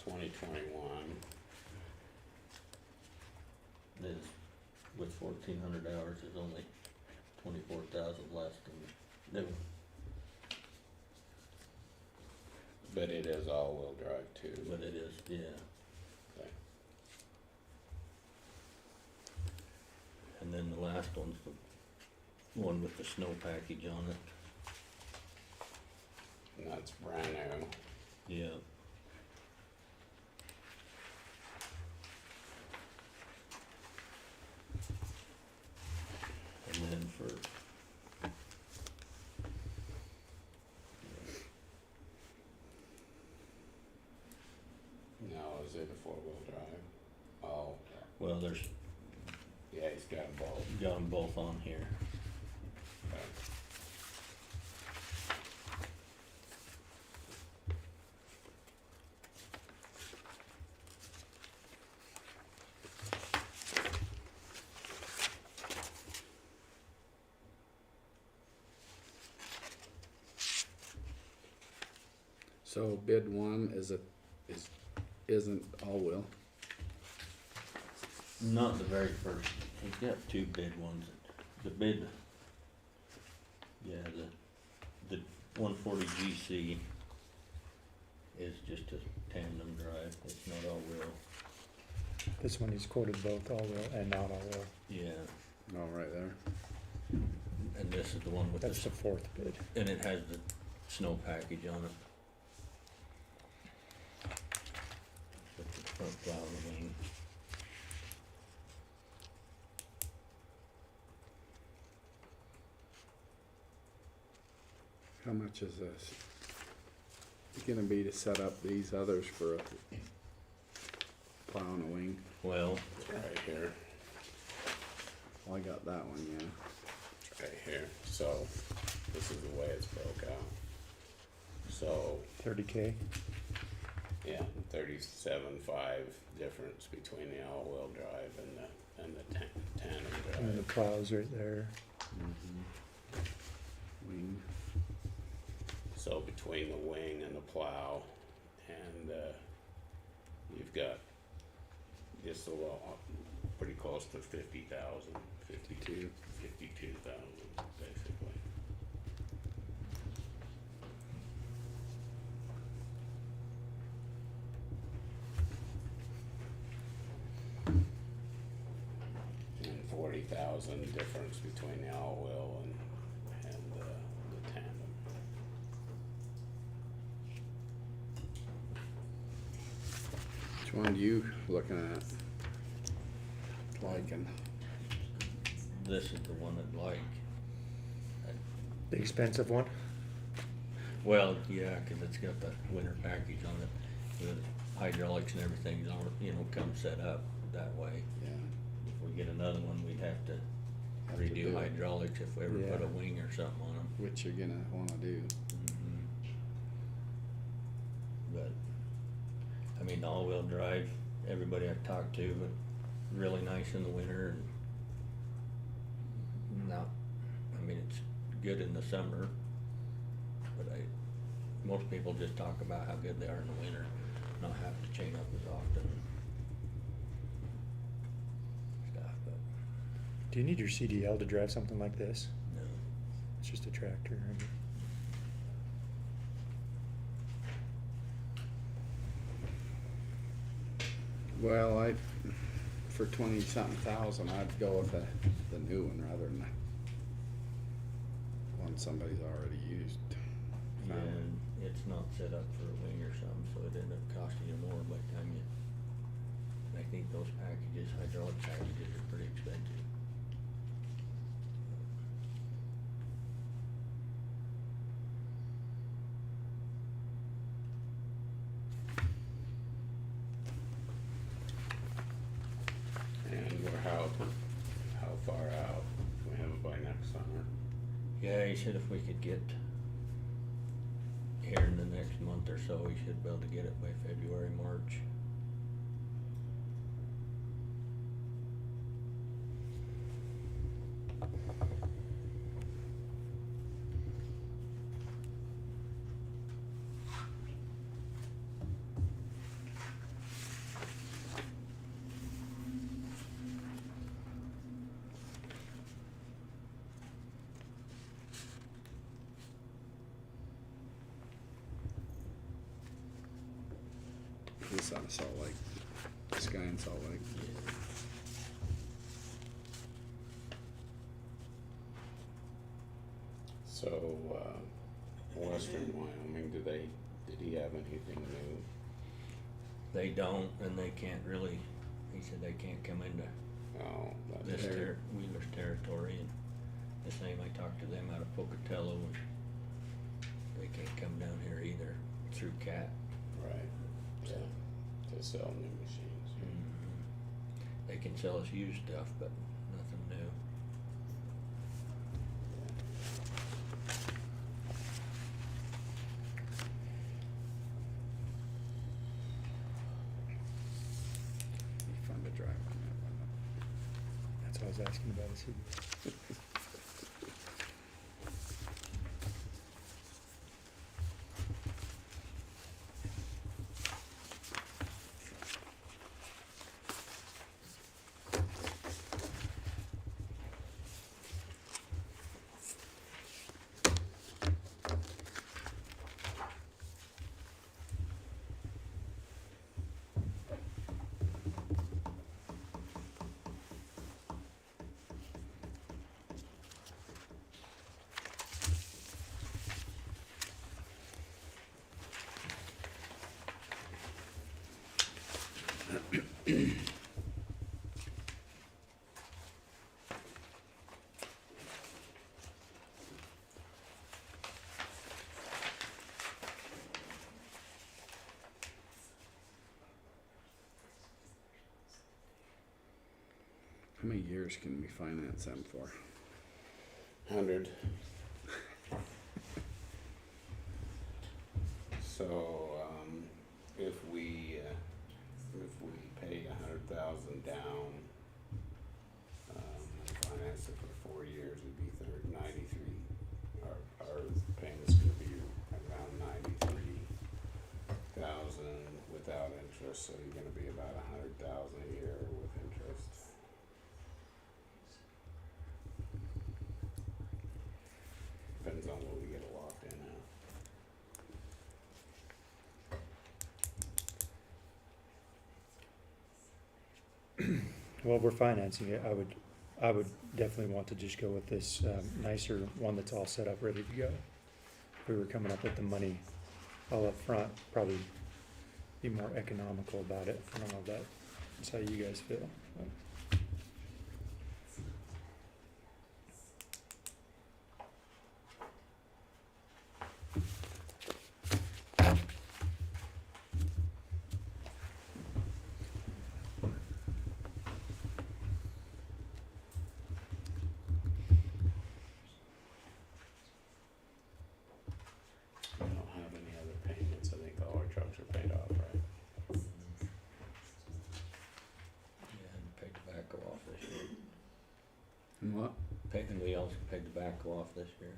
2021. Is, with 1,400 hours, is only 24,000 less than new. But it is all-wheel drive too. But it is, yeah. Okay. And then the last one's the one with the snow package on it. And that's brand new. Yeah. And then for Now, is it a four-wheel drive? Oh, well, there's yeah, he's got them both. got them both on here. Okay. So bid one isn't all-wheel. Not the very first. He's got two bid ones. The bid, yeah, the 140 GC is just a tandem drive. It's not all wheel. This one he's quoted both all-wheel and not all-wheel. Yeah, Oh, right there. and this is the one with That's the, the fourth bid. and it has the snow package on it. With the front plow and wing. How much is this gonna be to set up these others for a plow and a wing? Well, It's right here. Well, I got that one, yeah. It's right here. So, this is the way it's broke out. So, 30K. yeah, 37.5 difference between the all-wheel drive and the tandem And then the drive. plow's right there. Wing. So between the wing and the plow, and you've got just a little, pretty close to 50,000, 52,000 basically. And 40,000 difference between the all-wheel and the tandem. Which one are you looking at? Liking? this is the one I'd like. The expensive one. Well, yeah, 'cause it's got the winter package on it, the hydraulics and everything's on it, you know, come set up that way. Yeah. If we get another one, we'd have to Have to do redo it. hydraulics if we ever put Yeah. a wing or something on them. Which you're gonna wanna do. But, I mean, all-wheel drive, everybody I've talked to, but really nice in the winter and not, I mean, it's good in the summer, but most people just talk about how good they are in the winter, not have to chain up as often. Stuff, but Do you need your CDL to drive something like this? no. It's just a tractor. I mean, Well, for 20-something thousand, I'd go with the new one rather than the one somebody's already used. And it's not set up for a wing or something, so it ended up costing you more by the time you, I think those packages, hydraulic packages are pretty expensive. And we're how far out? We have it by next summer. Yeah, he said if we could get here in the next month or so, we should be able to get it by February, March. He's out of Salt Lake. This guy in Salt Lake. So, Western Wyoming, did he have anything new? They don't, and they can't really, he said they can't come into Oh, this that's Wheeler's territory, and the same, I talked to them out of Pocatello, and they can't come down here either through CAT. right, yeah, to sell new machines. They can sell us used stuff, but nothing new. Be fun to drive on that one. That's what I was asking about, is he, How many years can we finance them for? 100. So, if we pay 100,000 down, and finance it for 4 years, it'd be 93. Our payment's gonna be around 93,000 without interest, so you're gonna be about 100,000 a year with interest. Depends on what we get locked in at. well, we're financing it, I would definitely want to just go with this, nicer one that's all set up, ready to go. If we were coming up with the money all up front, probably be more economical about it. I don't know if that's how you guys feel. But We don't have any other payments, I think all our trucks are paid off, right? Yeah, and paid tobacco off this year. And what? And we also paid tobacco off this year.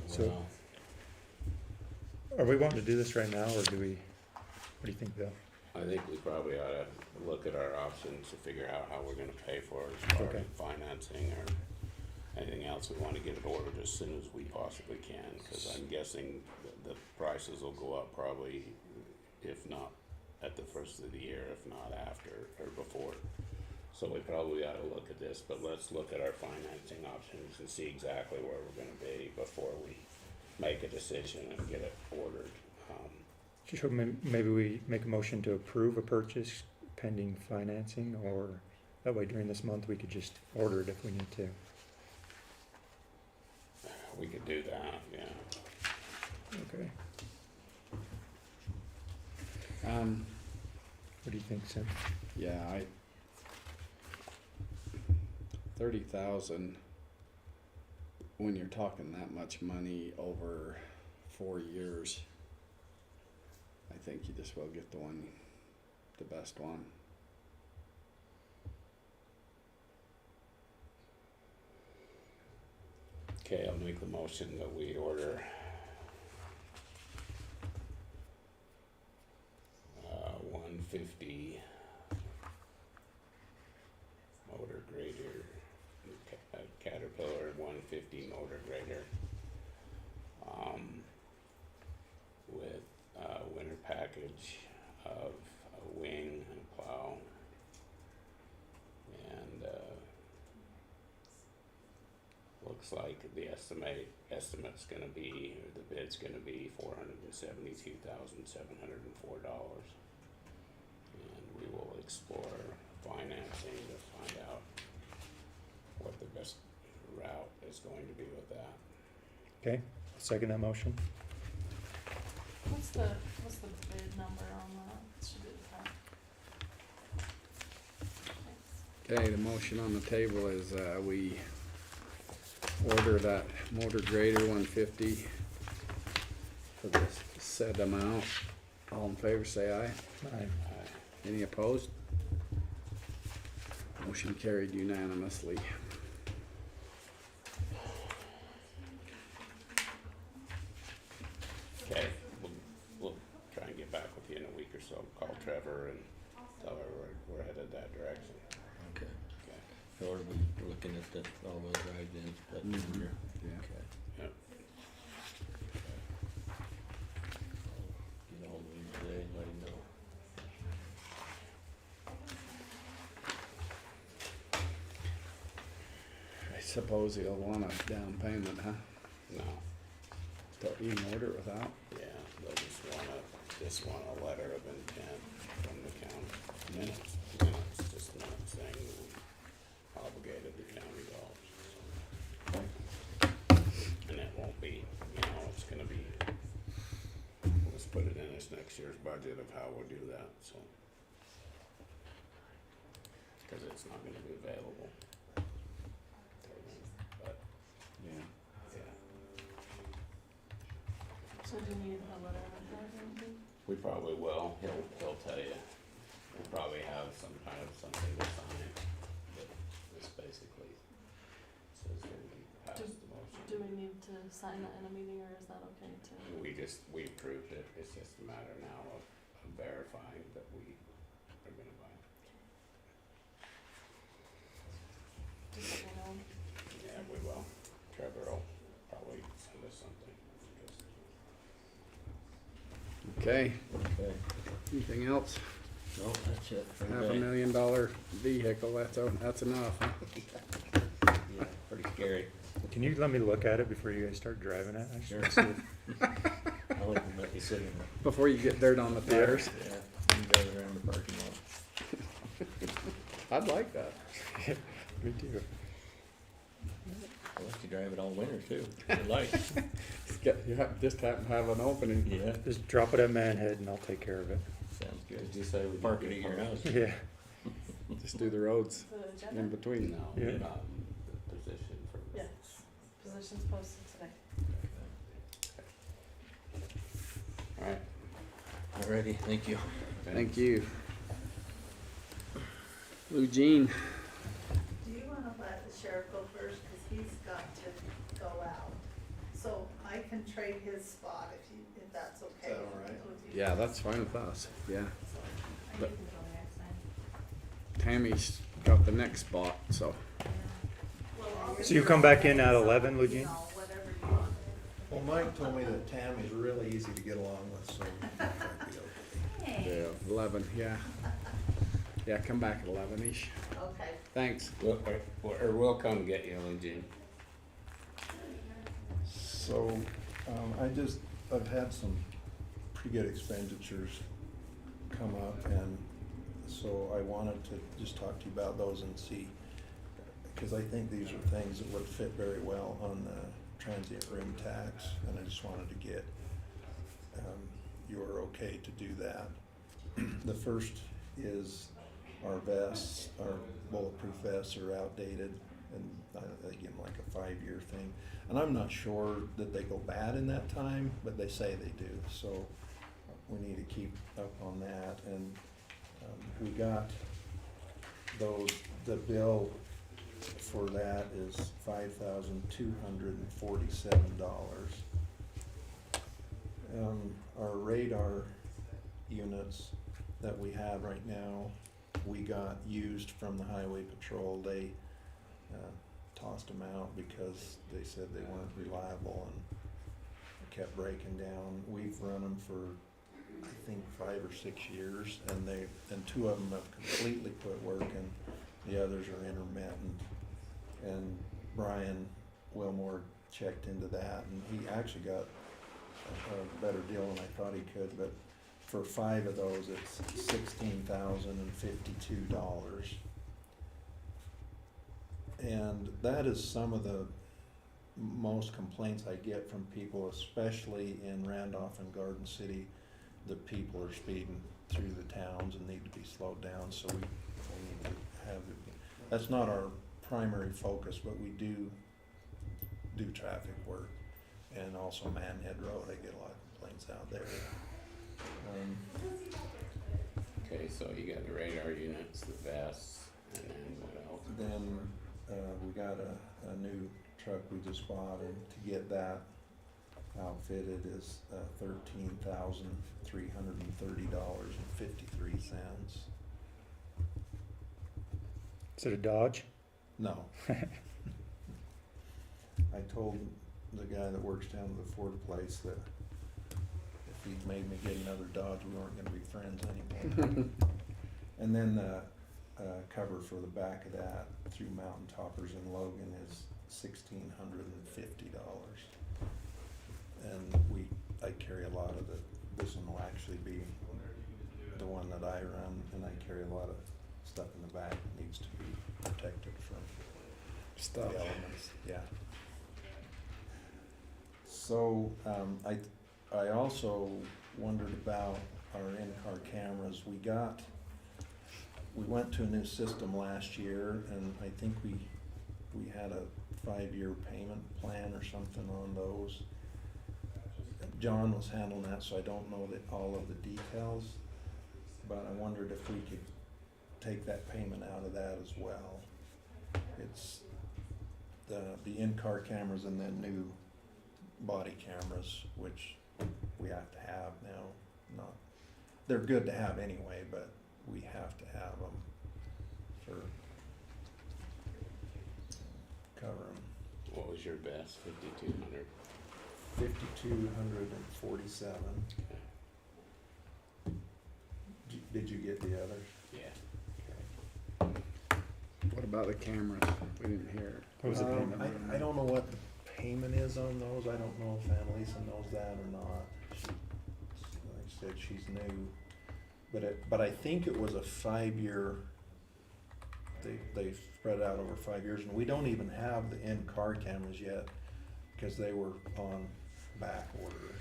So- Well, are we wanting to do this right now, or do we, what do you think, Bill? I think we probably ought to look at our options to figure out how we're gonna pay for it as far Okay. as financing or anything else. We wanna get it ordered as soon as we possibly can, cause I'm guessing the prices will go up probably, if not at the first of the year, if not after or before. So we probably ought to look at this, but let's look at our financing options and see exactly where we're gonna be before we make a decision and get it ordered. So maybe we make a motion to approve a purchase pending financing, or that way during this month we could just order it if we need to. We could do that, yeah. Okay, what do you think, Sam? Yeah, 30,000, when you're talking that much money over 4 years, I think you just will get the best one. Okay, I'll make the motion that we order 150 motor grader, Caterpillar 150 motor grader, with winter package of a wing and a plow, and looks like the estimate's gonna be, or the bid's gonna be $472,704. And we will explore financing to find out what the best route is going to be with that. Okay, second that motion. What's the bid number on that? Should be the top. Thanks. Okay, the motion on the table is, we order that motor grader 150 for the said amount. All in favor, say aye. Aye. Any opposed? Motion carried unanimously. Okay, we'll try and get back with you in a week or so. Call Trevor and tell her we're headed that direction. Okay. Okay. So are we looking at the all-wheel drive then? That's Mhm. your- Yeah. Okay. Yep. Get all of them today and let him know. I suppose he'll want a down payment, huh? No, Don't you can order it without? yeah, they'll just want a letter of intent from the county. Minutes, just minutes saying that we obligated the county dollars. And it won't be, it's gonna be, let's put it in this next year's budget of how we'll do that, so. Cause it's not gonna be available. But, Yeah. yeah, So do you need a letter of intent or anything? we probably will, he'll tell you. We'll probably have some kind of something to sign, that this basically says that we passed the motion. Do we need to sign that in a meeting or is that okay to? We approved it, it's just a matter now of verifying that we are gonna buy it. Just let me know. Yeah, we will. Trevor will probably send us something. Okay, Okay. anything else? No, that's it for today. $500,000 vehicle, that's enough, huh? Yeah, pretty scary. Can you let me look at it before you guys start driving it? I just wanna Sure. see if- I'll even let you sit in the. Before you get dirt on the tires. Yeah, you drive around the parking lot. I'd like that. Me too. I'll let you drive it all winter too, if you like. Just happen to have an opening. Yeah, Just drop it at Manhead and I'll take care of it. sounds good. Did you say we? Park it at your house. Yeah. Just do the roads The in agenda? between. No, Yeah. not the position for. Yes, positions posted today. Alright. Alrighty, thank you. Thank you. LouJean, Do you wanna let the sheriff go first, cause he's got to go out, so I can trade his spot if that's okay. Is that all right? with you. yeah, that's fine with us, yeah. And but- you can go next time. Tammy's got the next spot, so. Well, I'll So you come back in at 11, You LouJean? know, whatever you want. Well, Mike told me that Tami's really easy to get along with, so that might be okay. Yeah, 11, yeah. Yeah, come back at 11-ish. Okay. Thanks. We'll come get you, LouJean. So, I've had some pretty good expenditures come up, and so I wanted to just talk to you about those and see, because I think these are things that would fit very well on the transient room tax, and I just wanted to get, your okay to do that. The first is our vests, our bulletproof vests are outdated, and they give them like a 5-year thing. And I'm not sure that they go bad in that time, but they say they do, so we need to keep up on that. And we got those, the bill for that is $5,247. Our radar units that we have right now, we got used from the highway patrol. They tossed them out because they said they weren't reliable and kept breaking down. We've run them for, I think, 5 or 6 years, and 2 of them have completely quit working. The others are intermittent. And Brian Wilmore checked into that, and he actually got a better deal than I thought he could, but for 5 of those, it's $16,052. And that is some of the most complaints I get from people, especially in Randolph and Garden City. The people are speeding through the towns and need to be slowed down, so we need to have it. That's not our primary focus, but we do traffic work, and also Manhead Road, I get a lot of complaints out there. Okay, so you got the radar units, the vests, and then what else? Then we got a new truck we just bought, and to get that outfitted is $13,330.53. Is it a Dodge? No. I told the guy that works down at the Ford place that if he'd made me get another Dodge, we weren't gonna be friends anymore. And then the cover for the back of that through Mountain Toppers in Logan is $1,650. And I carry a lot of this one will actually be the one that I run, and I carry a lot of stuff in the back that needs to be protected from Stuff. the elements, yeah. So, I also wondered about our in-car cameras. We went to a new system last year, and I think we had a 5-year payment plan or something on those. John was handling that, so I don't know all of the details, but I wondered if we could take that payment out of that as well. It's the in-car cameras and then new body cameras, which we have to have now. They're good to have anyway, but we have to have them for covering. What was your best, 5,200? 5,247. Did you get the others? Yeah. What about the cameras? We didn't hear. What was the payment? I don't know what the payment is on those. I don't know if Annalisa knows that or not. Like I said, she's new, but I think it was a 5-year. They spread it out over 5 years, and we don't even have the in-car cameras yet because they were on back order,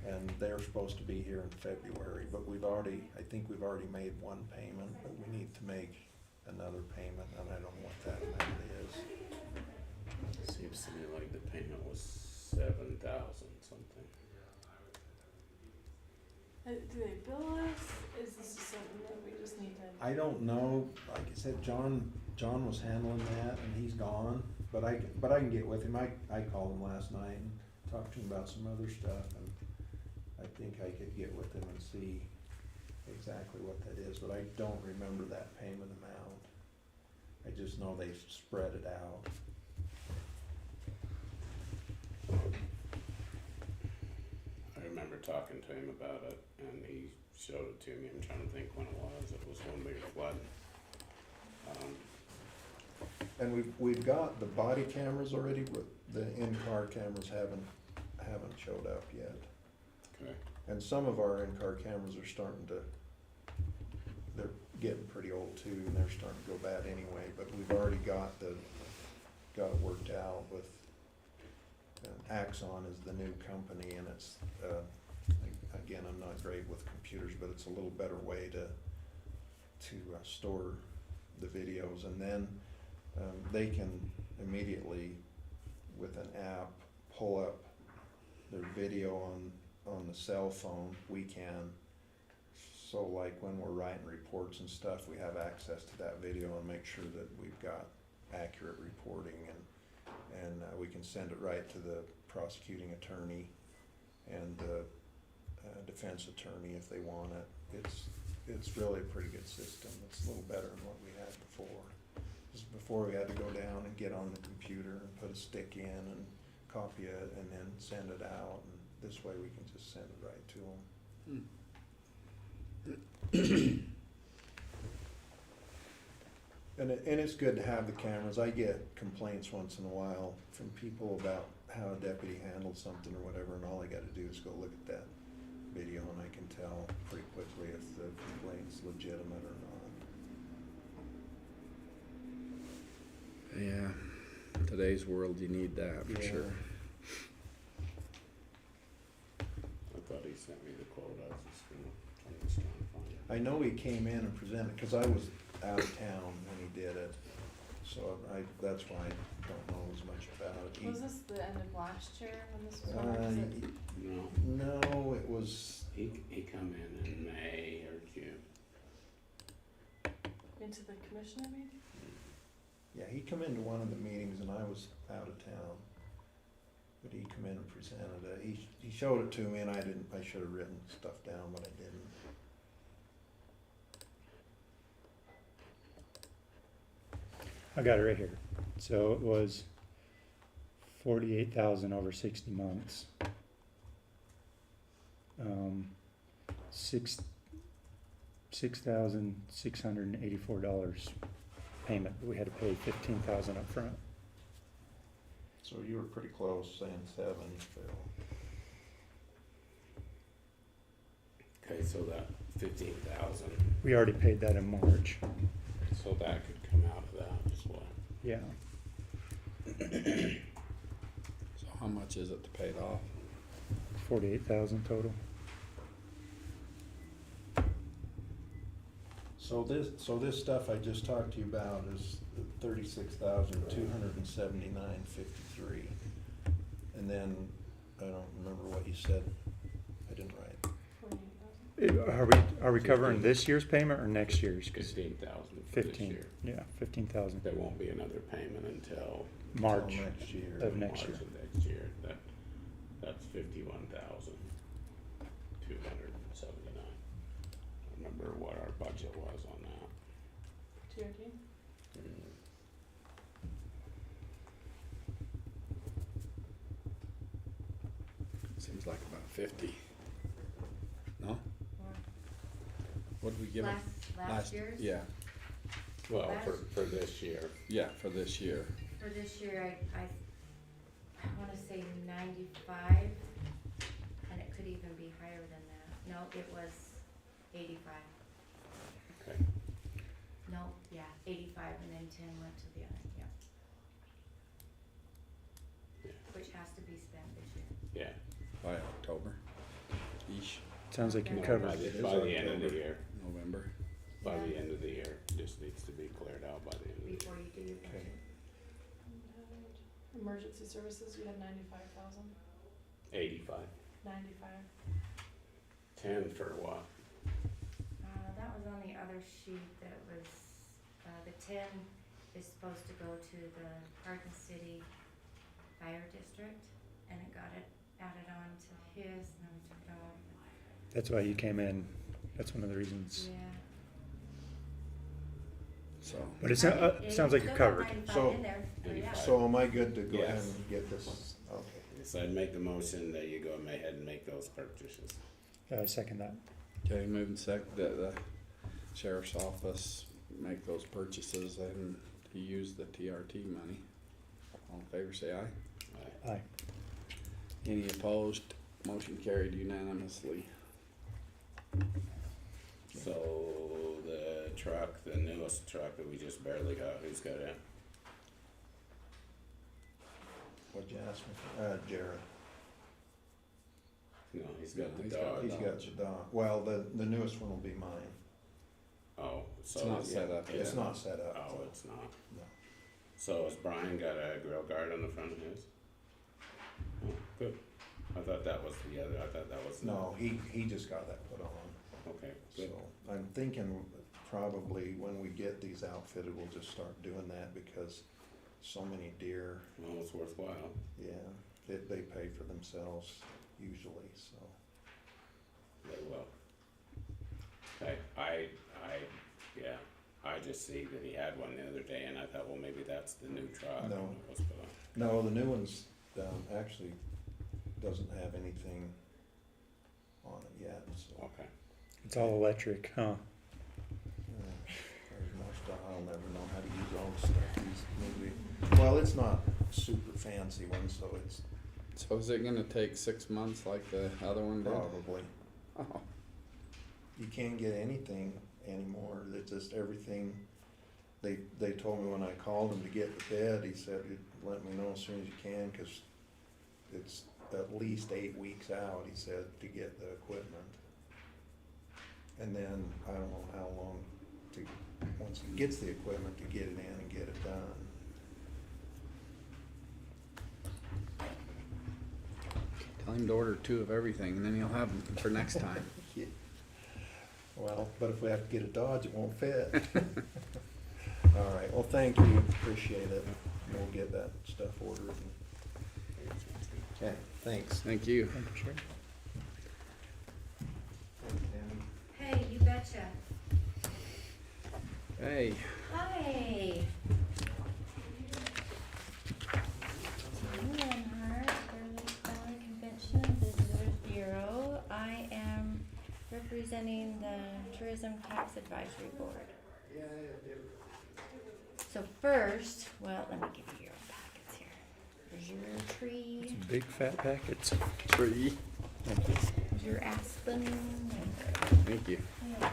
and they're supposed to be here in February. But I think we've already made one payment, but we need to make another payment, and I don't know what that amount is. Seems to me like the payment was 7,000 something. Do they bill us? Is this just something that we just need to? I don't know. Like I said, John was handling that, and he's gone. But I can get with him. I called him last night and talked to him about some other stuff, and I think I could get with him and see exactly what that is. But I don't remember that payment amount. I just know they spread it out. I remember talking to him about it, and he showed it to me. I'm trying to think when it was. It was when we were flooding. And we've got the body cameras already, but the in-car cameras haven't showed up yet. Okay. And some of our in-car cameras are they're getting pretty old too, and they're starting to go bad anyway, but we've already got it worked out with, Axon is the new company, and it's, again, I'm not great with computers, but it's a little better way to store the videos, and then they can immediately, with an app, pull up their video on the cell phone. We can, so like when we're writing reports and stuff, we have access to that video and make sure that we've got accurate reporting, and we can send it right to the prosecuting attorney and the defense attorney if they want it. it's really a pretty good system. It's a little better than what we had before. 'Cause before we had to go down and get on the computer and put a stick in and copy it and then send it out, and this way we can just send it right to them. And it's good to have the cameras. I get complaints once in a while from people about how a deputy handled something or whatever, and all I gotta do is go look at that video and I can tell pretty quickly if the complaint's legitimate or not. Yeah, today's world, you need that for Yeah. sure. I thought he sent me the quote, I was just trying to find it. I know he came in and presented, cause I was out of town when he did it, so that's why I don't know as much about it. Was this the end of last year when this was Uh, on, or was it? No, no, it was, he come in May or June. Into the commission, I mean? yeah, he come into one of the meetings and I was out of town. But he come in and presented it. He showed it to me and I should have written stuff down, but I didn't. I got it right here. So it was 48,000 over 60 months. $6,684 payment, but we had to pay 15,000 up front. So you were pretty close, saying 7, Phil. Okay, so that 15,000, We already paid that in March. so that could come out of that as well. Yeah. So how much is it to pay it off? 48,000 total. So this stuff I just talked to you about is 36,279.53. And then, I don't remember what you said. I didn't write. 48,000. Are we covering this year's payment or next year's? 'Cause 15,000 for this 15, year. yeah, 15,000. There won't be another payment until March Till next year. of next year. March of next year. That's 51,279. I remember what our budget was on that. TRT? Seems like about 50. No? What did we give it? Last year's? Yeah, Well, Last- for this year, yeah, for this year. For this year, I wanna say 95, and it could even be higher than that. No, it was 85. okay. No, yeah, 85, and then 10 went to the other, yeah. Yeah. Which has to be spent this year. Yeah. By October. Eesh, Sounds like you're No, covered. By It is the end of the October. year, November. by the Yeah. end of the year, just needs to be cleared out by the end of the year. Before you do your Okay. budget. Emergency services, you had 95,000, 85. 95. 10 for what? That was on the other sheet that was, the 10 is supposed to go to the Garden City Fire District, and it got it added on to his, and then we took it off. That's why you came in. That's one of the reasons. Yeah. So, But it It sounds like you're still got covered. 95 So- in there, so yeah. So am I good to go ahead Yes. and get this? Okay. So I'd make the motion that you go ahead and make those purchases. I second that. okay, moving that the sheriff's office make those purchases and to use the TRT money. All in favor, say aye. Aye. Any opposed? Motion carried unanimously. So the truck, the newest truck that we just barely got, who's got it? What'd you ask me? Jared. No, he's got the He's got dog. He's got the dog. Well, the newest one will be mine. Oh, so. It's not set up It's yet. not set up. Oh, it's not. No. So has Brian got a grill guard on the front of his? Oh, good. I thought that was the other, I thought that was. No, he just got that put on. Okay, So good. I'm thinking probably when we get these outfitted, we'll just start doing that because so many deer, Well, it's worthwhile. yeah, they pay for themselves usually, so. They will. Okay, I just see that he had one the other day, and I thought, well, maybe that's the new truck. No. and it was the- No, the new one's, actually doesn't have anything on it yet, so. Okay, It's all electric, huh? There's more stuff, I'll never know how to use all the stuff these maybe, well, it's not super fancy one, so it's So is it gonna take 6 months like the other one did? probably, Oh, you can't get anything anymore, it's just everything. They told me when I called him to get the bed, he said, "You'd let me know as soon as you can, cause it's at least 8 weeks out," he said, to get the equipment. And then, I don't know how long to, once he gets the equipment, to get it in and get it done. tell him to order 2 of everything, and then he'll have them for next time. Well, but if we have to get a Dodge, it won't fit. All right, well, thank you, appreciate it. We'll get that stuff ordered. Okay, thanks. Thank you. Thank you, Sheriff. Hey, you betcha. Hey, Hi. Leonhardt, Laketown Convention Visitors Bureau. I am representing the Tourism Tax Advisory Board. So first, well, let me give you your own packets here. There's your tree, Some big fat packets. tree. Thank you. there's your aspen, Thank you. yeah.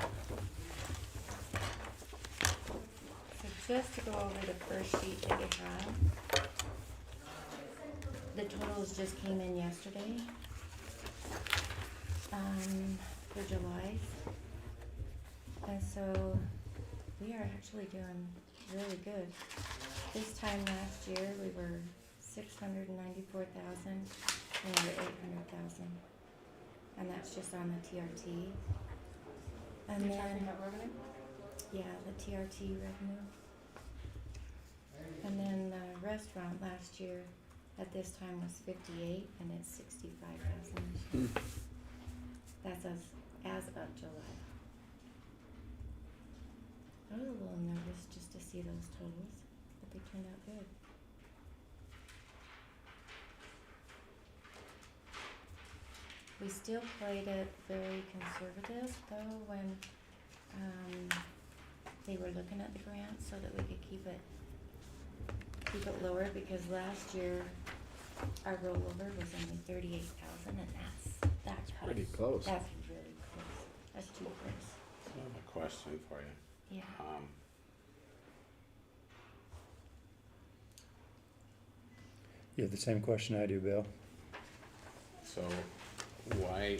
So just to go over the first sheet that you have. The totals just came in yesterday. For July. And so we are actually doing really good. This time last year, we were 694,000, and we were 800,000. And that's just on the TRT. And You're then, talking about revenue? yeah, the TRT revenue. And then the restaurant last year at this time was 58, and it's 65,000 this year. That's as of July. I was a little nervous just to see those totals, but they turned out good. We still played it very conservative though when they were looking at the grant so that we could keep it lower, because last year our rollover was only 38,000, and that's Pretty close. That's really close. That's too close. I have a question for you. Yeah. You have the same question I do, Bill. So why,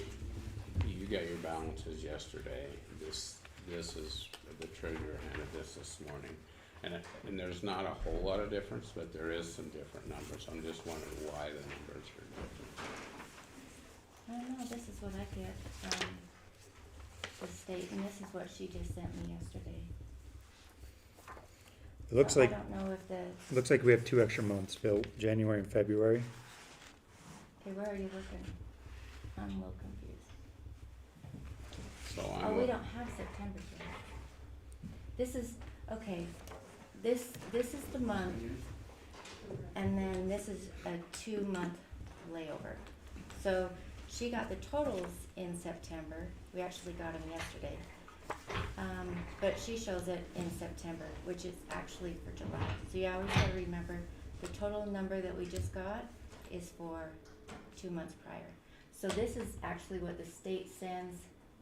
you got your balances yesterday, this is, the treasurer handed this morning. And there's not a whole lot of difference, but there is some different numbers. I'm just wondering why the numbers are different. I don't know, this is what I get from the state, and this is what she just sent me yesterday. It looks So like, I don't know if the, looks like we have 2 extra months, Bill, January and February. okay, where are you looking? I'm a little confused. So Oh, we don't have September yet. This is, okay, this is the month, and then this is a 2-month layover. So she got the totals in September, we actually got them yesterday. But she shows it in September, which is actually for July. So you always gotta remember, the total number that we just got is for 2 months prior. So this is actually what the state sends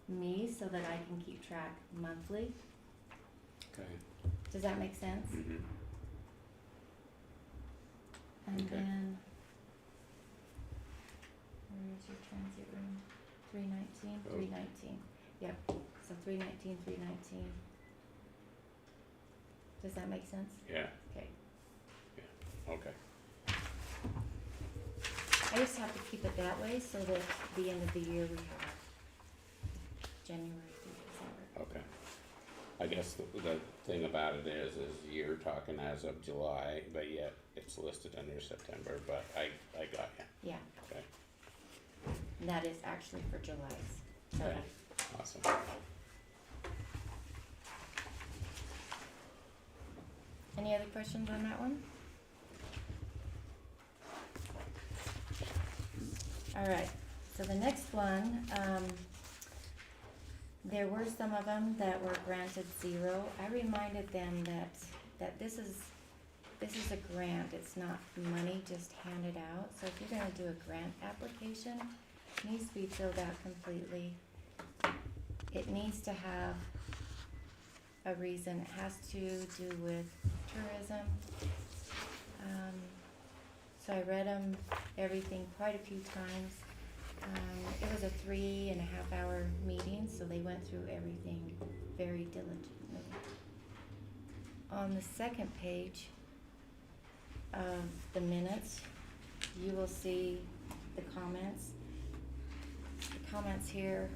me so that I can keep track monthly. Okay. Does that make sense? Mm-hmm. And Okay. then, where is your transit room? 319, Oh. 319. Yep, so 319, 319. Does that make sense? Yeah, Okay. okay. I just have to keep it that way so that at the end of the year we have January through December. Okay. I guess the thing about it is you're talking as of July, but yet it's listed under September, but I got you. Yeah, Okay, and that is actually for July's. So Okay. awesome. Any other questions on that one? Alright, so the next one, there were some of them that were granted 0. I reminded them that this is a grant, it's not money just handed out. So if you're gonna do a grant application, it needs to be filled out completely. It needs to have a reason, it has to do with tourism. So I read them, everything quite a few times. It was a 3.5-hour meeting, so they went through everything very diligently. On the second page of the minutes, you will see the comments. The comments here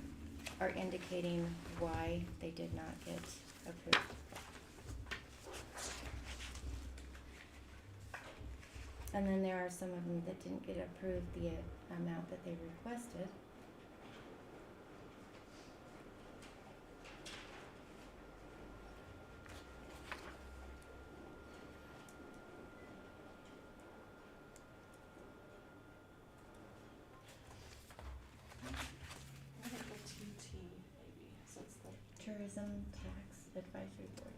are indicating why they did not get approved. And then there are some of them that didn't get approved the amount that they requested. I think the TT maybe, so it's the, Tourism Tax Advisory Board.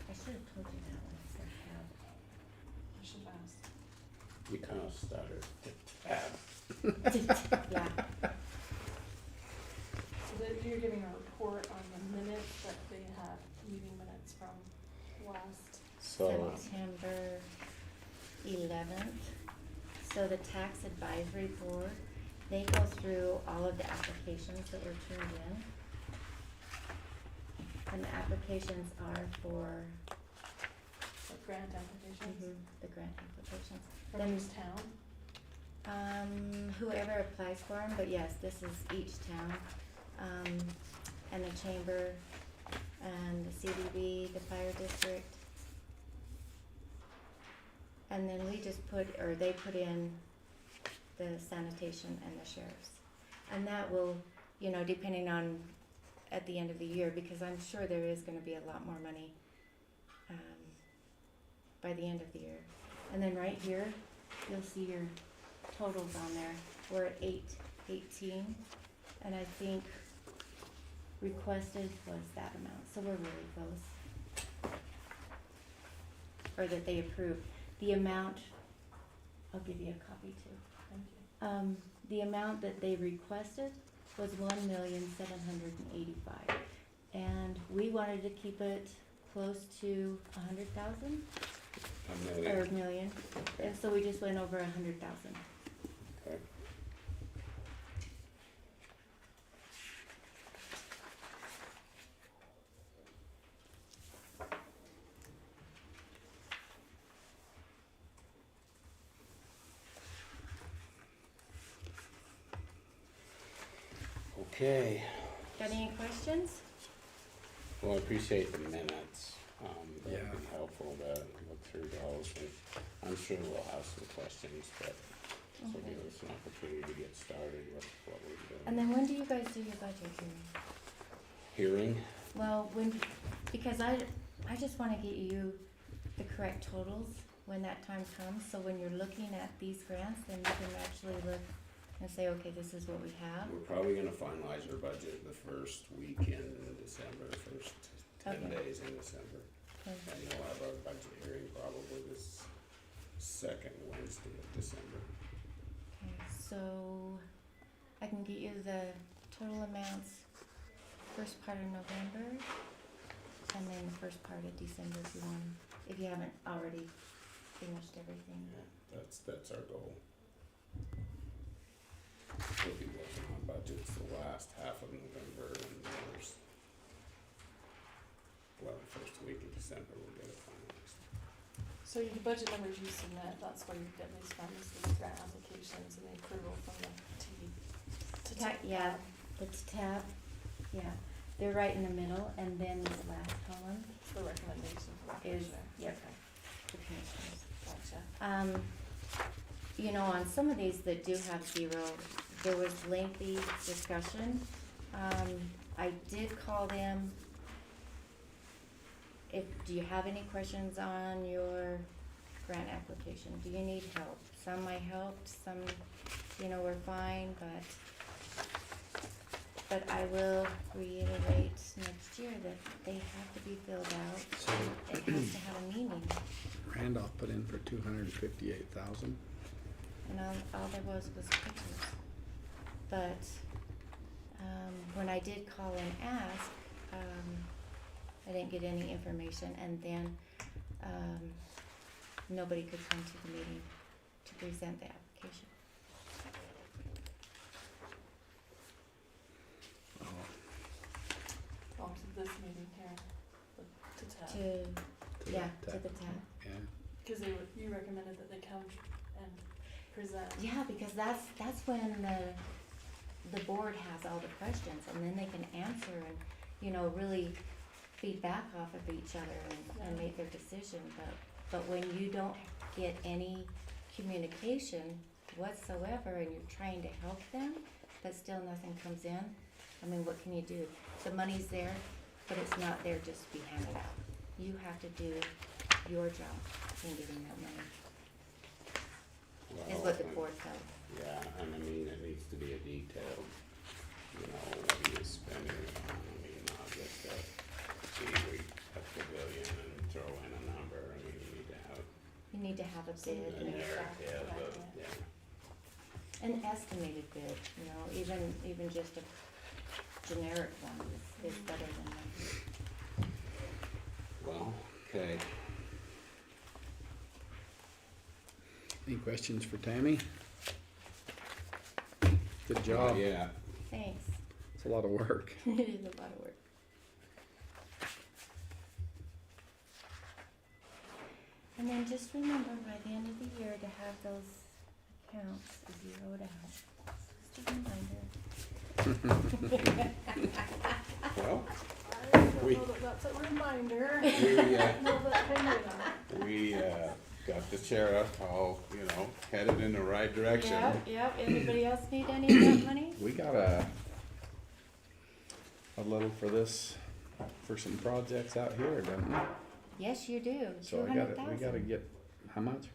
I should have told you that one, it's the tab. I should have asked. We kind of started to tab. Yeah, So then you're giving a report on the minutes that they had, meeting minutes from last. So, September 11th. So the Tax Advisory Board, they go through all of the applications that were turned in. And the applications are for The grant applications the grant applications. from Then- each town. Whoever applies for them, but yes, this is each town. And the chamber, and the CDB, the fire district. And then we just they put in the sanitation and the sheriff's. And that will, depending on at the end of the year, because I'm sure there is gonna be a lot more money, by the end of the year. And then right here, you'll see your totals on there. We're at 818, and I think requested was that amount, so we're really close. Or that they approved. The amount, I'll give you a copy too. Thank you. The amount that they requested was 1,785,000, and we wanted to keep it close to 100,000 a or million. a million, and so we just went over 100,000. Okay. Okay, Got any questions? well, I appreciate the minutes. That'd Yeah. be helpful to look through those, and I'm sure we'll have some questions, but this will Okay. give us an opportunity to get started with what we're doing. And then when do you guys do your budget hearing? Hearing, Well, because I just wanna get you the correct totals when that time comes, so when you're looking at these grants, then you can actually look and say, okay, this is what we have. we're probably gonna finalize our budget the first week in December, first 10 Okay. days in December. Okay. And we'll have our budget hearing probably this second Wednesday of December. Okay, so I can get you the total amounts first part of November and then the first part of December if you haven't already finished everything. Yeah, that's our goal. We'll be working on budgets the last half of November and the first week of December we'll get it finalized. So the budget numbers you submit, that's where you get these funds, these grant applications and the approval from the Yeah, the tab, yeah, they're right in the middle, and then this last column It's the recommendation for the is, commissioner. yep, the commissioners. Gotcha. On some of these that do have 0, there was lengthy discussion. I did call them do you have any questions on your grant application? Do you need help? Some I helped, some, were fine, but I will reiterate next year that they have to be filled out. So It has to have a meaning, Randolph put in for 258,000. and all there was pictures. But, when I did call and ask, I didn't get any information, and then, nobody could come to the meeting to present the application. Oh, to this meeting here, to TAB. To the tab. Yeah. Cause you recommended that they come and present. Yeah, because that's when the board has all the questions, and then they can answer and, really feed back off of each other and make their decision, but when you don't get any communication whatsoever and you're trying to help them, but still nothing comes in, I mean, what can you do? The money's there, but it's not there just to be handed out. You have to do your job in getting that money, is what the board felt. Yeah, and I mean, it needs to be a detailed, what are you spending it on? I mean, not just a pavilion and throw in a number. I mean, you need to have You need to have a a bid, narrative of, yeah. an estimated bid, even just a generic one is better than nothing. Well, okay. Any questions for Tami? Good job. Yeah, Thanks. It's a lot of work. It is a lot of work. And then just remember by the end of the year to have those accounts zeroed out. Just a reminder. well, I don't We- know that that's a reminder. we got the sheriff all, headed in the right direction. Yep. Anybody else need any of that money? We got a little for this, for some projects out here, don't we? Yes, you do. So we gotta get, how much?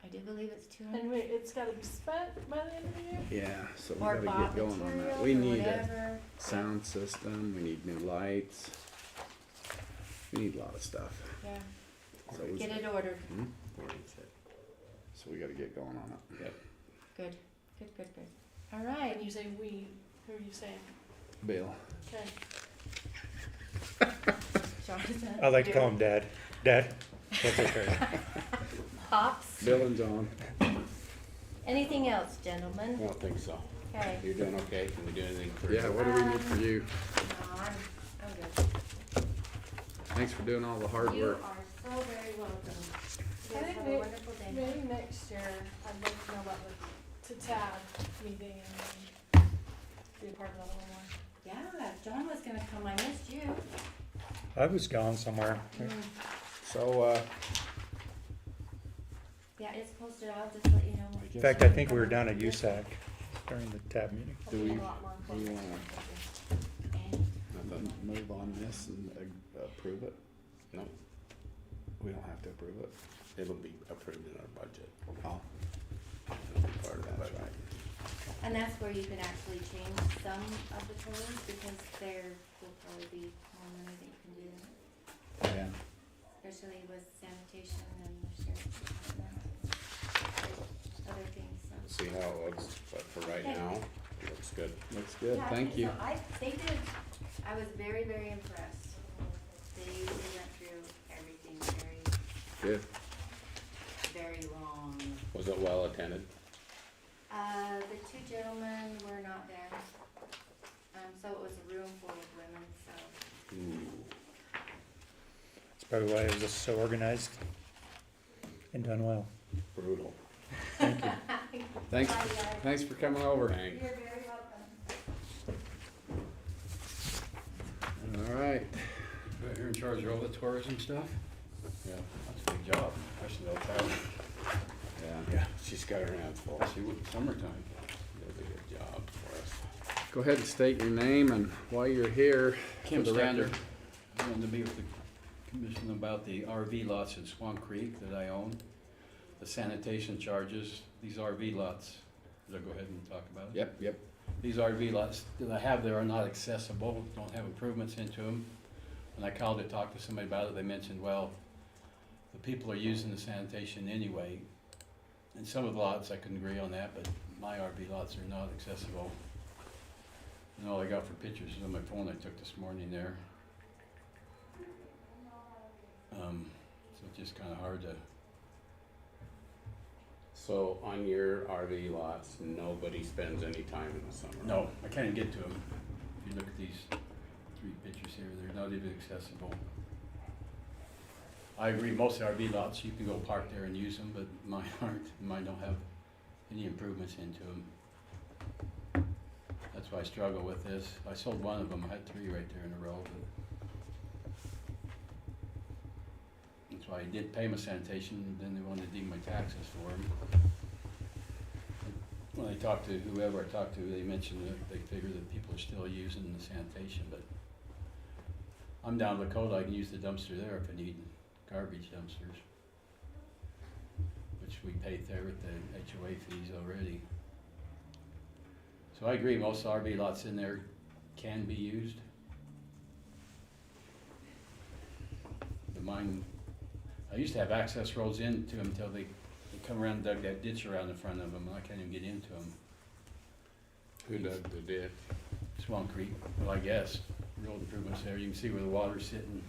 I do believe it's 200. And wait, it's gotta be spent by the end of the year? Yeah, so we Or gotta bought get going on that. materials We or need a whatever. sound system, we need new lights. We need a lot of stuff. Yeah, So we- get it ordered. Hmm? Where's it? So we gotta get going on it. Yep. Good. All right. And you say we, who are you saying? Bill. Okay. Jonathan. I like to call him Dad. Dad, that's okay. Pops. Bill and John. Anything else, gentlemen? I don't think so. Okay. You're doing okay? Can we do anything for you? Yeah, what do we need for you? No, I'm good. Thanks for doing all the hard You work. are so very welcome. You I guys think have a wonderful day. Maybe next year, I'd like to know about the TTAB meeting and be a part of that a little more. Yeah, John was gonna come. I missed you. I was gone somewhere. So, Yeah, it's posted. I'll just let you know. I guess. In fact, I think we were down at USAC during the TAB meeting. Do I'll be we- a lot more we informed. wanna move on this and approve it? No, We don't have to approve it. it'll be approved in our budget. Oh, It'll be part of the that's budget. right. And that's where you could actually change some of the totals, because there will probably be more money that you can do, Yeah. especially with sanitation and the sheriff's department. Other things, so. See how it looks, but for right Okay. now, it looks good. Looks good, Yeah, I thank think you. so. They did, I was very, very impressed. They went through everything Good. very long. Was it well attended? The two gentlemen were not there. So it was a room full of women, so. Ooh. That's probably why it was just so organized and done well. Brutal. Thank you. Thanks, Bye, guys. thanks for coming over. Dang. You're very welcome. All right. You're in charge of all the tourism stuff? Yeah. That's a big job, especially they'll travel, Yeah, she's got her hands full. especially with summertime. Does a good job for us. Go ahead and state your name and why you're here. Kim for the record. Stander, I wanted to be with the commission about the RV lots in Swan Creek that I own. The sanitation charges, these RV lots, did I go ahead and talk about it? Yep. These RV lots that I have there are not accessible, don't have improvements into them. When I called to talk to somebody about it, they mentioned, well, the people are using the sanitation anyway. And some of the lots, I couldn't agree on that, but my RV lots are not accessible. And all I got for pictures is on my phone I took this morning there. So it's just kinda hard to, So on your RV lots, nobody spends any time in the summer? no, I can't even get to them. If you look at these 3 pictures here, they're not even accessible. I agree, most RV lots, you can go park there and use them, but mine aren't, mine don't have any improvements into them. That's why I struggle with this. I sold one of them, I had 3 right there in a row, but that's why I did pay my sanitation, then they wanted to deem my taxes for them. When I talked to whoever I talked to, they mentioned that they figure that people are still using the sanitation, but I'm down Lakota, I can use the dumpster there if I need garbage dumpsters, which we paid there with the HOA fees already. So I agree, most RV lots in there can be used. But mine, I used to have access roads into them until they come around and dug that ditch around the front of them, and I can't even get into them. Who dug the ditch? Swan Creek, well, I guess, road improvements there, you can see where the water's sitting.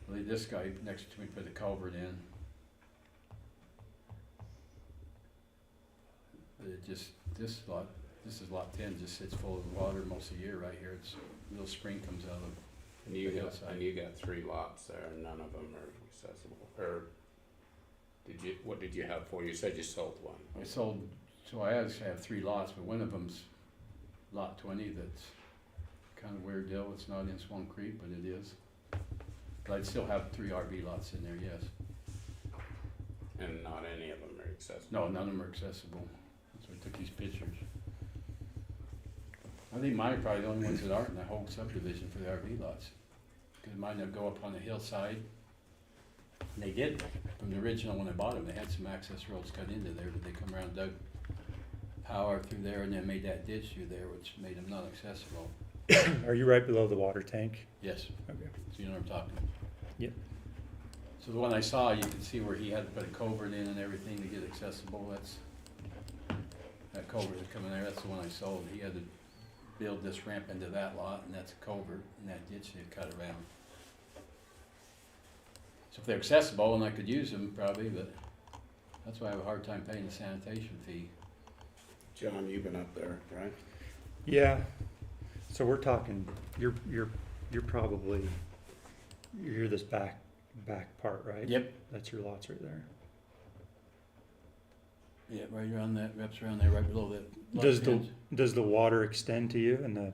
Well, this guy next to me put a culvert in. But it just, this is lot 10, just sits full of water most of the year right here, it's, a little spring comes out of. And you The got, hillside. and you got 3 lots there, and none of them are accessible, or what did you have for, you said you sold one? I sold, so I actually have 3 lots, but one of them's lot 20, that's kind of weird deal, it's not in Swan Creek, but it is. But I'd still have 3 RV lots in there, yes. And not any of them are accessible? No, none of them are accessible, that's why I took these pictures. I think mine are probably the only ones that aren't in the whole subdivision for the RV lots. Cause mine will go up on the hillside. And they did, from the original when I bought them, they had some access roads cut into there, but they come around, dug power through there and then made that ditch through there, which made them not accessible. Are you right below the water tank? Yes, Okay. so you know what I'm talking. Yep. So the one I saw, you can see where he had to put a culvert in and everything to get accessible, that's, that culvert that's coming there, that's the one I sold. He had to build this ramp into that lot, and that's a culvert, and that ditch they cut around. So if they're accessible, and I could use them probably, but that's why I have a hard time paying the sanitation fee. John, you've been up there, right? Yeah, so we're talking, you're probably, you're this back part, right? Yep. That's your lots right there. Yeah, right around that, wraps around there, right below that. lot Does fence. the water extend to you and the?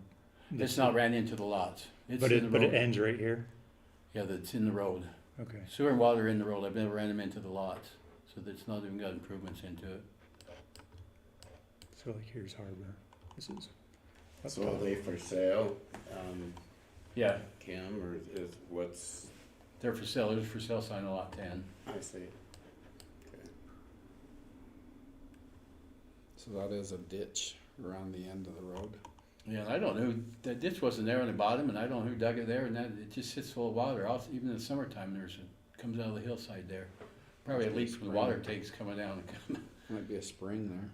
It's not ran into the lots. It's But in the it road. ends right here? Yeah, that's in the road. Okay. Sewer and water in the road, I've never ran them into the lots, so that's not even got improvements into it. So like here's Harbor. This is. up So are top. they for sale, Yeah, Kim, or is, what's, they're for sale, there's for sale sign on lot 10. I see. Okay. So that is a ditch around the end of the road. Yeah, and I don't know, that ditch wasn't there on the bottom, and I don't know who dug it there, and that, it just sits full of water. Also, even in the summertime, comes out of the hillside there. Probably at least when the water takes coming down and coming. Might be a spring there.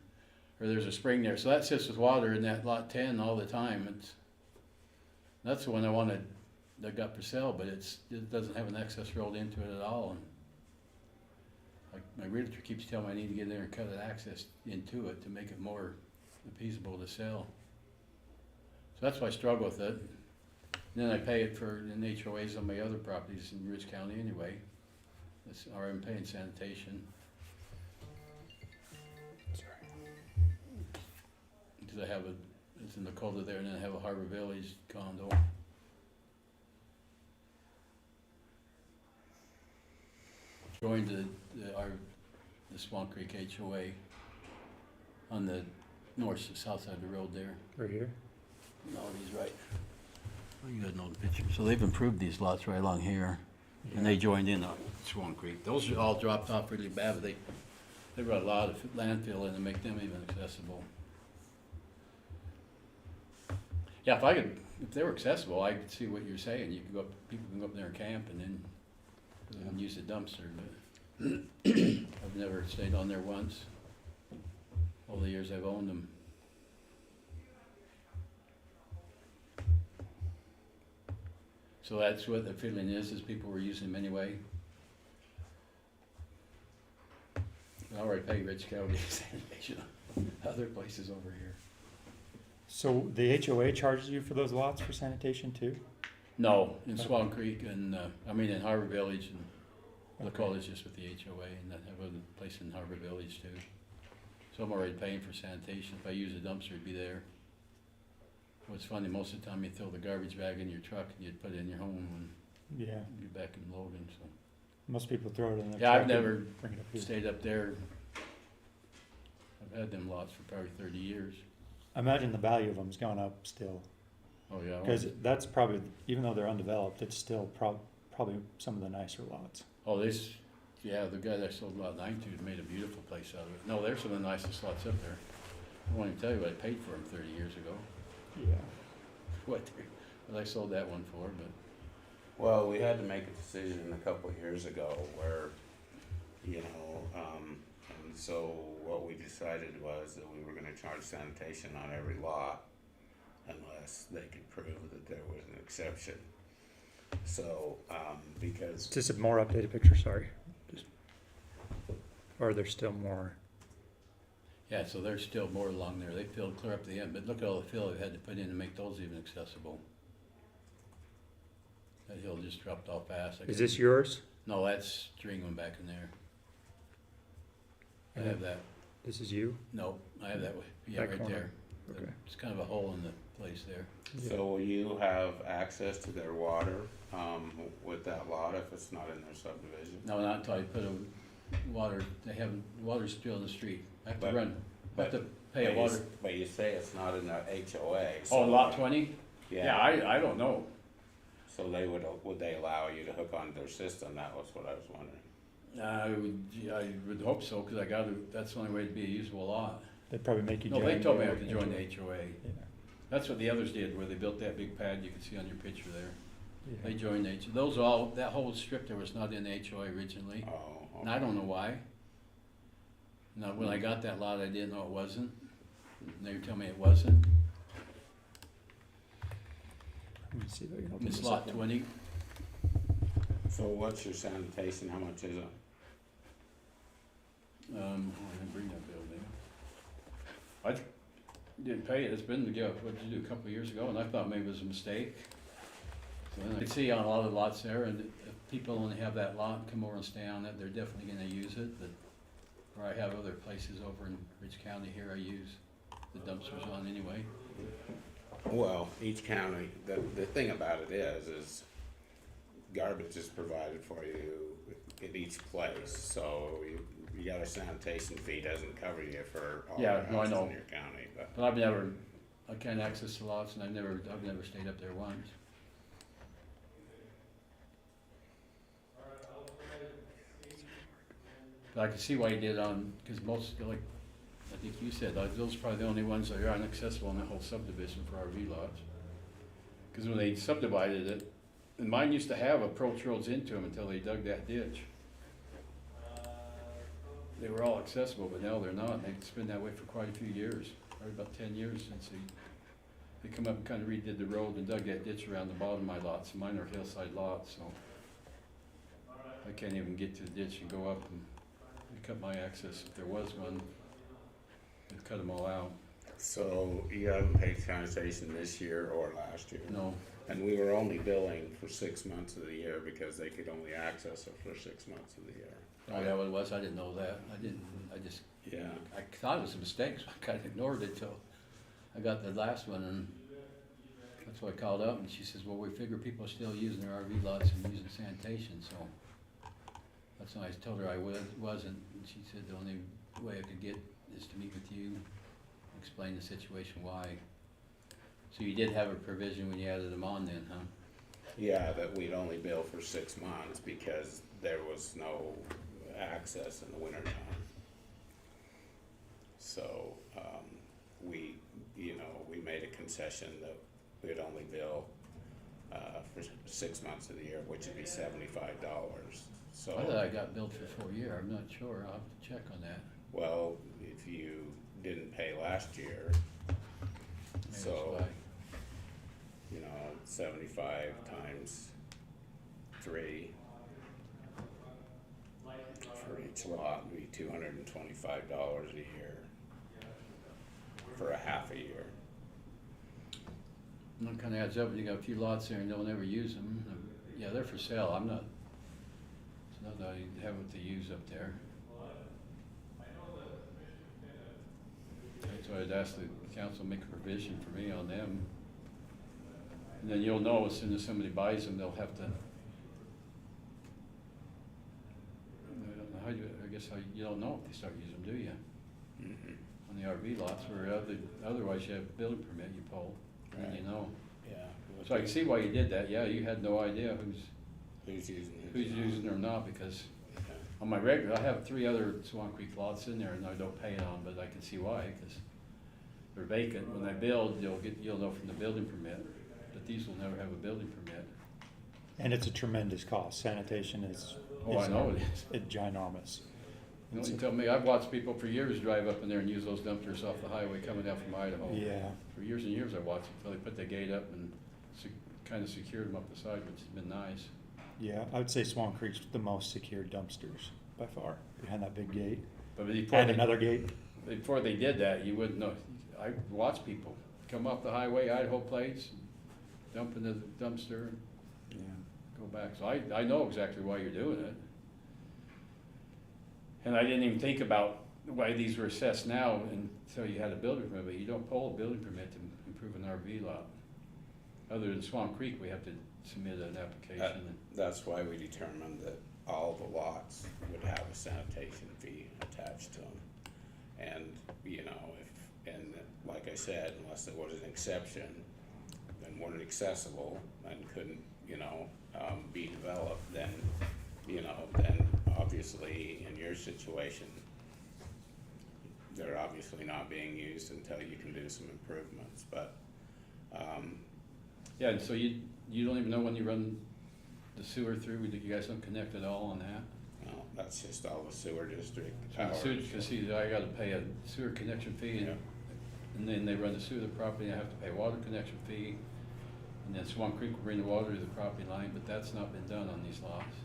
Or there's a spring there, so that sits with water in that lot 10 all the time. That's the one I wanted, that got for sale, but it doesn't have an access road into it at all. And like my realtor keeps telling me I need to get in there and cut an access into it to make it more feasible to sell. So that's why I struggle with it. And then I pay it for an HOAs on my other properties in Rich County anyway. Or I'm paying sanitation. Because I have it's in Dakota there, and then I have a Harbor Village condo. Joined the Swan Creek HOA on the south side of the road there. Right here? No, he's right. Oh, you got an old picture. So they've improved these lots right along here, and they joined in on Swan Creek. Those are all dropped off really bad, but they brought a lot of landfill in to make them even accessible. Yeah, if they were accessible, I could see what you're saying. You could go up, people can go up there and camp and then use the dumpster, but I've never stayed on there once, all the years I've owned them. So that's what the feeling is people were using them anyway. I already pay Rich County sanitation, other places over here. So the HOA charges you for those lots for sanitation too? No, in Swan Creek and, in Harbor Village and the college just with the HOA and that have a place in Harbor Village too. So I'm already paying for sanitation. If I use a dumpster, it'd be there. What's funny, most of the time you throw the garbage bag in your truck and you'd put it in your home and Yeah, you're back in Logan, so. most people throw it in their Yeah, truck I've and never bring it up here. stayed up there. I've had them lots for probably 30 years. I imagine the value of them's gone up still, Oh, yeah. because that's probably, even though they're undeveloped, it's still probably some of the nicer lots. Oh, the guy that sold lot 92 made a beautiful place out of it. No, they're some of the nicest lots up there. I won't even tell you what I paid for them 30 years ago. Yeah. What I sold that one for, but Well, we had to make a decision a couple of years ago where, and so what we decided was that we were gonna charge sanitation on every lot unless they could prove that there was an exception. So, because Is this a more updated picture, sorry? Or there's still more? yeah, so there's still more along there. They filled clear up to the end, but look at all the fill they had to put in to make those even accessible. That hill just dropped off fast. Is this yours? No, that's Stringham back in there. I have that. This is you? No, I have that, yeah, That right corner. there. Okay. It's kind of a hole in the place there. So will you have access to their water, with that lot if it's not in their subdivision? No, not until I put a water, water's still in the street. I have to But- run, I have to pay But a you water. But you say it's not in the HOA, Oh, so. lot 20? Yeah, Yeah, I don't know. so would they allow you to hook onto their system? That was what I was wondering. I would hope so, cause that's the only way to be a usable lot. They'd probably make you No, join. they told me I the could join the HOA. HOA. Yeah. That's what the others did, where they built that big pad you can see on your picture there. They Yeah. joined the that whole strip there was not in the HOA originally. Oh, okay. And I don't know why. Now, when I got that lot, I didn't know it wasn't. And they were telling me it wasn't. Let me see if I can open It's this lot up. 20. So what's your sanitation? How much is it? I didn't bring that bill, did I? I didn't pay it. It's been, what did you do, a couple of years ago, and I thought maybe it was a mistake. So then I could see on a lot of lots there, and if people only have that lot and come over and stay on it, they're definitely gonna use it, but where I have other places over in Rich County here, I use the dumpsters on anyway. Well, each county, the thing about it is garbage is provided for you in each place, so you got a sanitation fee, doesn't cover you for all the Yeah, no, I houses know. in your county, but. But I can't access the lots, and I've never stayed up there once. But I can see why he did cause most, like, I think you said, those are probably the only ones that are inaccessible in the whole subdivision for RV lots. Cause when they subdivided it, and mine used to have approach roads into them until they dug that ditch. They were all accessible, but now they're not, and it's been that way for quite a few years, probably about 10 years since they come up and kinda redid the road and dug that ditch around the bottom of my lots, mine are hillside lots, so I can't even get to the ditch and go up and they cut my access, if there was one, they'd cut them all out. So you haven't paid sanitation this year or last year? No, And we were only billing for 6 months of the year because they could only access it for 6 months of the year. oh, yeah, what it was, I didn't know that, Yeah. I thought it was a mistake, so I kinda ignored it till I got the last one, and that's why I called up, and she says, well, we figure people are still using their RV lots and using sanitation, so. That's when I told her I wasn't, and she said the only way I could get is to meet with you, explain the situation, why. So you did have a provision when you added them on then, huh? Yeah, that we'd only bill for 6 months because there was no access in the winter time. So, we, you know, we made a concession that we'd only bill, for 6 months of the year, which would be $75. So. I thought I got billed for the full year, I'm not sure, I'll have to check on that. Well, if you didn't pay last year, Maybe so, it's why. you know, 75 times 3 for each lot would be $225 a year for a half a year. And that kinda adds up, when you got a few lots there and don't ever use them, yeah, they're for sale, it's not that I have what to use up there. So I'd ask the council to make a provision for me on them. And then you'll know as soon as somebody buys them, they'll have to, I don't know how you don't know if they start using them, do you? Mhm. On the RV lots, where otherwise you have a building permit you pull, and then you know. Yeah. So I can see why you did that, yeah, you had no idea Who's using it? who's using it or not, because Yeah. on my regular, I have 3 other Swan Creek lots in there and I don't pay it on, but I can see why, because they're vacant. When I build, you'll know from the building permit, but these will never have a building permit. And it's a tremendous cost. Sanitation is. Oh, I know it is. It's ginormous. You know, you tell me, I've watched people for years drive up in there and use those dumpsters off the highway coming down from Idaho. Yeah, For years and years I watched them until they put the gate up and kind of secured them up the side, which has been nice. yeah, I would say Swan Creek's the most secure dumpsters by far, behind that big gate. But before And they, another gate. before they did that, you wouldn't know. I watched people come off the highway, Idaho plates, dump into the dumpster, Yeah. go back. So I know exactly why you're doing it. And I didn't even think about why these were assessed now until you had a building permit, but you don't pull a building permit to improve an RV lot. Other than Swan Creek, we have to submit an application. That's why we determined that all the lots would have a sanitation fee attached to them. And, you know, and like I said, unless there was an exception, and weren't accessible and couldn't, you know, be developed, then, you know, then obviously in your situation, they're obviously not being used until you can do some improvements, but, Yeah, and so you don't even know when you run the sewer through, you guys don't connect at all on that? no, that's just all the sewer district So the powers. sewer, cause see, I gotta pay a sewer connection fee, Yeah. and then they run the sewer to the property, I have to pay a water connection fee. And then Swan Creek will bring the water to the property line, but that's not been done on these lots.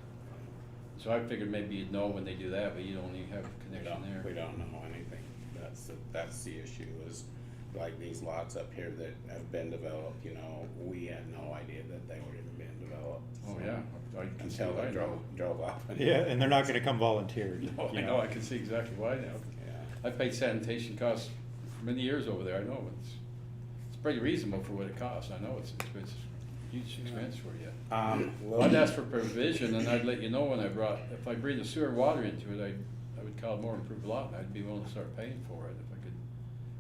So I figured maybe you'd know when they do that, but you don't even have a We connection there. don't know anything. That's the issue, is like these lots up here that have been developed, you know, we had no idea that they were even being developed. Oh, so, yeah, I can see Until why they now. drove up. and- Yeah, and they're not gonna come volunteer. Oh, you I know, I can see exactly why now. Yeah. I paid sanitation costs for many years over there, I know, it's pretty reasonable for what it costs, I know it's a huge expense for you. Well, I'd ask for provision, and I'd let you know when if I bring the sewer water into it, I would call it more improved lot, and I'd be willing to start paying for it if I could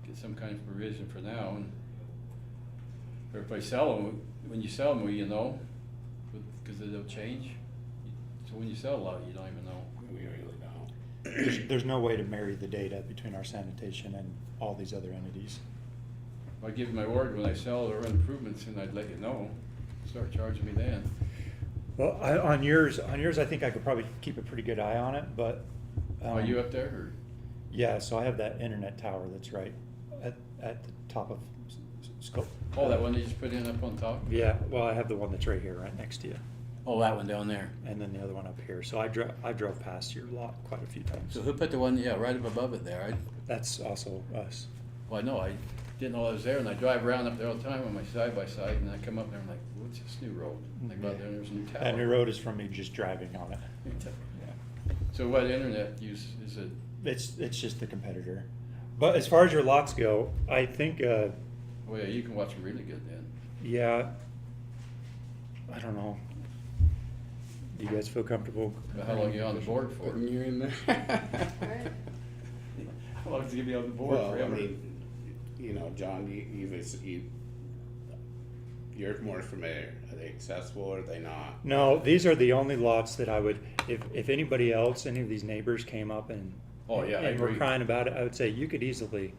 get some kind of provision for now, or if I sell them, when you sell them, will you know? Because they'll change. So when you sell a lot, you don't even know. we really don't. There's no way to marry the data between our sanitation and all these other entities. If I give you my word, when I sell or run improvements, and I'd let you know, start charging me then. Well, on yours, I think I could probably keep a pretty good eye on it, but. Are you up there, or? Yeah, so I have that internet tower that's right at the top of Scope. Oh, that one they just put in up on top? Yeah, well, I have the one that's right here, right next to you, Oh, that one down there. and then the other one up here. So I drove past your lot quite a few times. So who put the one, yeah, right up above it there? That's also us. Well, I know, I didn't know I was there, and I drive around up there all the time on my side-by-side, and I come up there, and I'm like, what's this new road? And I go out there, and there's a new tower. That new road is from me just driving on it. So what internet use is it? It's just the competitor. But as far as your lots go, I think, Oh yeah, you can watch them really good then. yeah, I don't know. Do you guys feel comfortable? But how long are you on the board for? Putting you in there. Right. How long is it gonna be on the board Well, I forever? mean, you know, John, you're more familiar, are they accessible or are they not? No, these are the only lots that I would, if anybody else, any of these neighbors came up and Oh, yeah, I and were agree. crying about it, I would say you could easily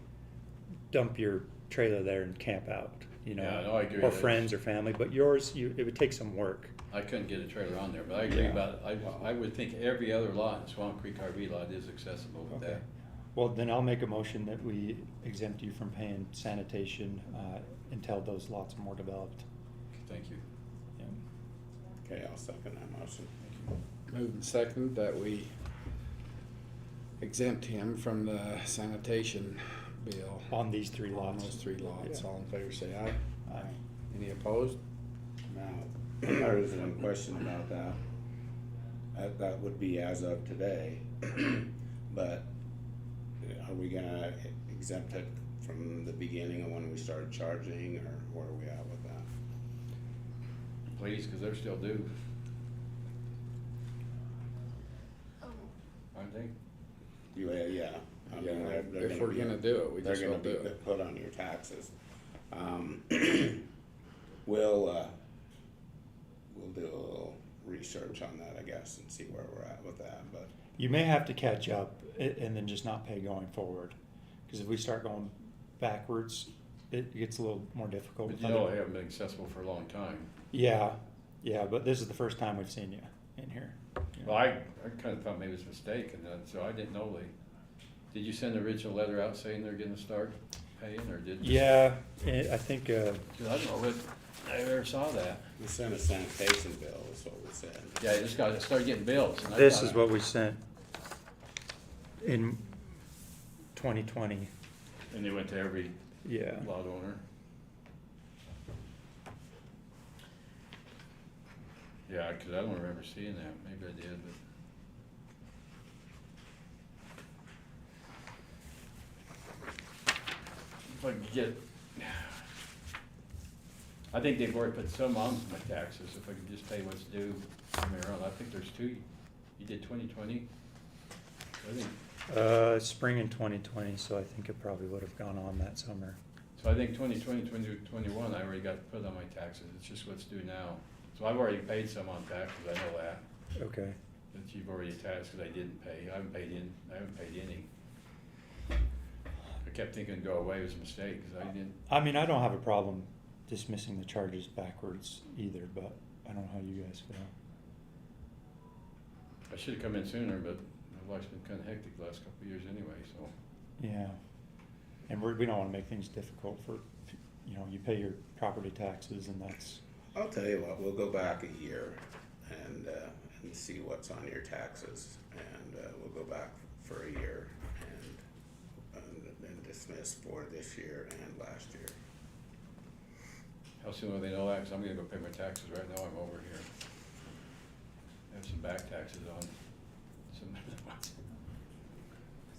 dump your trailer there and camp out, you know, Yeah, no, I agree. or That's- friends or family. But yours, it would take some work. I couldn't get a trailer on there, but I agree Yeah. about it. I would think every other lot in Swan Creek RV lot is accessible with Okay. that. Well, then I'll make a motion that we exempt you from paying sanitation until those lots are more developed. Thank you. Yeah. Okay, I'll second that motion. Moving second that we exempt him from the sanitation bill. On these three On lots. those 3 lots. Yeah. All in favor say aye. Aye. Any opposed? Now, there is one question about that. That would be as of today, but are we gonna exempt it from the beginning of when we started charging, or where are we at with that? Please, because they're still due, aren't they? Yeah. I mean, Yeah, they're if we're be- gonna do it, we they're just gonna will be do it. put on your taxes. We'll do a little research on that, I guess, and see where we're at with that, but. You may have to catch up and then just not pay going forward. Because if we start going backwards, it gets a little more difficult. But with you know, other- they haven't been accessible for a long time. Yeah, but this is the first time we've seen you in here. you know. Well, I kinda thought maybe it was a mistake, and then, so I didn't know did you send the original letter out saying they're gonna start paying, or did? Yeah, I think, 'Cause I don't know if I ever saw that. We sent a sanitation bill, is what we said. Yeah, I just started getting bills. And I this thought- is what we sent in 2020. And they went to every Yeah. lot owner. Yeah, 'cause I don't remember seeing that, maybe I did, but. If I could get, I think they've already put some on my taxes, if I could just pay what's due from there on. I think there's 2, you did 2020? I think, Spring in 2020, so I think it probably would have gone on that summer. so I think 2020, 2021, I already got put on my taxes, it's just what's due now. So I've already paid some on taxes, I know that, Okay. that you've already taxed, cause I didn't pay, I haven't paid any. I kept thinking go away was a mistake, cause I didn't, I mean, I don't have a problem dismissing the charges backwards either, but I don't know how you guys feel. I should've come in sooner, but my life's been kinda hectic the last couple of years anyway, so. Yeah. And we don't want to make things difficult for, you pay your property taxes and that's, I'll tell you what, we'll go back a year and see what's on your taxes, and we'll go back for a year and dismiss for this year and last year. How soon will they know that? 'Cause I'm gonna go pay my taxes right now, I'm over here. I have some back taxes on some.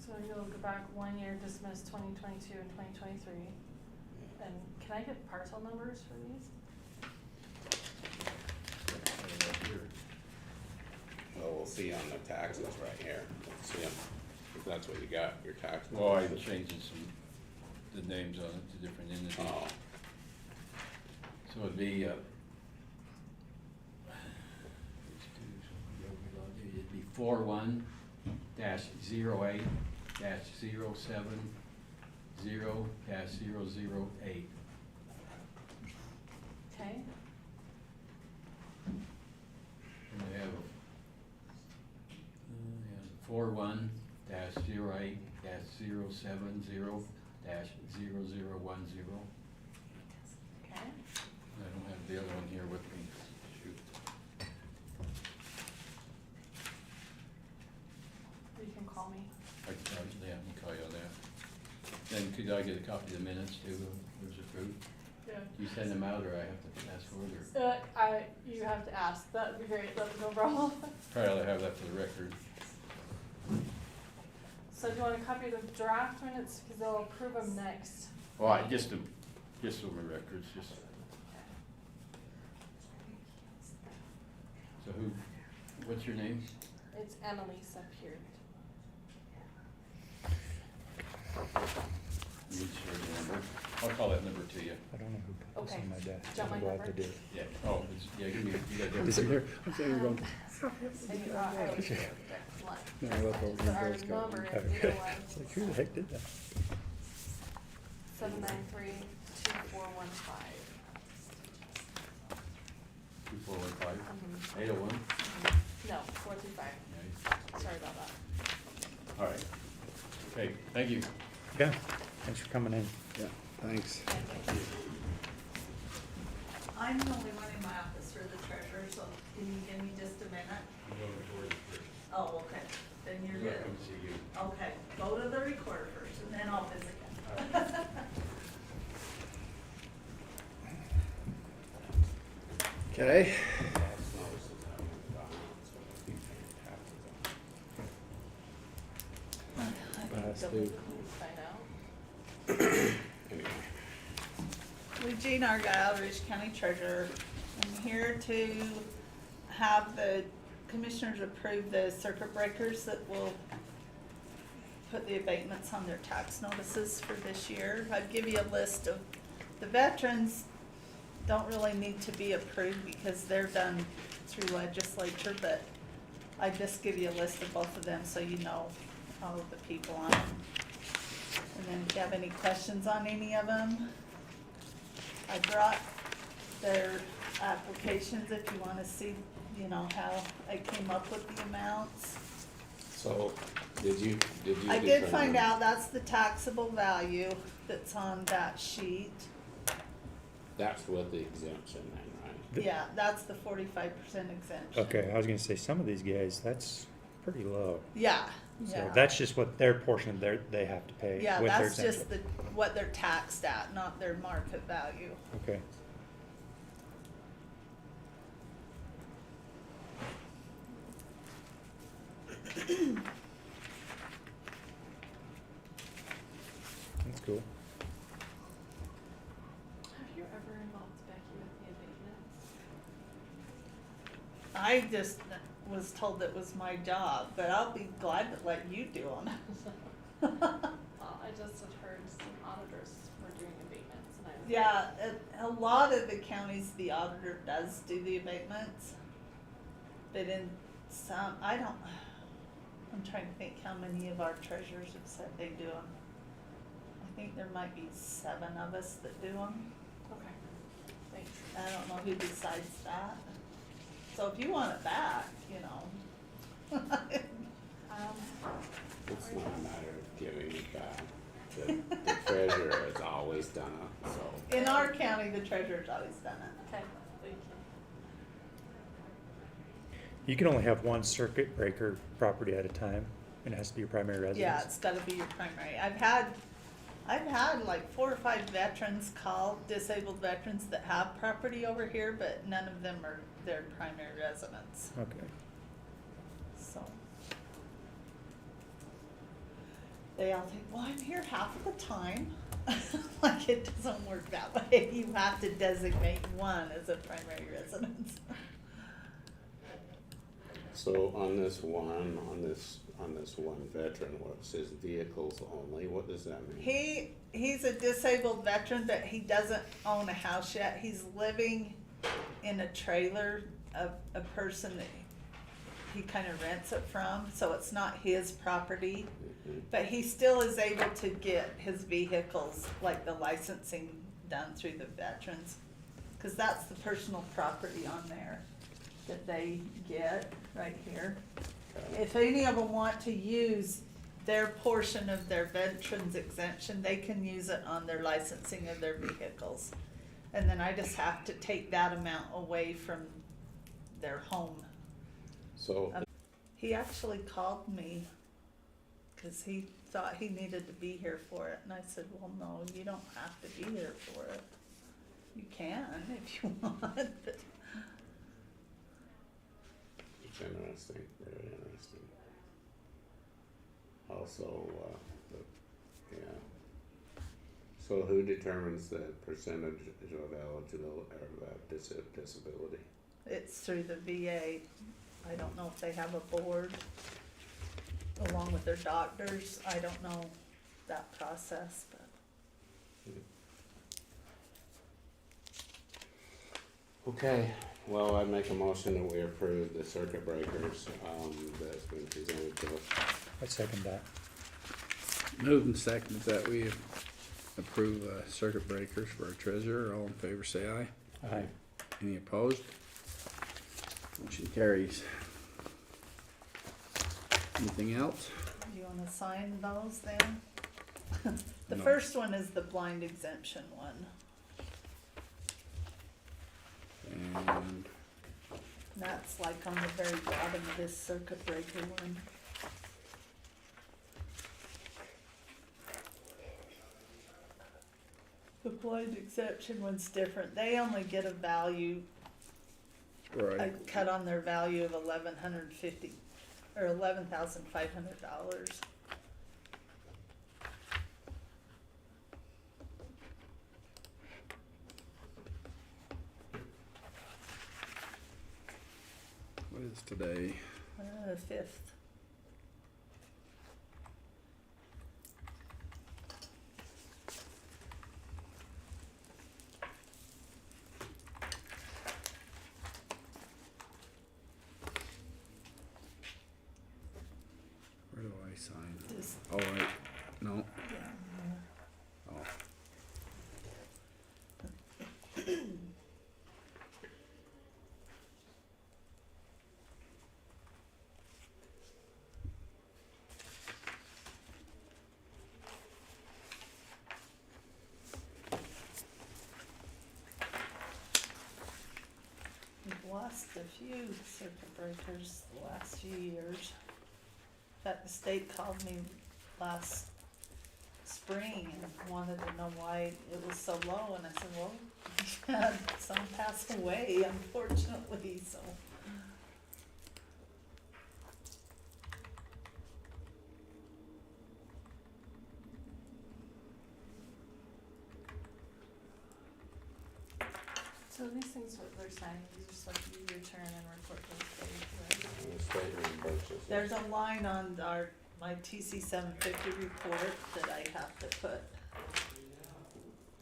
So you'll go back 1 year, dismiss 2022 and 2023. And can I get parcel numbers for these? Well, we'll see on the taxes right here, let's see 'em, if that's what you got, your tax. Well, I'm changing the names on it to different entities. Oh, So it'd be, it'd be 41-08-070-008. Okay, And they have 41-08-070-0010. okay. I don't have the other one here with me, shoot. You can call me. I can call you on that. Then could I get a copy of the minutes too, there's a fruit? Yeah. You send them out or I have to ask for it, or You have to ask, that'd be great, that's no problem. probably ought to have that for the record. So do you want a copy of the draft minutes, cause they'll approve them next? Well, just so my records, just. So what's your name? It's Annalisa Peart. Need to remember. I'll call that number to you. I don't know who put this Okay. on my desk. Do you want I'm my glad number? they did. Yeah. Oh, yeah, give me, you got I'm that. sitting here, going, And you, I always get one. No, I left those But our windows going. number is Okay. 801 It's like, who the heck did that? 793-2415. 2415, Mhm. 801. No, 425. Sorry about that. All right. Okay, thank you. Yeah, thanks for coming in. Yeah, thanks. I'm the only one in my office for the treasurer, so can you give me just a minute? Oh, okay, then you're good. see you. Okay, go to the recorder first, and then I'll visit you. Okay, Tax notices haven't gone out, so we'll be paying taxes on Last Double week. find out. it. Anyway, LouJean Argyle, Ridge County Treasurer. I'm here to have the commissioners approve the circuit breakers that will put the abatements on their tax notices for this year. I'd give you a list of, the veterans don't really need to be approved because they're done through legislature, but I just give you a list of both of them so you know all of the people on them. And then if you have any questions on any of them, I brought their applications if you wanna see, you know, how I came up with the amounts. so, did you I did find determine- out that's the taxable value that's on that sheet. That's with the exemption then, right? Yeah, that's the 45% exemption. Okay, I was gonna say, some of these guys, that's pretty low. Yeah, So yeah. that's just what their portion of they have to pay Yeah, with their that's just exemption. what they're taxed at, not their market value. Okay. That's cool. Have you ever involved Becky with the abatements? I just was told it was my job, but I'll be glad to let you do them. I just had heard some auditors were doing abatements and I was. Yeah, a lot of the counties, the auditor does do the abatements. But in some, I'm trying to think how many of our treasurers have said they do them. I think there might be 7 of us that do them. Okay, thanks. I don't know who decides that. So if you want it back, you know. It's not a matter of giving it back. The treasurer has always done it, so. In our county, the treasurer's always done it. Okay, thank you. You can only have one circuit breaker property at a time, and it has to be your primary residence. Yeah, it's gotta be your primary. I've had like 4 or 5 veterans call, disabled veterans that have property over here, but none of them are their primary residence, Okay. so. They all think, well, I'm here half of the time. Like, it doesn't work that way. You have to designate one as a primary residence. So on this one veteran, what says vehicles only, what does that mean? He's a disabled veteran, but he doesn't own a house yet. He's living in a trailer of a person that he kind of rents it from, so it's not his property. Mhm. But he still is able to get his vehicles, like the licensing, done through the veterans. Cause that's the personal property on there that they get right here. Okay. If any of them want to use their portion of their veterans exemption, they can use it on their licensing of their vehicles. And then I just have to take that amount away from their home. So, He actually called me, cause he thought he needed to be here for it, and I said, well, no, you don't have to be here for it. You can if you want, but. it's interesting, very interesting. Also, yeah. So who determines the percentage of eligible or disability? It's through the VA. I don't know if they have a board along with their doctors. I don't know that process, but Okay, well, I make a motion that we approve the circuit breakers, that's been presented to us. I second that. Moved and seconded that we approve circuit breakers for our treasurer. All in favor, say aye. Aye. Any opposed? Motion carries. Anything else? You wanna sign those then? The No. first one is the blind exemption one. And That's like on the very bottom of this circuit breaker one. The blind exemption one's different. They only get a value, a right, cut on their value of $1,150 or $11,500. what is today? 5th. Where do I sign? Just, Oh, right, no, yeah. oh. We've lost a few circuit breakers the last few years. In fact, the state called me last spring and wanted to know why it was so low, and I said, well, we had some pass away, unfortunately, so. So these things that they're signing, these are just like you return and report to the state, right? And the state reimburses. There's a line on my TC 750 report that I have to put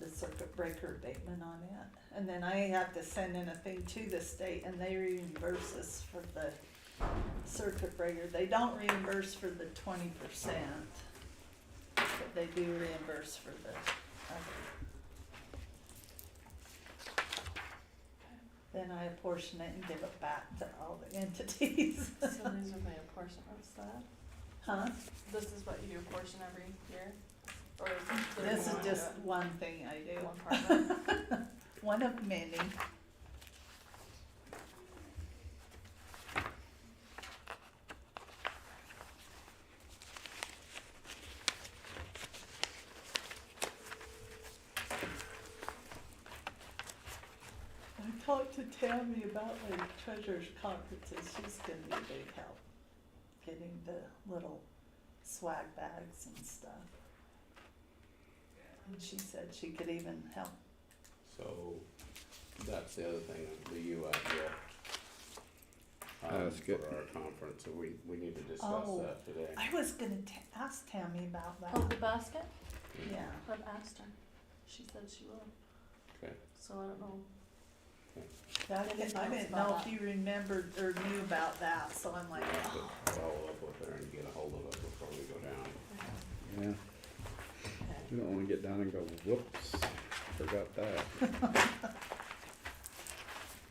the circuit breaker abatement on it. And then I have to send in a thing to the state, and they reimburse us for the circuit breaker. They don't reimburse for the 20%, but they do reimburse for the other. Then I apportion it and give it back to all the entities. So these are the apportionments that, Huh? this is what you do apportion every year? Or is there This is more to just it? one thing I do. One part of it? One of many. I talked to Tami about the treasurer's conferences. She's gonna be a big help getting the little swag bags and stuff. And she said she could even help. So, that's the other thing, the UIDF. That's good. For our conference, so we need to discuss Oh. that today. I was gonna ask Tami about Oh, that. the basket? Yeah. I've asked her. She said she will, Okay, so I don't know. I didn't know if you remembered or knew about that, so I'm like, we'll have oh. to follow up with her and get a hold of it before we go down. Yeah, Okay. we don't wanna get down and go, whoops, forgot that.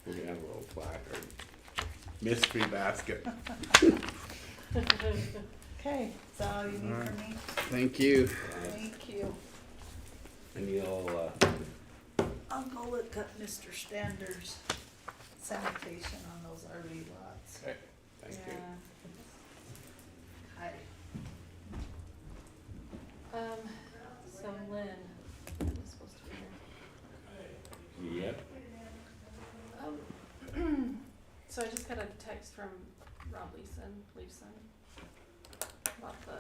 We can have a little placard. Mystery basket. Okay, is that all you need from me? Thank you. Thank you. And you'll, I'll go look up Mr. Standard's sanitation on those RV lots. okay, thank you. Hi. So Lynn is supposed to be here. Yep, So I just got a text from Rob Leeson, about the,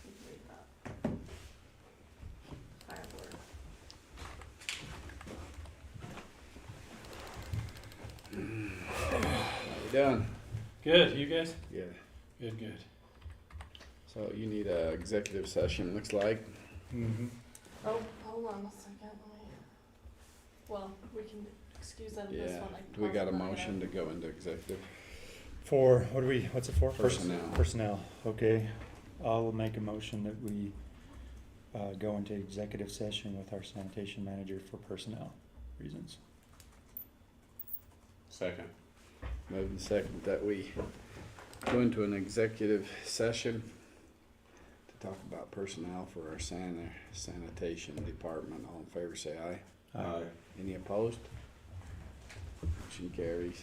you can read that. Fire board. How you doing? Good, you guys? Yeah. Good, good. So you need a executive session, looks like. Mm-hmm. Oh, hold on a second, let me, well, we can, excuse them, this Yeah, one, do we got a probably not motion to gonna- go into executive? For, what's it for? Personnel. Personnel, okay. I'll make a motion that we, go into executive session with our sanitation manager for personnel reasons. Second. Move in second that we go into an executive session to talk about personnel for our sanitation department. All in favor, say aye. Aye. Any opposed? Motion carries.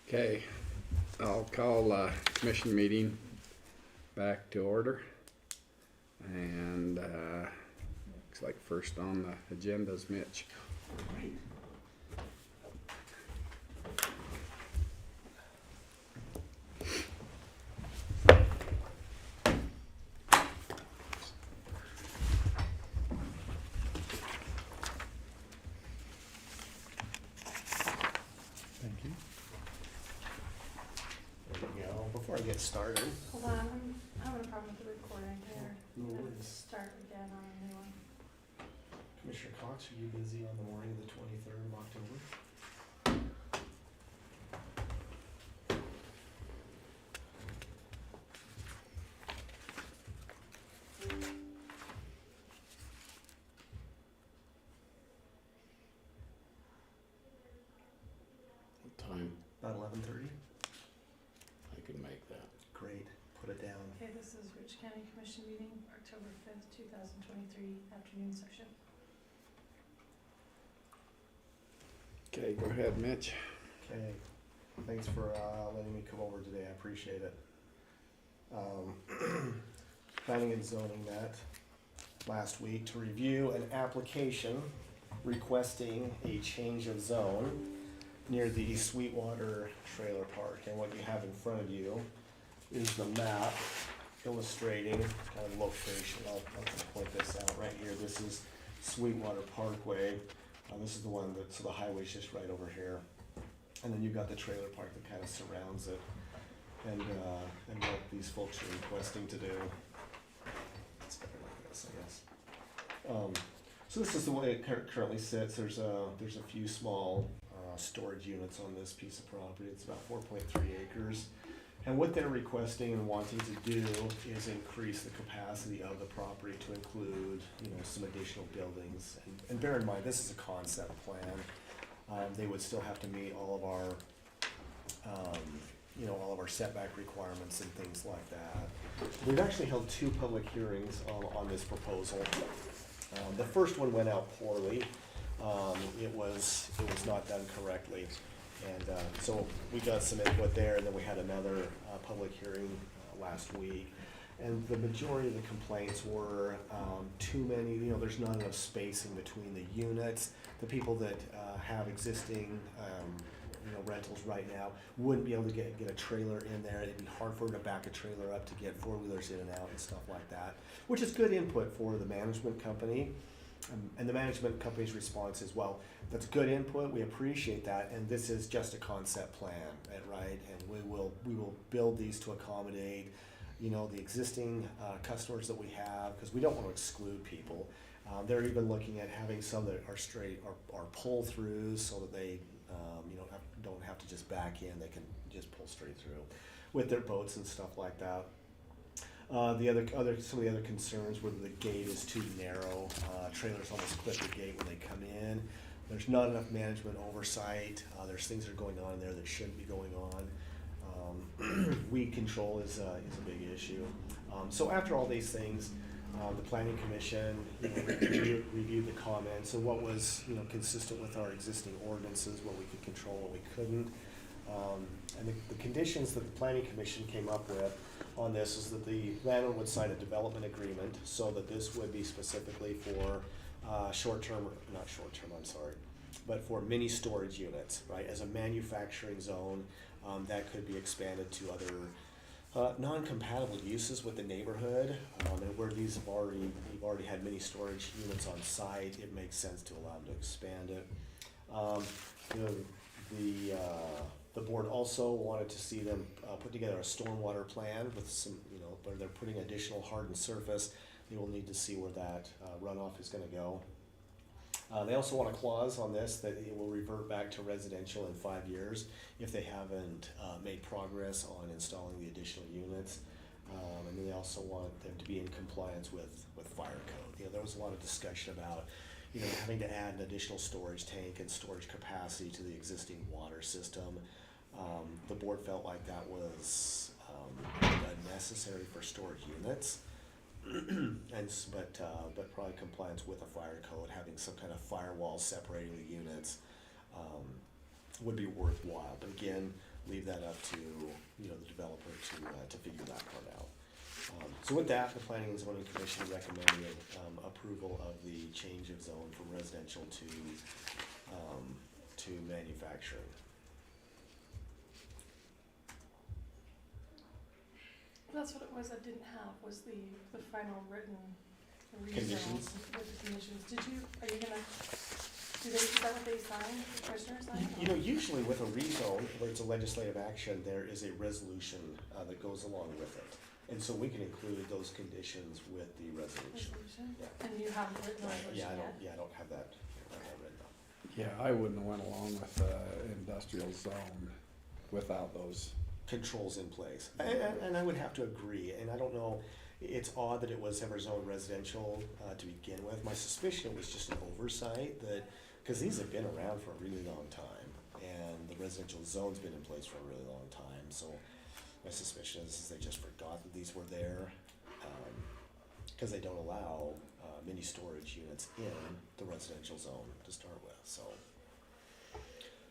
Okay, I'll call commission meeting back to order. And looks like first on the agenda is Mitch. Thank you. There you go. Before I get started, Hold on, I'm having a problem with the recording here. no Let's worries. start again on a new one. Commissioner Cox, are you busy on the morning of the 23rd of October? What time? About 11:30? I can make that. Great, put it down. Okay, this is Rich County Commission meeting, October 5th, 2023, afternoon session. Okay, go ahead, Mitch. Okay, thanks for letting me come over today, I appreciate it. Planning and zoning met last week to review an application requesting a change of zone near the Sweetwater trailer park. And what you have in front of you is the map illustrating kind of location. I'll point this out right here. This is Sweetwater Parkway. This is the one that, so the highway's just right over here. And then you've got the trailer park that kind of surrounds it. And what these folks are requesting to do. It's better like this, I guess. So this is the way it currently sits. There's a few small storage units on this piece of property. It's about 4.3 acres. And what they're requesting and wanting to do is increase the capacity of the property to include, some additional buildings. And bear in mind, this is a concept plan. They would still have to meet all of our, all of our setback requirements and things like that. We've actually held 2 public hearings on this proposal. The first one went out poorly. It was not done correctly. And so we got some input there, and then we had another public hearing last week. And the majority of the complaints were too many, there's not enough spacing between the units. The people that have existing rentals right now wouldn't be able to get a trailer in there. It'd be hard for them to back a trailer up to get 4-wheelers in and out and stuff like that, which is good input for the management company. And the management company's response is, well, that's good input, we appreciate that, and this is just a concept plan, right? And we will build these to accommodate, the existing customers that we have, because we don't want to exclude people. They're even looking at having some that are straight, are pull-throughs, so that they, don't have to just back in, they can just pull straight through with their boats and stuff like that. Some of the other concerns were that the gate is too narrow. Trailers almost clip the gate when they come in. There's not enough management oversight. There's things that are going on in there that shouldn't be going on. Weed control is a big issue. So after all these things, the planning commission reviewed the comments and what was consistent with our existing ordinances, what we could control, what we couldn't. And the conditions that the planning commission came up with on this is that the landlord would sign a development agreement, so that this would be specifically for but for mini storage units, right? As a manufacturing zone, that could be expanded to other non-compatible uses with the neighborhood. And where you've already had mini storage units on site, it makes sense to allow them to expand it. The board also wanted to see them put together a stormwater plan with some, where they're putting additional hardened surface. They will need to see where that runoff is going to go. They also want a clause on this that it will revert back to residential in 5 years if they haven't made progress on installing the additional units. And then they also want them to be in compliance with fire code. There was a lot of discussion about having to add an additional storage tank and storage capacity to the existing water system. The board felt like that was unnecessary for storage units, but probably compliance with a fire code, having some kind of firewall separating the units would be worthwhile. But again, leave that up to, you know, the developer to figure that part out. So with that, the Planning and Zoning Commission recommended, approval of the change of zone from residential to manufacturing. That's what it was I didn't have, was the final written rezone Conditions? with the conditions. Are you gonna, is that what they signed, the commissioners signed? You know, usually with a rezone, where it's a legislative action, there is a resolution that goes along with it. And so we can include those conditions with the resolution. Resolution? Yeah. And you haven't written the Yeah, resolution yet? I don't have that written up. Yeah, I wouldn't have went along with the industrial zone without those. Controls in place. And I would have to agree, and I don't know, it's odd that it was ever zoned residential to begin with. My suspicion was just an oversight that, because these have been around for a really long time, and the residential zone's been in place for a really long time, so my suspicion is they just forgot that these were there, because they don't allow mini storage units in the residential zone to start with, so.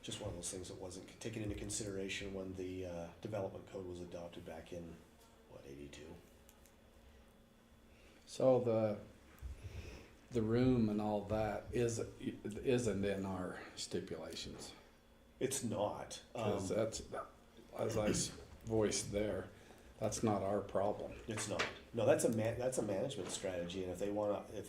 Just one of those things that wasn't taken into consideration when the development code was adopted back in, what, 82? So the room and all that isn't in our stipulations. It's not. Cause that's, as I voiced there, that's not our problem. It's not. No, that's a management strategy, and if they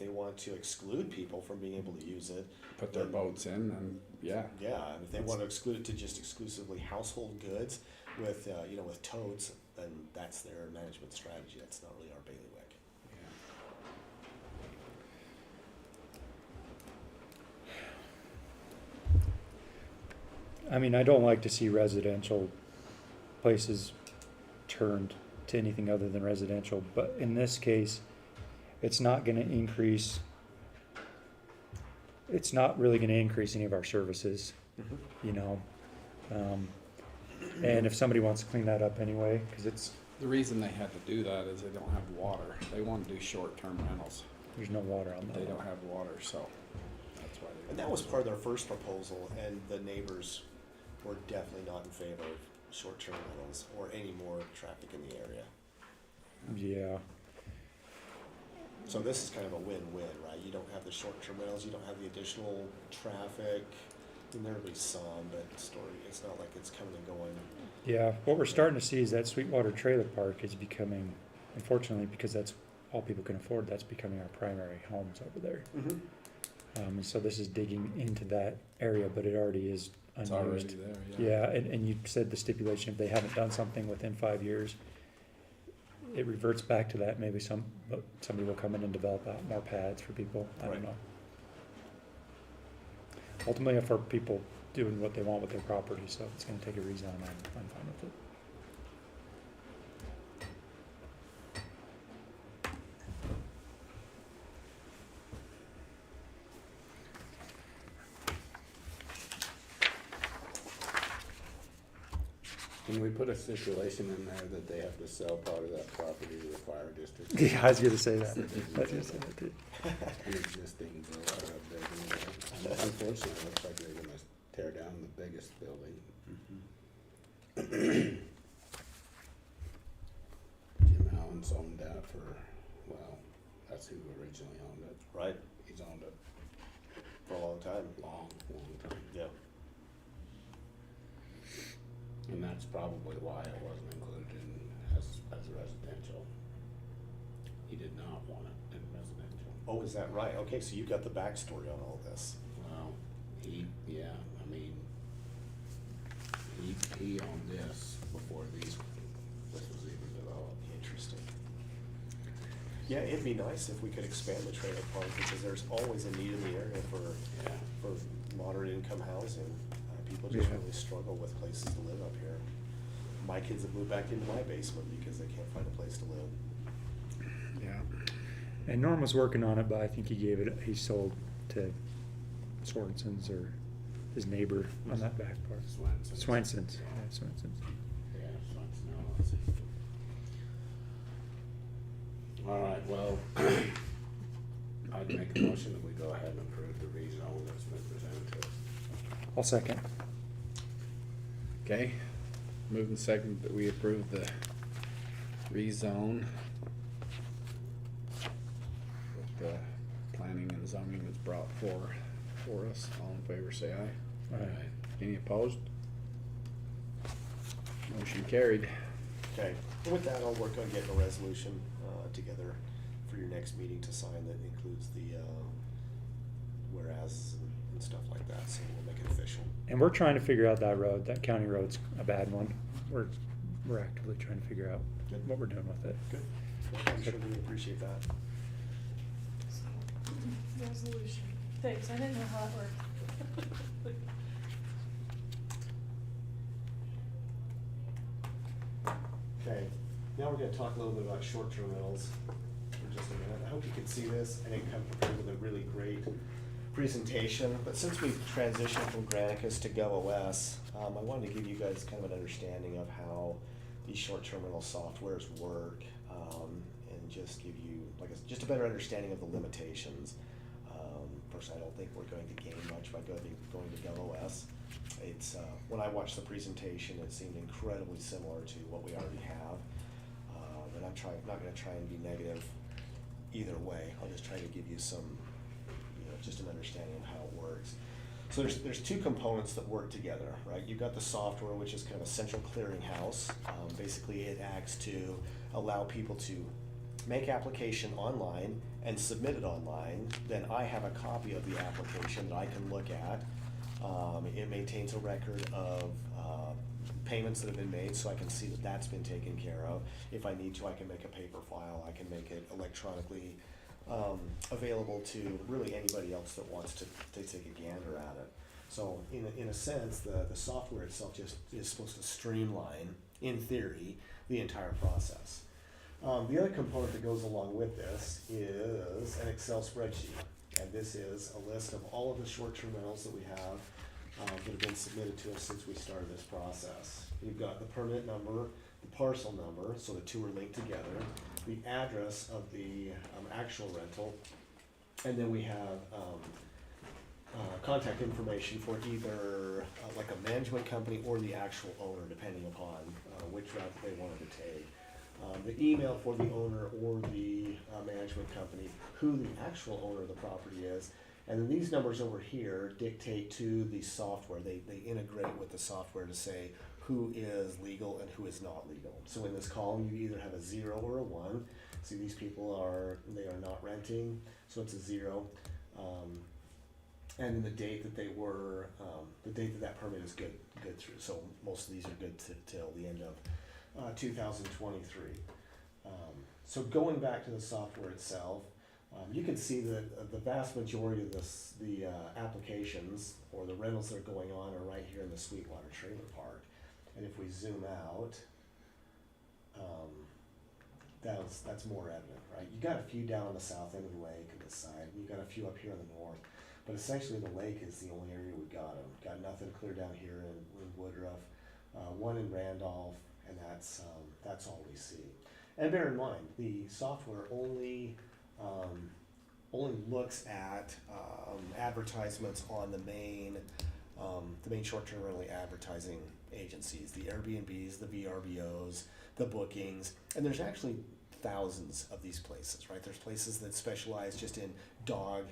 want to exclude people from being able to use it, Put their boats in and, yeah. yeah, and if they want to exclude it to just exclusively household goods with with totes, then that's their management strategy. That's not really our bailiwick. I mean, I don't like to see residential places turned to anything other than residential, but in this case, it's not gonna increase, it's not really gonna increase any of our services, you know? And if somebody wants to clean that up anyway, cause it's, The reason they had to do that is they don't have water. They want to do short-term rentals. there's no water on They that. don't have water, so that's why they. And that was part of their first proposal, and the neighbors were definitely not in favor of short-term rentals or any more traffic in the area. Yeah, So this is kind of a win-win, right? You don't have the short-term rentals, you don't have the additional traffic, and there'll be some, but it's not like it's coming and going. yeah, what we're starting to see is that Sweetwater Trailer Park is becoming, unfortunately, because that's all people can afford, that's becoming our primary homes over there. Mm-hmm. And so this is digging into that area, but it already is It's already unused. there, Yeah, and you said the stipulation, if they haven't done something within 5 years, it reverts back to that, maybe somebody will come in and develop out more pads for people, I Right. don't know. Ultimately, for people doing what they want with their property, so if it's gonna take a rezone, I'm fine with it. Can we put a stipulation in there that they have to sell part of that property to the fire district? Yeah, I was gonna say that, I was gonna say that too. The existing building. Unfortunately, it looks like they're gonna tear down the biggest building. Jim Allen's owned that for, well, that's who originally owned it. Right, He's owned it for a long time. long, long time. Yeah. And that's probably why it wasn't included in as residential. He did not want it in residential. Oh, is that right? Okay, so you got the backstory on all this. Well, yeah, I mean, he owned this before this was even developed. Interesting. Yeah, it'd be nice if we could expand the trailer park, because there's always a need in the area Yeah. for moderate income housing. People just Yeah. really struggle with places to live up here. My kids have moved back into my basement because they can't find a place to live. yeah. And Norm was working on it, but I think he sold to Swanson's or his neighbor on that back part. Swanson's, yeah, Swanson's. Yeah, Swanson, no, let's see. All right, well, I'd make a motion that we go ahead and approve the rezone that's been presented to us. I'll second. Okay, Moving second that we approve the rezone. With the planning and zoning that's brought for us. All in favor, say aye. Aye. Any opposed? Motion carried. Okay, and with that, I'll work on getting a resolution, together for your next meeting to sign that includes the, whereas and stuff like that, so we'll make it official. And we're trying to figure out that road, that county road's a bad one. We're actively trying to figure out Good. what we're doing with it. Good. Well, I'm sure we appreciate that. Resolution. Thanks, I didn't know how that worked. Okay, now we're gonna talk a little bit about short-term rentals for just a minute. I hope you can see this. I didn't come prepared with a really great presentation, but since we've transitioned from Granicus to GovOS, I wanted to give you guys kind of an understanding of how these short-term rental softwares work, and just give you just a better understanding of the limitations. Personally, I don't think we're going to gain much by going to GovOS. It's when I watched the presentation, it seemed incredibly similar to what we already have, and I'm not going to try and be negative either way. I'll just try to give you some, just an understanding of how it works. So there's two components that work together, right? You've got the software, which is kind of a central clearinghouse. Basically, it acts to allow people to make application online and submit it online. Then I have a copy of the application that I can look at. It maintains a record of payments that have been made, so I can see that that's been taken care of. If I need to, I can make a paper file. I can make it electronically available to really anybody else that wants to take a gander at it. So in a sense, the software itself just is supposed to streamline, in theory, the entire process. The other component that goes along with this is an Excel spreadsheet. And this is a list of all of the short-term rentals that we have that have been submitted to us since we started this process. You've got the permit number, the parcel number, so the two are linked together, the address of the actual rental, and then we have contact information for either like a management company or the actual owner, depending upon which route they wanted to take. The email for the owner or the management company, who the actual owner of the property is, and then these numbers over here dictate to the software. They integrate with the software to say who is legal and who is not legal. So in this column, you either have a 0 or a 1. See, these people are not renting, so it's a 0. And then the date that they were, the date that permit is good through. So most of these are good till the end of 2023. So going back to the software itself, you can see that the vast majority of the applications or the rentals that are going on are right here in the Sweetwater Trailer Park. And if we zoom out, that's more evident, right? You got a few down on the south end of the lake on this side. You got a few up here on the north, but essentially the lake is the only area we got them. Got nothing clear down here in Woodruff, one in Randolph, and that's all we see. And bear in mind, the software only looks at advertisements on the main short-term rental advertising agencies, the Airbnbs, the VRBOs, the bookings, and there's actually thousands of these places, right? There's places that specialize just in dog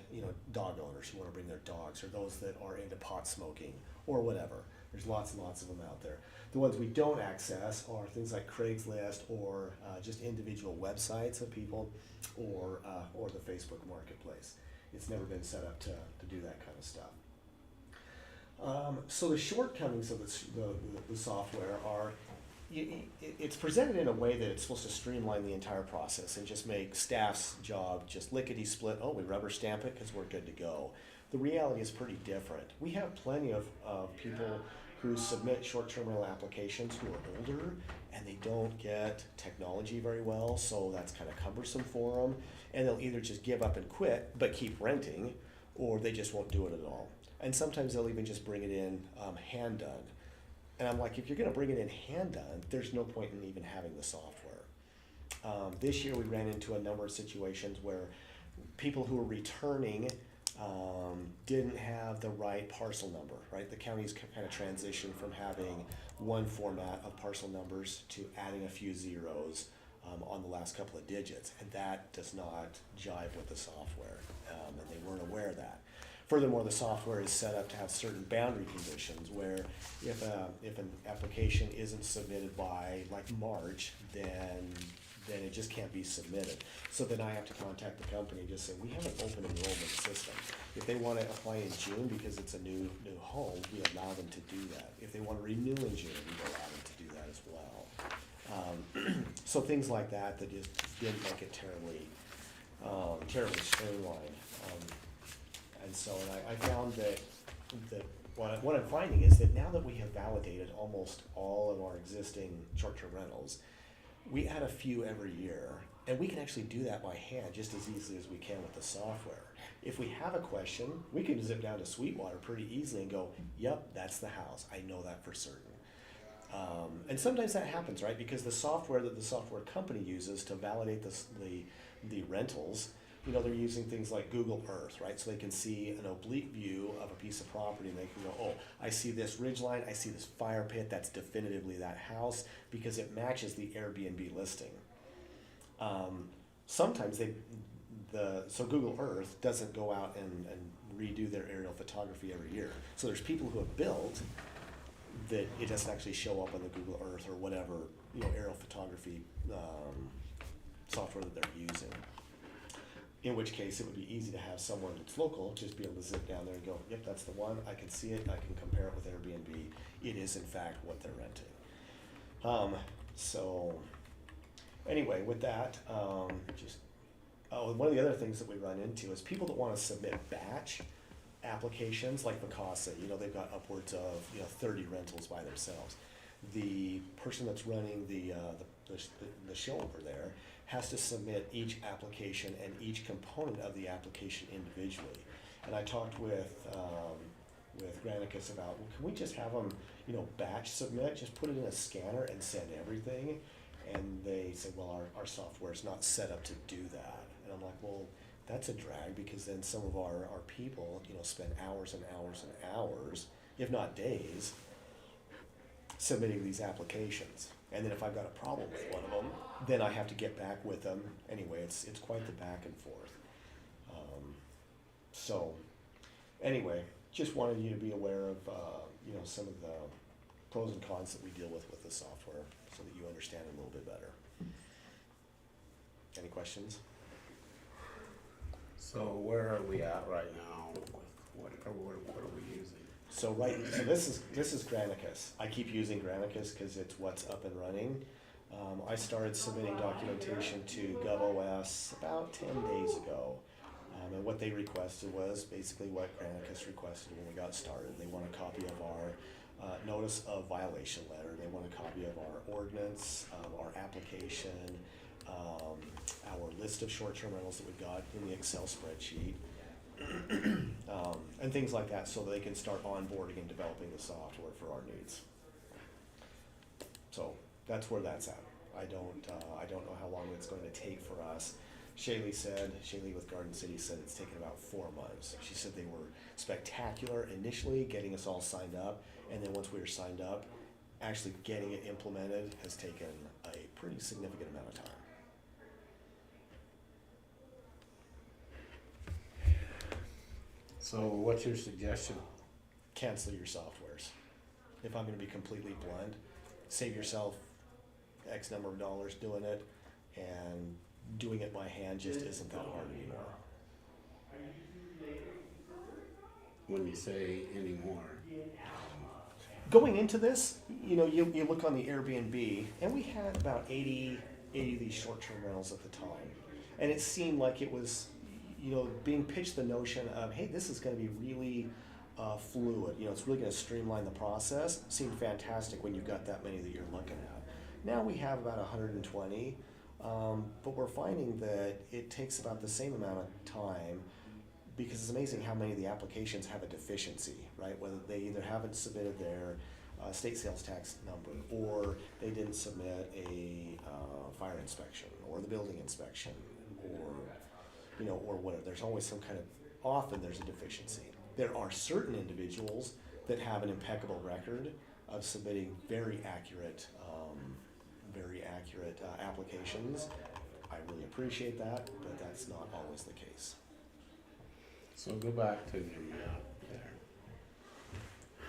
owners who want to bring their dogs, or those that are into pot smoking or whatever. There's lots and lots of them out there. The ones we don't access are things like Craigslist or just individual websites of people, or the Facebook Marketplace. It's never been set up to do that kind of stuff. So the shortcomings of the software are, it's presented in a way that it's supposed to streamline the entire process and just make staff's job just lickety-split. Oh, we rubber stamp it because we're good to go. The reality is pretty different. We have plenty of people who submit short-term rental applications who are older and they don't get technology very well, so that's kind of cumbersome for them. And they'll either just give up and quit but keep renting, or they just won't do it at all. And sometimes they'll even just bring it in hand done. And I'm like, if you're going to bring it in hand done, there's no point in even having the software. This year we ran into a number of situations where people who were returning didn't have the right parcel number, right? The county's kind of transitioned from having one format of parcel numbers to adding a few zeros on the last couple of digits, and that does not jive with the software, and they weren't aware of that. Furthermore, the software is set up to have certain boundary conditions where if an application isn't submitted by like March, then it just can't be submitted. So then I have to contact the company and just say, we have an open enrollment system. If they want to apply in June because it's a new home, we allow them to do that. If they want to renew in June, we allow them to do that as well. So things like that just didn't make it terribly streamlined. And so I found that what I'm finding is that now that we have validated almost all of our existing short-term rentals, we add a few every year, and we can actually do that by hand just as easily as we can with the software. If we have a question, we can zip down to Sweetwater pretty easily and go, yep, that's the house. I know that for certain. And sometimes that happens, right? Because the software that the software company uses to validate the rentals, they're using things like Google Earth, right? So they can see an oblique view of a piece of property and they can go, oh, I see this ridgeline, I see this fire pit, that's definitively that house because it matches the Airbnb listing. Sometimes so Google Earth doesn't go out and redo their aerial photography every year. So there's people who have built that it doesn't actually show up on the Google Earth or whatever, aerial photography software that they're using. In which case, it would be easy to have someone that's local just be able to zip down there and go, yep, that's the one. I can see it. I can compare it with Airbnb. It is, in fact, what they're renting. So anyway, with that, one of the other things that we run into is people that want to submit batch applications like Vacasa. They've got upwards of 30 rentals by themselves. The person that's running the show over there has to submit each application and each component of the application individually. And I talked with Granicus about, well, can we just have them, batch submit, just put it in a scanner and send everything? And they said, well, our software is not set up to do that. And I'm like, well, that's a drag because then some of our people, spend hours and hours and hours, if not days, submitting these applications. And then if I've got a problem with one of them, then I have to get back with them. Anyway, it's quite the back and forth. So anyway, just wanted you to be aware of some of the pros and cons that we deal with the software so that you understand it a little bit better. Any questions? So where are we at right now? What are we using? So this is Granicus. I keep using Granicus because it's what's up and running. I started submitting documentation to GovOS about 10 days ago. And what they requested was basically what Granicus requested when we got started. They want a copy of our notice of violation letter. They want a copy of our ordinance, our application, our list of short-term rentals that we got in the Excel spreadsheet. And things like that so they can start onboarding and developing the software for our needs. So that's where that's at. I don't know how long it's going to take for us. Shaylee with Garden City said it's taken about 4 months. She said they were spectacular initially getting us all signed up, and then once we were signed up, actually getting it implemented has taken a pretty significant amount of time. So what's your suggestion? Cancel your softwares. If I'm going to be completely blunt, save yourself X number of dollars doing it, and doing it by hand just isn't that hard anymore. When you say anymore, Going into this, you look on the Airbnb, and we had about 80 of these short-term rentals at the time, and it seemed like it was, being pitched the notion of, hey, this is going to be really fluid. It's really going to streamline the process. Seemed fantastic when you've got that many that you're looking at. Now we have about 120, but we're finding that it takes about the same amount of time because it's amazing how many of the applications have a deficiency, right? Whether they either haven't submitted their state sales tax number, or they didn't submit a fire inspection, or the building inspection, or whatever. There's always some kind of often there's a deficiency. There are certain individuals that have an impeccable record of submitting very accurate applications. I really appreciate that, but that's not always the case. So go back to your map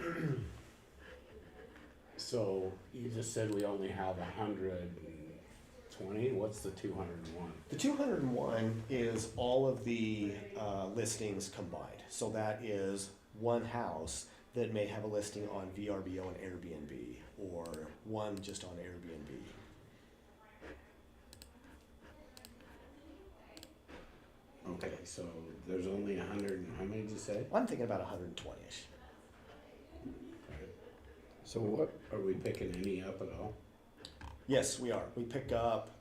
there. So you just said we only have 120, what's the 201? The 201 is all of the listings combined. So that is one house that may have a listing on VRBO and Airbnb, or one just on Airbnb. Okay, so there's only 100, and how many did you say? I'm thinking about 120-ish. So what, Are we picking any up at all? Yes, we are. We pick up,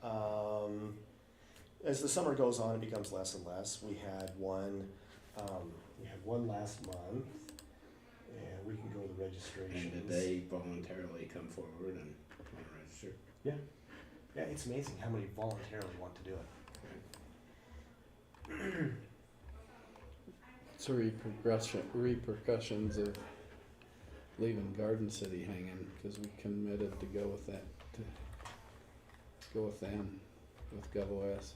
as the summer goes on, it becomes less and less. We had one last month, and we can go to the registrations. And did they voluntarily come forward and want to register? Yeah, it's amazing how many voluntarily want to do it. so repercussions of leaving Garden City hanging, cause we committed to go with that, to go with them, with GovOS.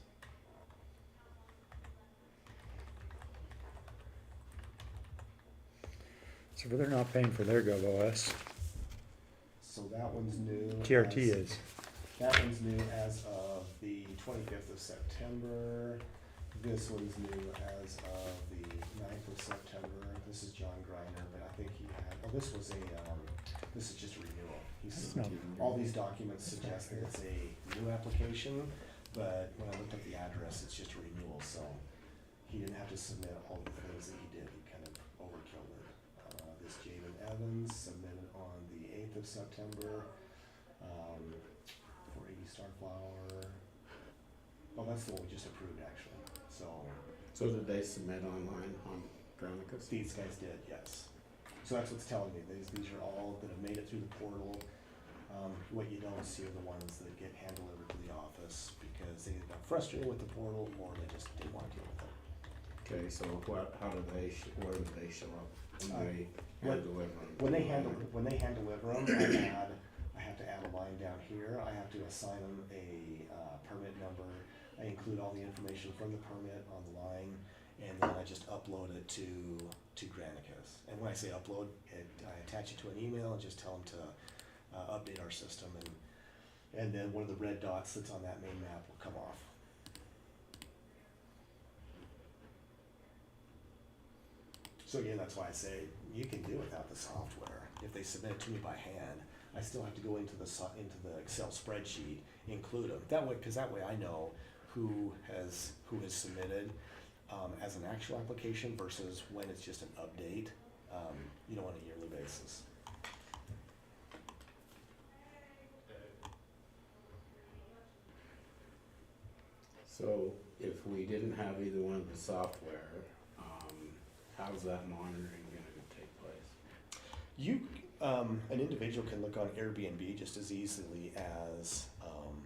So they're not paying for their GovOS. So that one's new. TRT is. That one's new as of the 25th of September. This one's new as of the 9th of September. This is John Griner, but I think he had, this is just a renewal. That's not- All these documents suggest that it's a new application, but when I looked up the address, it's just a renewal, so he didn't have to submit all the things that he did. He kind of overkilled it. This Jaden Evans submitted on the 8th of September, for 80 Starflower. Oh, that's the one we just approved, actually. So did they submit online on Granicus? These guys did, yes. So that's what's telling me. These are all that have made it through the portal. What you don't see are the ones that get hand delivered to the office because they got frustrated with the portal or they just didn't want to deal with it. Okay, so where do they show up? When they When- hand deliver them? When they hand deliver them, I have to add a line down here. I have to assign them a permit number. I include all the information from the permit on the line, and then I just upload it to Granicus. And when I say upload, I attach it to an email and just tell them to update our system, and then one of the red dots that's on that main map will come off. So again, that's why I say you can do it without the software. If they submit it to me by hand, I still have to go into the Excel spreadsheet, include them. That way, because that way I know who has submitted as an actual application versus when it's just an update, on a yearly basis. So if we didn't have either one of the software, how's that monitoring gonna take place? An individual can look on Airbnb just as easily as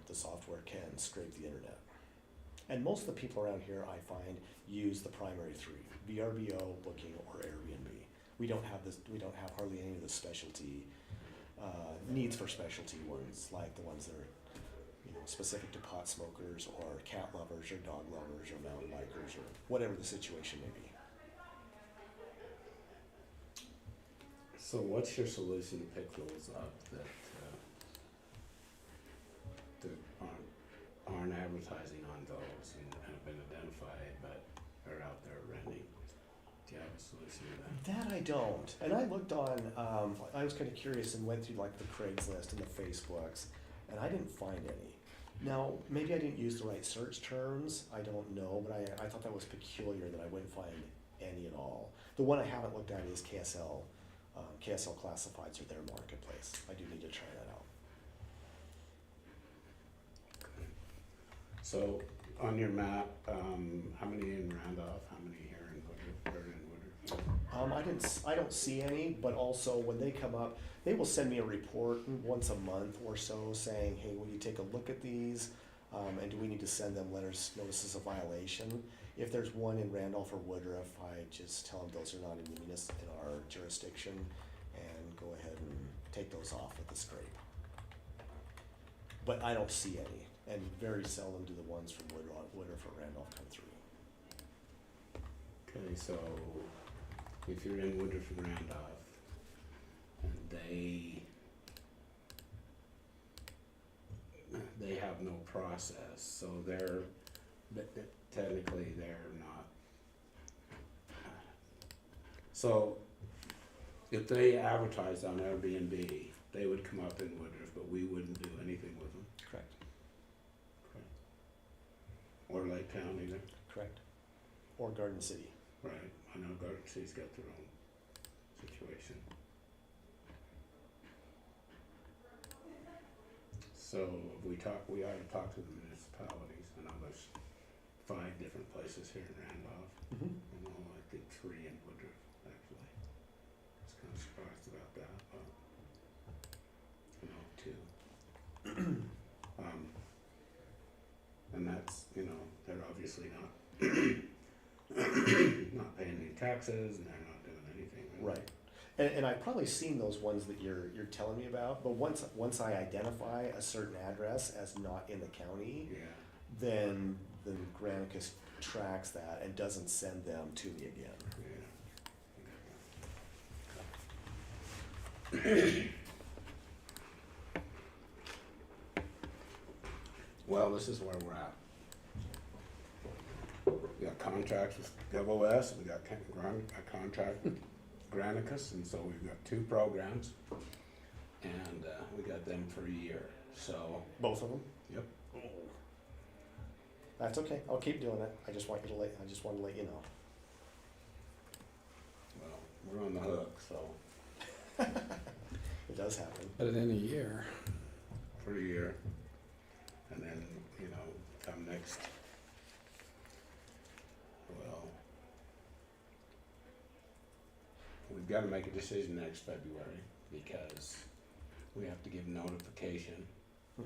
the software can scrape the internet. And most of the people around here, I find, use the primary three: VRBO, Booking, or Airbnb. We don't have hardly any of the specialty needs for specialty ones, like the ones that are specific to pot smokers or cat lovers or dog lovers or mountain bikers or whatever the situation may be. So what's your solution to pick those up that aren't advertising on those and have been identified but are out there renting? Do you have a solution to that? That I don't. And I looked on, I was kind of curious and went through like the Craigslist and the Facebooks, and I didn't find any. Now, maybe I didn't use the right search terms, I don't know, but I thought that was peculiar that I wouldn't find any at all. The one I haven't looked at is KSL. KSL Classifieds or their marketplace. I do need to try that out. So on your map, how many in Randolph, how many here in Woodard? I don't see any, but also when they come up, they will send me a report once a month or so saying, hey, will you take a look at these? And do we need to send them notices of violation? If there's one in Randolph or Woodruff, I just tell them those are not in our jurisdiction, and go ahead and take those off with the scrape. But I don't see any, and very seldom do the ones from Woodruff or Randolph come through. Okay, so if you're in Woodruff and Randolph, and they have no process, so technically they're not. So if they advertise on Airbnb, they would come up in Woodruff, but we wouldn't do anything with them. Correct. Or Laketown either. Correct. Or Garden City. Right, I know Garden City's got their own situation. So we ought to talk to the municipalities. I know there's 5 different places here in Randolph. Mm-hmm. I know, I think 3 in Woodruff, actually. I was kind of surprised about that, but I know 2. And that's, they're obviously not not paying any taxes, and they're not doing anything. Right. And I've probably seen those ones that you're telling me about, but once I identify a certain address as not in the county, Yeah. then Granicus tracks that and doesn't send them to me again. Yeah. Well, this is where we're at. We got contracts with GovOS, we got a contract with Granicus, and so we've got 2 programs, and we got them for a year, so. Both of them? Yep. That's okay. I'll keep doing it. I just wanted to let you know. Well, we're on the hook, so, It does happen. But in a year, for a year, and then, come next, well, we've gotta make a decision next February, because we have to give notification of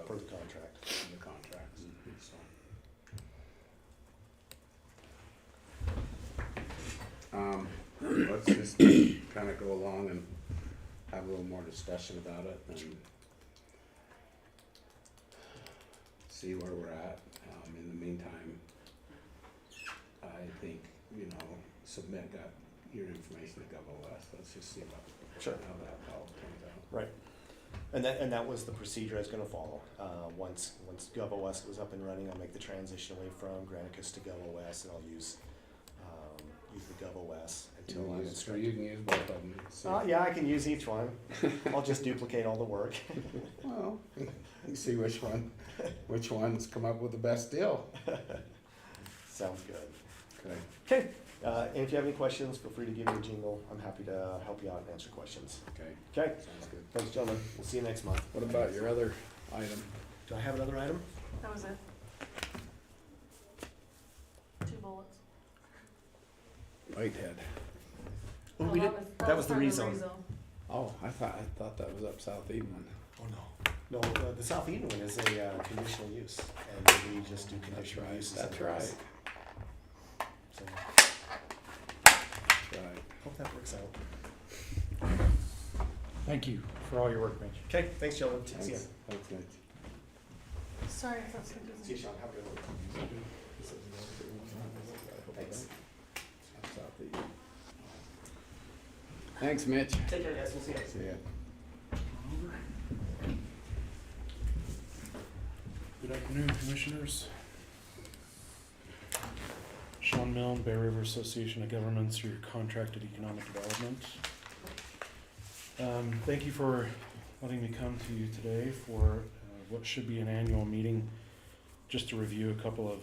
For the contract. the contracts, so. Let's just kinda go along and have a little more discussion about it and see where we're at. In the meantime, I think, got your information to GovOS, let's just see Sure. how that all turns out. Right. And that was the procedure I was gonna follow. Once GovOS was up and running, I'll make the transition away from Granicus to GovOS, and I'll use the GovOS until I'm So instructed. you can use both of them. See. Yeah, I can use each one. I'll just duplicate all the work. Well, you see which ones come up with the best deal. Sounds good. Okay. Okay, and if you have any questions, feel free to give me a jingle. I'm happy to help you out and answer questions. Okay, Okay, sounds good. thanks, gentlemen. We'll see you next month. what about your other item? Do I have another item? That was it. 2 bullets. Whitehead. Oh, Well, we did, that that was the part of rezone. Oh, I thought that was up South Eden. Oh, no. No, the South Eden one is a conditional use, and we just do conditional uses. That's anyways. right. So, That's right. hope that works out. Thank you for all your work, Mitch. Okay, thanks, gentlemen. See ya. Thanks, Mitch. Sorry if that's confusing. See you, Shawn. Have a good one. Thanks. South Eden. Thanks, Mitch. Take care, guys. We'll see you. See ya. Good afternoon, Commissioners. Shawn, Milne, Bear River Association of Governments, your contracted economic development. Thank you for letting me come to you today for what should be an annual meeting, just to review a couple of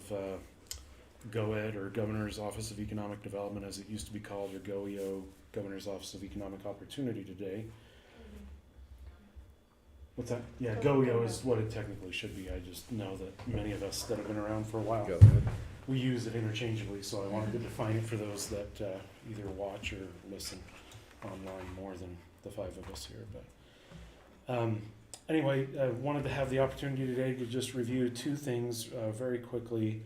GOED, or Governor's Office of Economic Development as it used to be called, or GOEO, Governor's Office of Economic Opportunity today. What's that? Yeah, GOEO is what it technically should be. I just know that many of us that have been around for a while, Go ahead. we use it interchangeably, so I wanted to define it for those that either watch or listen online more than the 5 of us here. But anyway, I wanted to have the opportunity today to just review 2 things very quickly.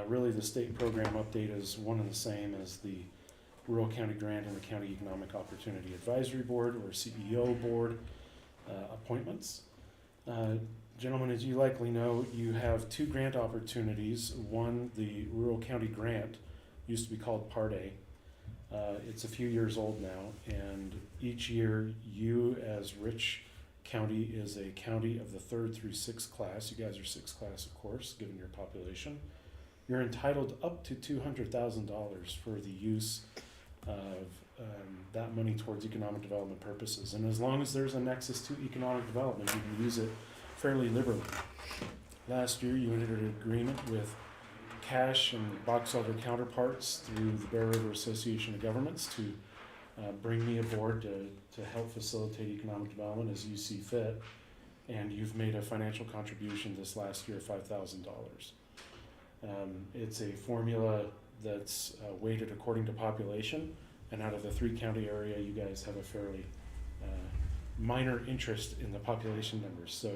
Really, the state program update is one and the same as the Rural County Grant and the County Economic Opportunity Advisory Board, or CEO Board, appointments. Gentlemen, as you likely know, you have two grant opportunities. One, the Rural County Grant, used to be called Part A. It's a few years old now, and each year you, as Rich County, is a county of the 3rd through 6th class. You guys are 6th class, of course, given your population. You're entitled up to $200,000 for the use of that money towards economic development purposes. And as long as there's a nexus to economic development, you can use it fairly liberally. Last year, you entered an agreement with Cash and Box Elder counterparts through the Bear River Association of Governments to bring me aboard to help facilitate economic development as you see fit. And you've made a financial contribution this last year of $5,000. It's a formula that's weighted according to population, and out of the 3-county area, you guys have a fairly minor interest in the population numbers. So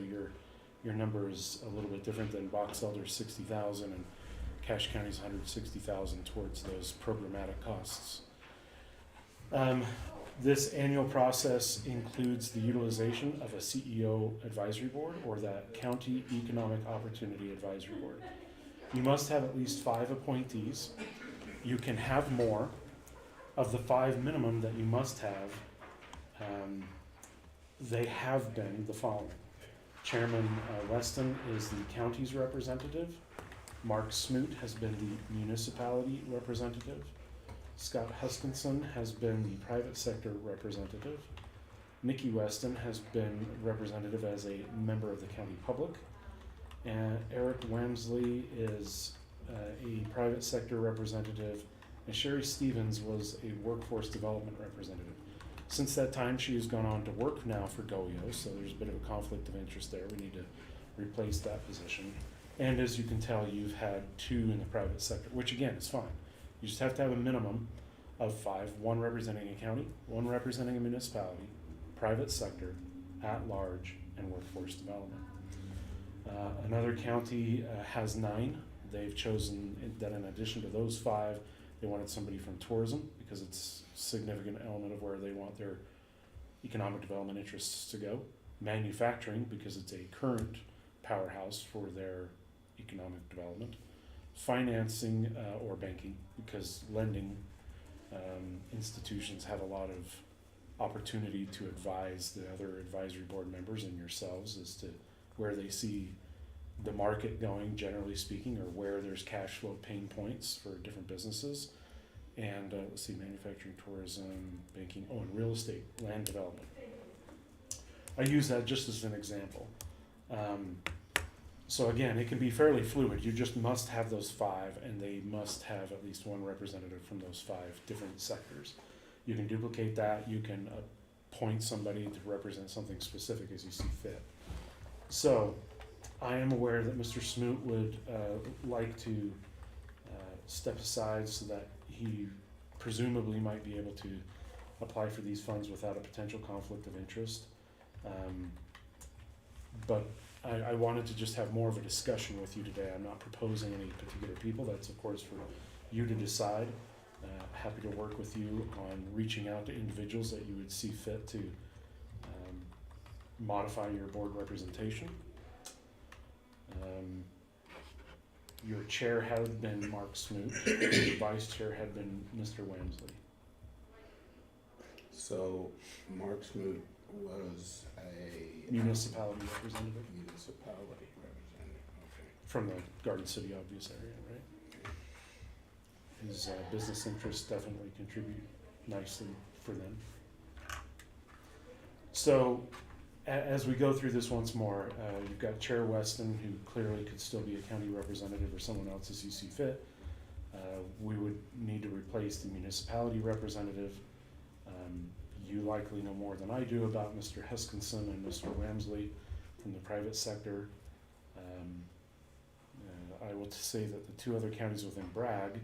your number is a little bit different than Box Elder's 60,000 and Cache County's 160,000 towards those programmatic costs. This annual process includes the utilization of a CEO advisory board, or that County Economic Opportunity Advisory Board. You must have at least 5 appointees. You can have more. Of the 5 minimum that you must have, they have been the following. Chairman Weston is the county's representative. Mark Smoot has been the municipality representative. Scott Huskinson has been the private sector representative. Nikki Weston has been representative as a member of the county public. And Eric Wamsley is a private sector representative, and Sherry Stevens was a workforce development representative. Since that time, she has gone on to work now for GOYO, so there's a bit of a conflict of interest there. We need to replace that position. And as you can tell, you've had 2 in the private sector, which again is fine. You just have to have a minimum of 5, 1 representing a county, 1 representing a municipality, private sector, at large, and workforce development. Another county has 9. They've chosen that in addition to those 5, they wanted somebody from tourism, because it's a significant element of where they want their economic development interests to go. Manufacturing, because it's a current powerhouse for their economic development. Financing or banking, because lending institutions have a lot of opportunity to advise the other advisory board members and yourselves as to where they see the market going, generally speaking, or where there's cash flow pain points for different businesses. And let's see, manufacturing, tourism, banking, and real estate, land development. I use that just as an example. So again, it can be fairly fluid. You just must have those 5, and they must have at least 1 representative from those 5 different sectors. You can duplicate that. You can appoint somebody to represent something specific as you see fit. So I am aware that Mr. Smoot would like to step aside so that he presumably might be able to apply for these funds without a potential conflict of interest. But I wanted to just have more of a discussion with you today. I'm not proposing any particular people. That's, of course, for you to decide. Happy to work with you on reaching out to individuals that you would see fit to modify your board representation. Your chair had been Mark Smoot. Your vice chair had been Mr. Wamsley. So Mark Smoot was a Municipality representative municipality representative, okay. from the Garden City obvious area, right? His business interests definitely contribute nicely for them. So as we go through this once more, you've got Chair Weston, who clearly could still be a county representative or someone else as you see fit. We would need to replace the municipality representative. You likely know more than I do about Mr. Huskinson and Mr. Wamsley from the private sector. I will say that the 2 other counties within Bragg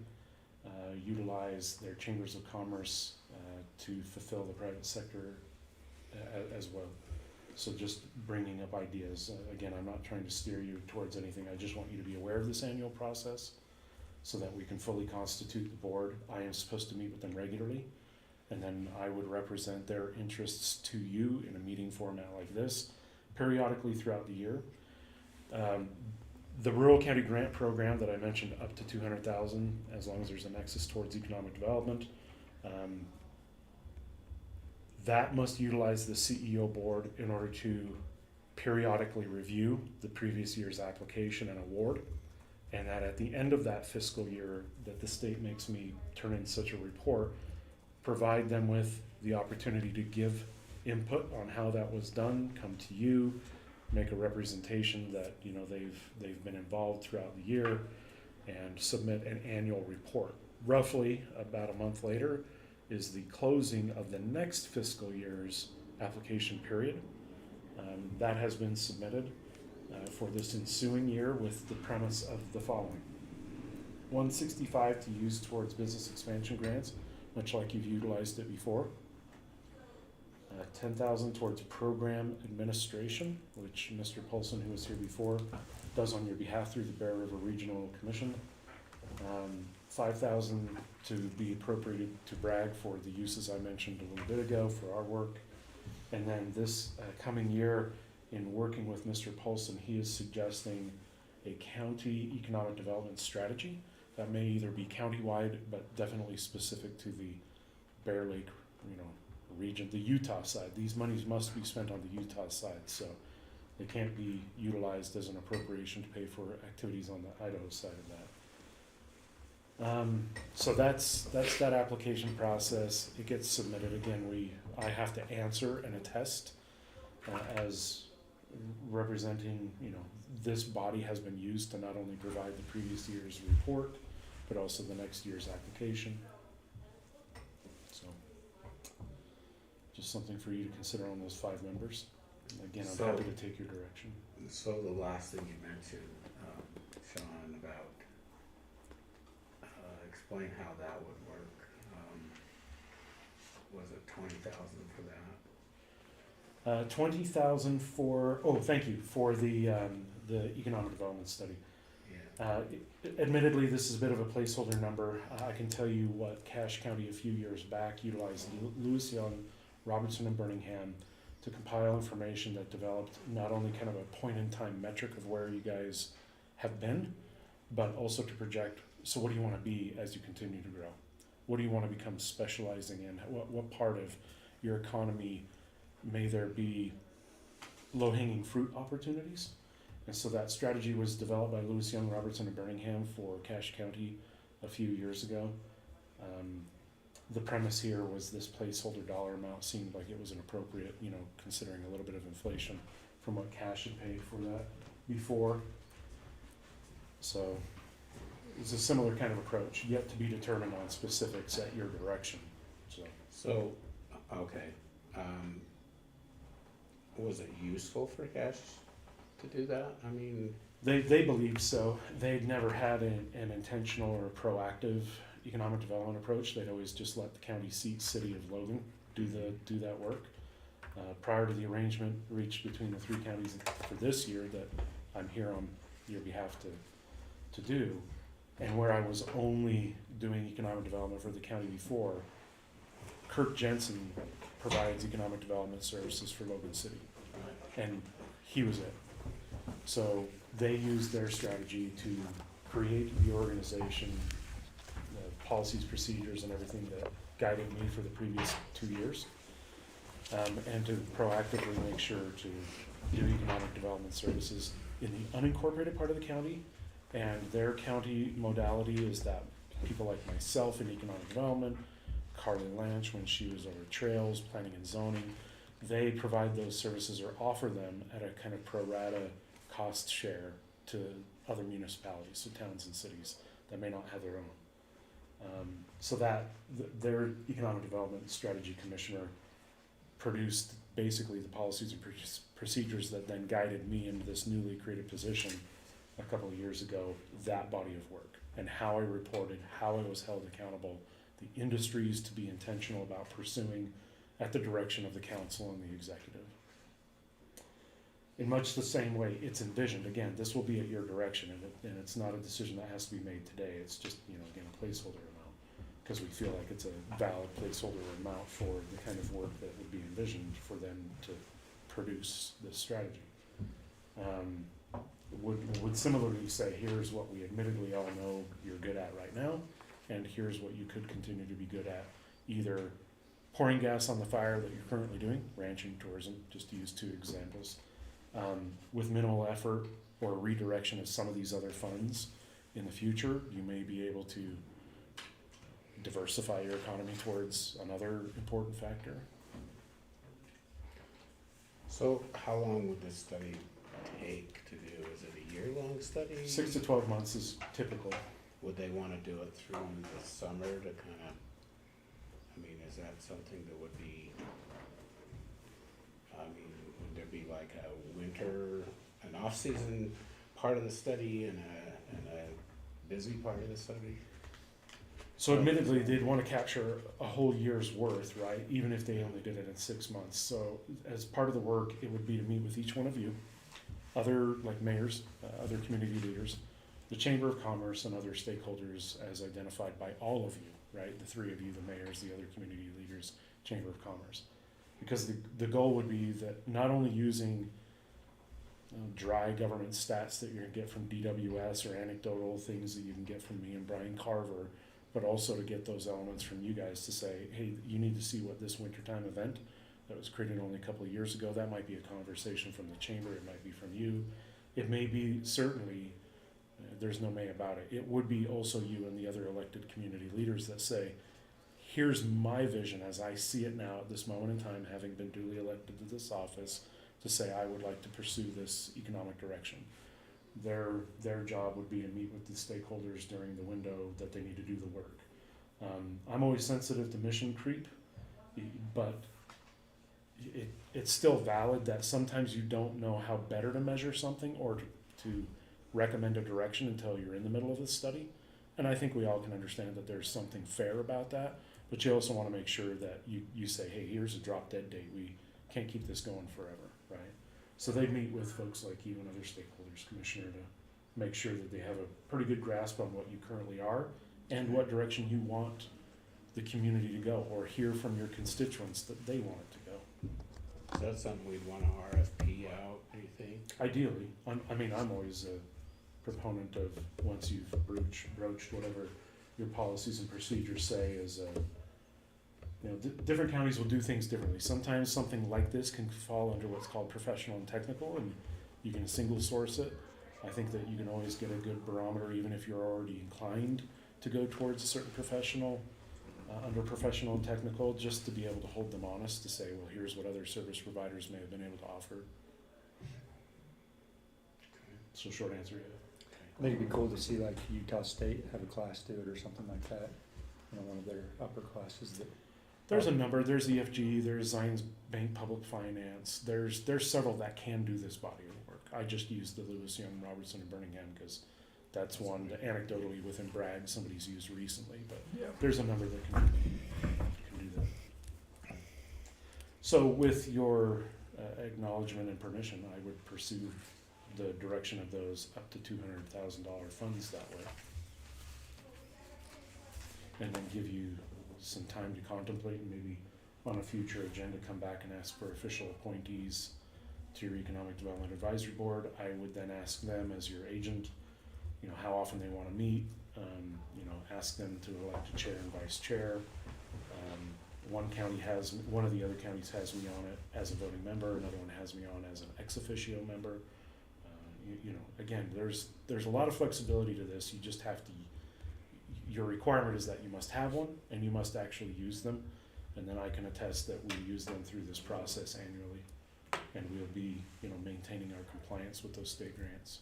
utilize their chambers of commerce to fulfill the private sector as well. So just bringing up ideas. Again, I'm not trying to steer you towards anything. I just want you to be aware of this annual process. so that we can fully constitute the board. I am supposed to meet with them regularly, and then I would represent their interests to you in a meeting format like this, periodically throughout the year. The Rural County Grant Program that I mentioned, up to 200,000, as long as there's a nexus towards economic development. That must utilize the CEO board in order to periodically review the previous year's application and award. And that at the end of that fiscal year that the state makes me turn in such a report, provide them with the opportunity to give input on how that was done, come to you, make a representation that, you know, they've been involved throughout the year, and submit an annual report. Roughly about a month later is the closing of the next fiscal year's application period. That has been submitted for this ensuing year with the premise of the following: 165 to use towards business expansion grants, much like you've utilized it before. 10,000 towards program administration, which Mr. Poulsen, who was here before, does on your behalf through the Bear River Regional Commission. 5,000 to be appropriated to Bragg for the uses I mentioned a little bit ago for our work. And then this coming year, in working with Mr. Poulsen, he is suggesting a county economic development strategy that may either be countywide, but definitely specific to the Bear Lake, you know, region, the Utah side. These monies must be spent on the Utah side, so they can't be utilized as an appropriation to pay for activities on the Idaho side of that. So that's that application process. It gets submitted. Again, I have to answer and attest as representing, you know, this body has been used to not only provide the previous year's report, but also the next year's application. So, just something for you to consider on those 5 members. Again, I'm happy to take your direction. So the last thing you mentioned, Shawn, about, explain how that would work. Was it 20,000 for that? 20,000 for, oh, thank you, for the economic development study. Yeah. Admittedly, this is a bit of a placeholder number. I can tell you what Cache County a few years back utilized LouJean, Robertson, and Birmingham to compile information that developed not only kind of a point in time metric of where you guys have been, but also to project, so what do you want to be as you continue to grow? What do you want to become specializing in? What part of your economy may there be low-hanging fruit opportunities? And so that strategy was developed by LouJean, Robertson, and Birmingham for Cache County a few years ago. The premise here was this placeholder dollar amount seemed like it was an appropriate, you know, considering a little bit of inflation from what Cache had paid for that before. So it's a similar kind of approach, yet to be determined on specifics at your direction. So, okay. Was it useful for Cache to do that? I mean, They believe so. They'd never had an intentional or proactive economic development approach. They'd always just let the county seat city of Logan do that work. Prior to the arrangement reached between the 3 counties for this year that I'm here on your behalf to do, and where I was only doing economic development for the county before, Kirk Jensen provides economic development services for Logan City, and he was it. So they used their strategy to create the organization, the policies, procedures, and everything that guided me for the previous 2 years, and to proactively make sure to do economic development services in the unincorporated part of the county. And their county modality is that people like myself in economic development, Carly Lanch when she was over Trails, planning and zoning, they provide those services or offer them at a kind of pro rata cost share to other municipalities, so towns and cities that may not have their own. So that their economic development strategy commissioner produced basically the policies and procedures that then guided me into this newly created position a couple of years ago, that body of work, and how I reported, how I was held accountable, the industries to be intentional about pursuing at the direction of the council and the executive. in much the same way it's envisioned. Again, this will be at your direction, and it's not a decision that has to be made today. It's just, again, a placeholder amount, because we feel like it's a valid placeholder amount for the kind of work that would be envisioned for them to produce this strategy. Would similarly say, here's what we admittedly all know you're good at right now, and here's what you could continue to be good at, either pouring gas on the fire that you're currently doing, ranching, tourism, just to use two examples, with minimal effort or redirection of some of these other funds in the future. You may be able to diversify your economy towards another important factor. So how long would this study take to do? Is it a year-long study? 6 to 12 months is typical. Would they wanna do it through the summer to kinda, is that something that would be, would there be like a winter, an off-season part of the study and a busy part of the study? So admittedly, they'd want to capture a whole year's worth, right? Even if they only did it in 6 months. So as part of the work, it would be to meet with each one of you, other like mayors, other community leaders, the Chamber of Commerce, and other stakeholders as identified by all of you, right? The three of you, the mayors, the other community leaders, Chamber of Commerce. Because the goal would be that not only using dry government stats that you're going to get from DWS or anecdotal things that you can get from me and Brian Carver, but also to get those elements from you guys to say, hey, you need to see what this wintertime event that was created only a couple of years ago, that might be a conversation from the chamber, it might be from you, it may be certainly, there's no may about it, it would be also you and the other elected community leaders that say, here's my vision as I see it now at this moment in time, having been duly elected to this office, to say I would like to pursue this economic direction. Their job would be to meet with the stakeholders during the window that they need to do the work. I'm always sensitive to mission creep, but it's still valid that sometimes you don't know how better to measure something or to recommend a direction until you're in the middle of the study. And I think we all can understand that there's something fair about that, but you also want to make sure that you say, hey, here's a drop dead date. We can't keep this going forever, right? So they meet with folks like you and other stakeholders, Commissioner, to make sure that they have a pretty good grasp on what you currently are and what direction you want the community to go, or hear from your constituents that they want it to go. Is that something we'd want to RFP out, do you think? Ideally, I'm always a proponent of, once you've broached whatever your policies and procedures say, is different counties will do things differently. Sometimes something like this can fall under what's called professional and technical, and you can single source it. I think that you can always get a good barometer, even if you're already inclined to go towards a certain professional, under professional and technical, just to be able to hold them honest, to say, well, here's what other service providers may have been able to offer. So short answer, yeah. I think it'd be cool to see like Utah State have a class do it or something like that. One of their upper classes that. There's a number. There's EFG. There's Zions Bank Public Finance. There's several that can do this body of work. I just used the Lewis, Young, Robertson, and Birmingham because that's one that anecdotally within Bragg somebody's used recently. But there's a number that can do that. So with your acknowledgement and permission, I would pursue the direction of those up to $200,000 funds that way, and then give you some time to contemplate, and maybe on a future agenda come back and ask for official appointees to your Economic Development Advisory Board. I would then ask them as your agent, how often they want to meet, ask them to elect a chair and vice chair. One of the other counties has me on it as a voting member, another one has me on as an ex officio member. Again, there's a lot of flexibility to this. You just have to, your requirement is that you must have one and you must actually use them. And then I can attest that we use them through this process annually, and we'll be, maintaining our compliance with those state grants.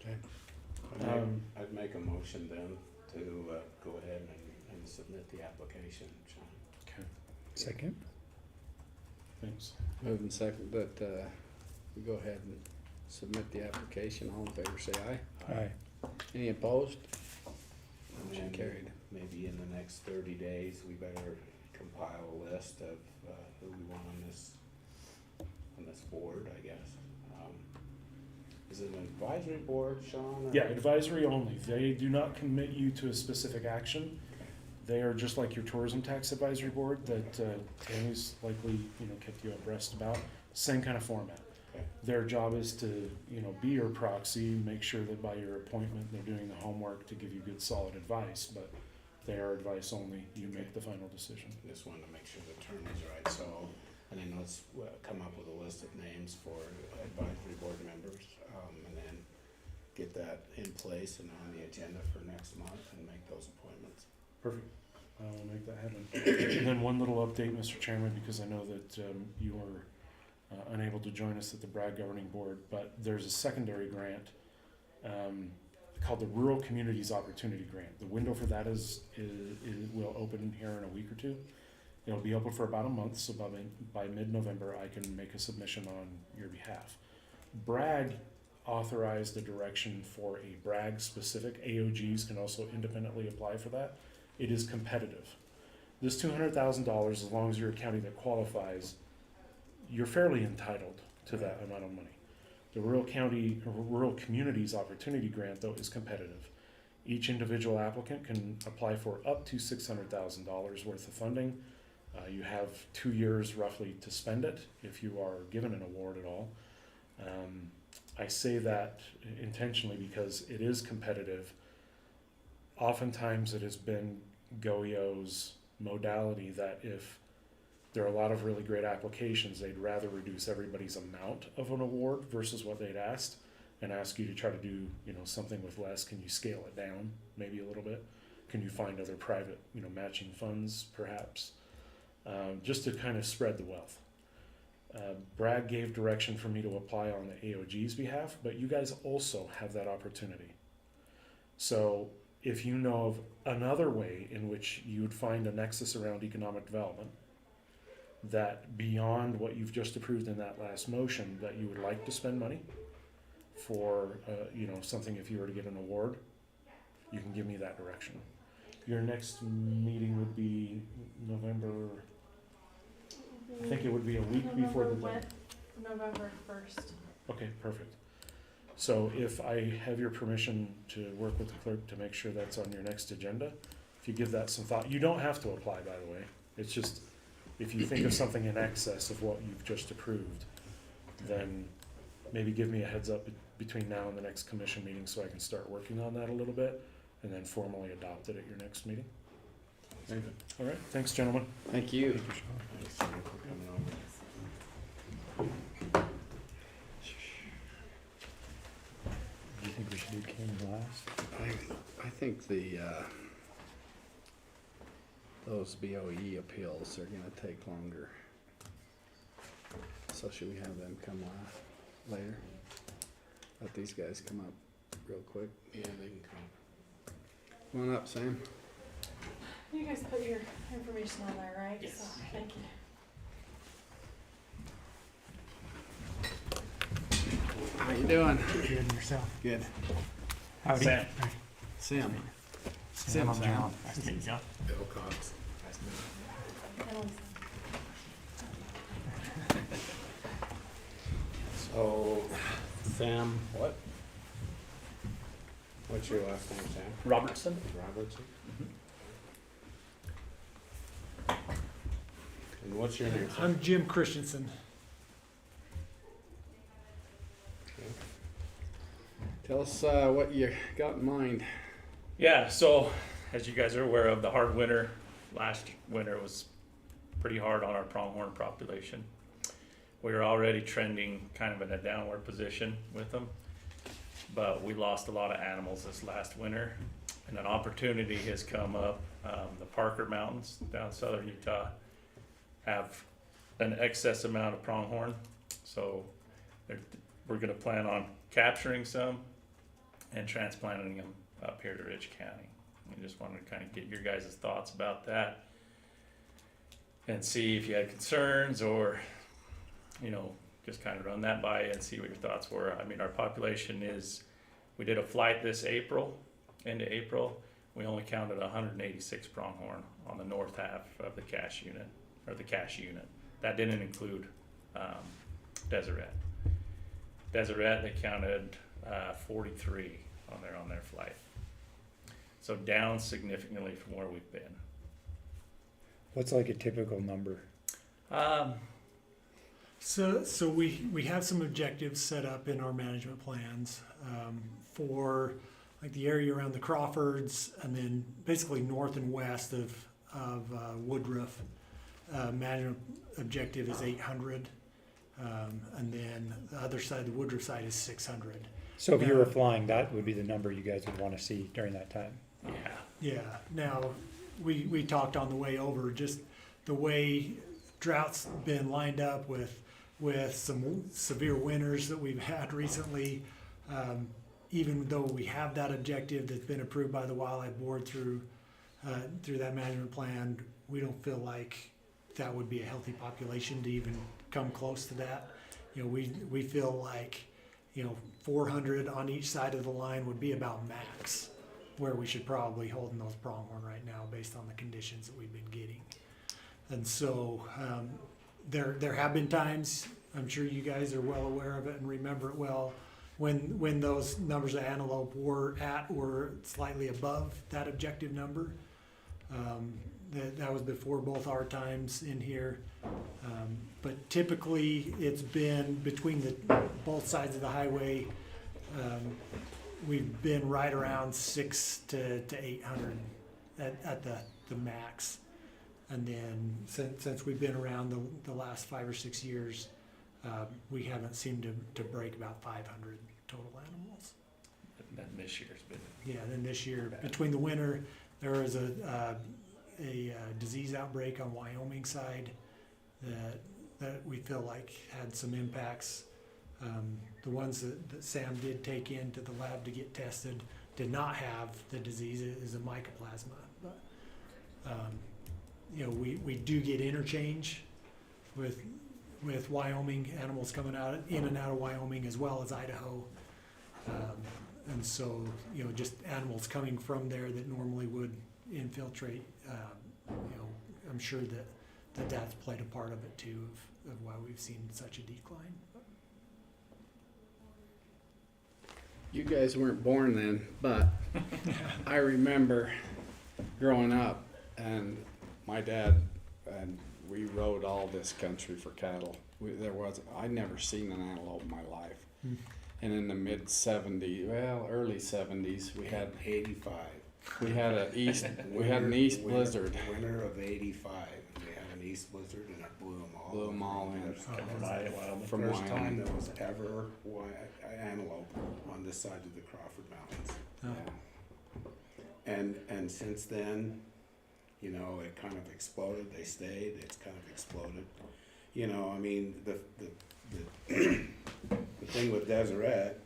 Okay. I'd make a motion then to go ahead and submit the application, Shawn. Okay, Second. thanks. Moving second that we go ahead and submit the application. All in favor say aye. Aye. Any opposed? And Motion then carried. maybe in the next 30 days, we better compile a list of who we want on this board, I guess. Is it an advisory board, Shawn? or- Yeah, advisory only. They do not commit you to a specific action. They are just like your tourism tax advisory board that Tami's likely, kept you abreast about. Same kind of format. Okay. Their job is to, be your proxy, make sure that by your appointment, they're doing the homework to give you good, solid advice, but they are advice only. You make the final decision. Just wanted to make sure the term is right, so, and then let's come up with a list of names for advisory board members, and then get that in place and on the agenda for next month and make those appointments. Perfect. I'll make that happen. And then one little update, Mr. Chairman, because I know that you were unable to join us at the Bragg Governing Board, but there's a secondary grant called the Rural Communities Opportunity Grant. The window for that is will open here in a week or two. It'll be open for about a month, so by mid-November I can make a submission on your behalf. Bragg authorized the direction for a Bragg-specific. AOGs can also independently apply for that. It is competitive. This $200,000, as long as you're a county that qualifies, you're fairly entitled to that amount of money. The Rural Communities Opportunity Grant, though, is competitive. Each individual applicant can apply for up to $600,000 worth of funding. You have 2 years roughly to spend it if you are given an award at all. I say that intentionally because it is competitive. Oftentimes it has been GOEO's modality that if there are a lot of really great applications, they'd rather reduce everybody's amount of an award versus what they'd asked and ask you to try to do, something with less. Can you scale it down maybe a little bit? Can you find other private, matching funds perhaps? Just to kind of spread the wealth. Bragg gave direction for me to apply on the AOG's behalf, but you guys also have that opportunity. So if you know of another way in which you would find a nexus around economic development that beyond what you've just approved in that last motion that you would like to spend money for, something if you were to get an award, you can give me that direction. Your next meeting would be November, I think it would be a week before the deadline. November 1st. Okay, perfect. So if I have your permission to work with the clerk to make sure that's on your next agenda, if you give that some thought, you don't have to apply, by the way. It's just, if you think of something in excess of what you've just approved, then maybe give me a heads up between now and the next commission meeting so I can start working on that a little bit and then formally adopt it at your next meeting. Very good. All right, thanks, gentlemen. Thank you. Thank you, Shawn. Thanks, Shawn, for coming over. Do you think we should do King last? I think those BOE appeals are gonna take longer. So should we have them come later? Let these guys come up real quick. Yeah, they can come. Come on up, Sam. You guys put your information on there, right? Yes. So, thank you. How you doing? Good, and yourself? Good. Howdy. Sam. Sam. Sam, I'm John. Nice to meet you, John. Bill Cox. So, Sam, what? What's your last name, Sam? Robertson. Robertson? And what's your name, Sam? I'm Jim Christensen. Tell us what you got in mind. Yeah, so as you guys are aware of, the hard winter last winter was pretty hard on our pronghorn population. We were already trending kind of in a downward position with them, but we lost a lot of animals this last winter, and an opportunity has come up. The Parker Mountains down southern Utah have an excess amount of pronghorn, so we're going to plan on capturing some and transplanting them up here to Ridge County. We just wanted to kind of get your guys' thoughts about that and see if you had concerns or, just kind of run that by you and see what your thoughts were. I mean, our population we did a flight this into April. We only counted 186 pronghorn on the north half of the cache unit. That didn't include Deseret. Deseret, they counted 43 on their flight. So down significantly from where we've been. What's like a typical number? So we have some objectives set up in our management plans for like the area around the Crawfords, and then basically north and west of Woodruff. Management objective is 800, and then the other side, the Woodruff side, is 600. So if you were flying, that would be the number you guys would want to see during that time. Yeah. Yeah. Now, we talked on the way over just the way drought's been lined up with some severe winters that we've had recently. Even though we have that objective that's been approved by the Wildlife Board through that management plan, we don't feel like that would be a healthy population to even come close to that. You know, we feel like, 400 on each side of the line would be about max where we should probably hold in those pronghorn right now based on the conditions that we've been getting. And so there have been times, I'm sure you guys are well aware of it and remember it well, when those numbers of antelope were at or slightly above that objective number. That was before both our times in here. But typically it's been between both sides of the highway. We've been right around 600 to 800 at the max. And then since we've been around the last 5 or 6 years, we haven't seemed to break about 500 total animals. And then this year's been. Yeah, then this year, between the winter, there was a disease outbreak on Wyoming side that we feel like had some impacts. The ones that Sam did take into the lab to get tested did not have the disease. It is a mycoplasma. But we do get interchange with Wyoming animals coming in and out of Wyoming as well as Idaho. And so, just animals coming from there that normally would infiltrate, I'm sure that's played a part of it too, of why we've seen such a decline. You guys weren't born then, but I remember growing up, and my dad and we rode all this country for cattle. I'd never seen an antelope in my life. And in the early 70s, we had 85. We had an east blizzard. Winter of 85. We had an east blizzard and it blew them all. Blew them all in. From First time there was ever antelope on this side of the Crawford Mountains. Yeah. And since then, it kind of exploded. They stayed. It's kind of exploded. I mean, the thing with Deseret,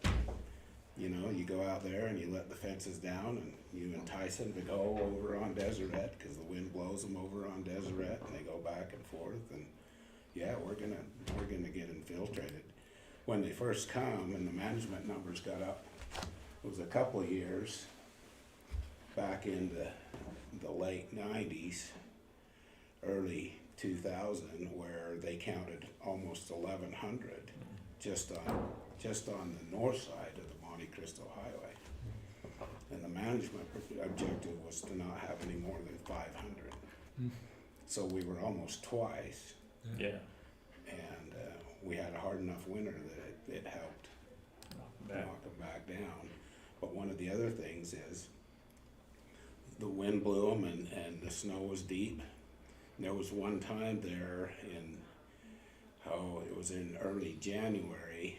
you go out there and you let the fences down and you entice them to go over on Deseret because the wind blows them over on Deseret and they go back and forth, and yeah, we're gonna get infiltrated. When they first come and the management numbers got up, it was a couple of years back in the late 90s, early 2000, where they counted almost 1,100 just on the north side of the Monte Cristo Highway. And the management objective was to not have any more than 500. So we were almost twice. Yeah. And we had a hard enough winter that it helped knock them back down. But one of the other things is the wind blew them and the snow was deep. And there was one time there it was in early January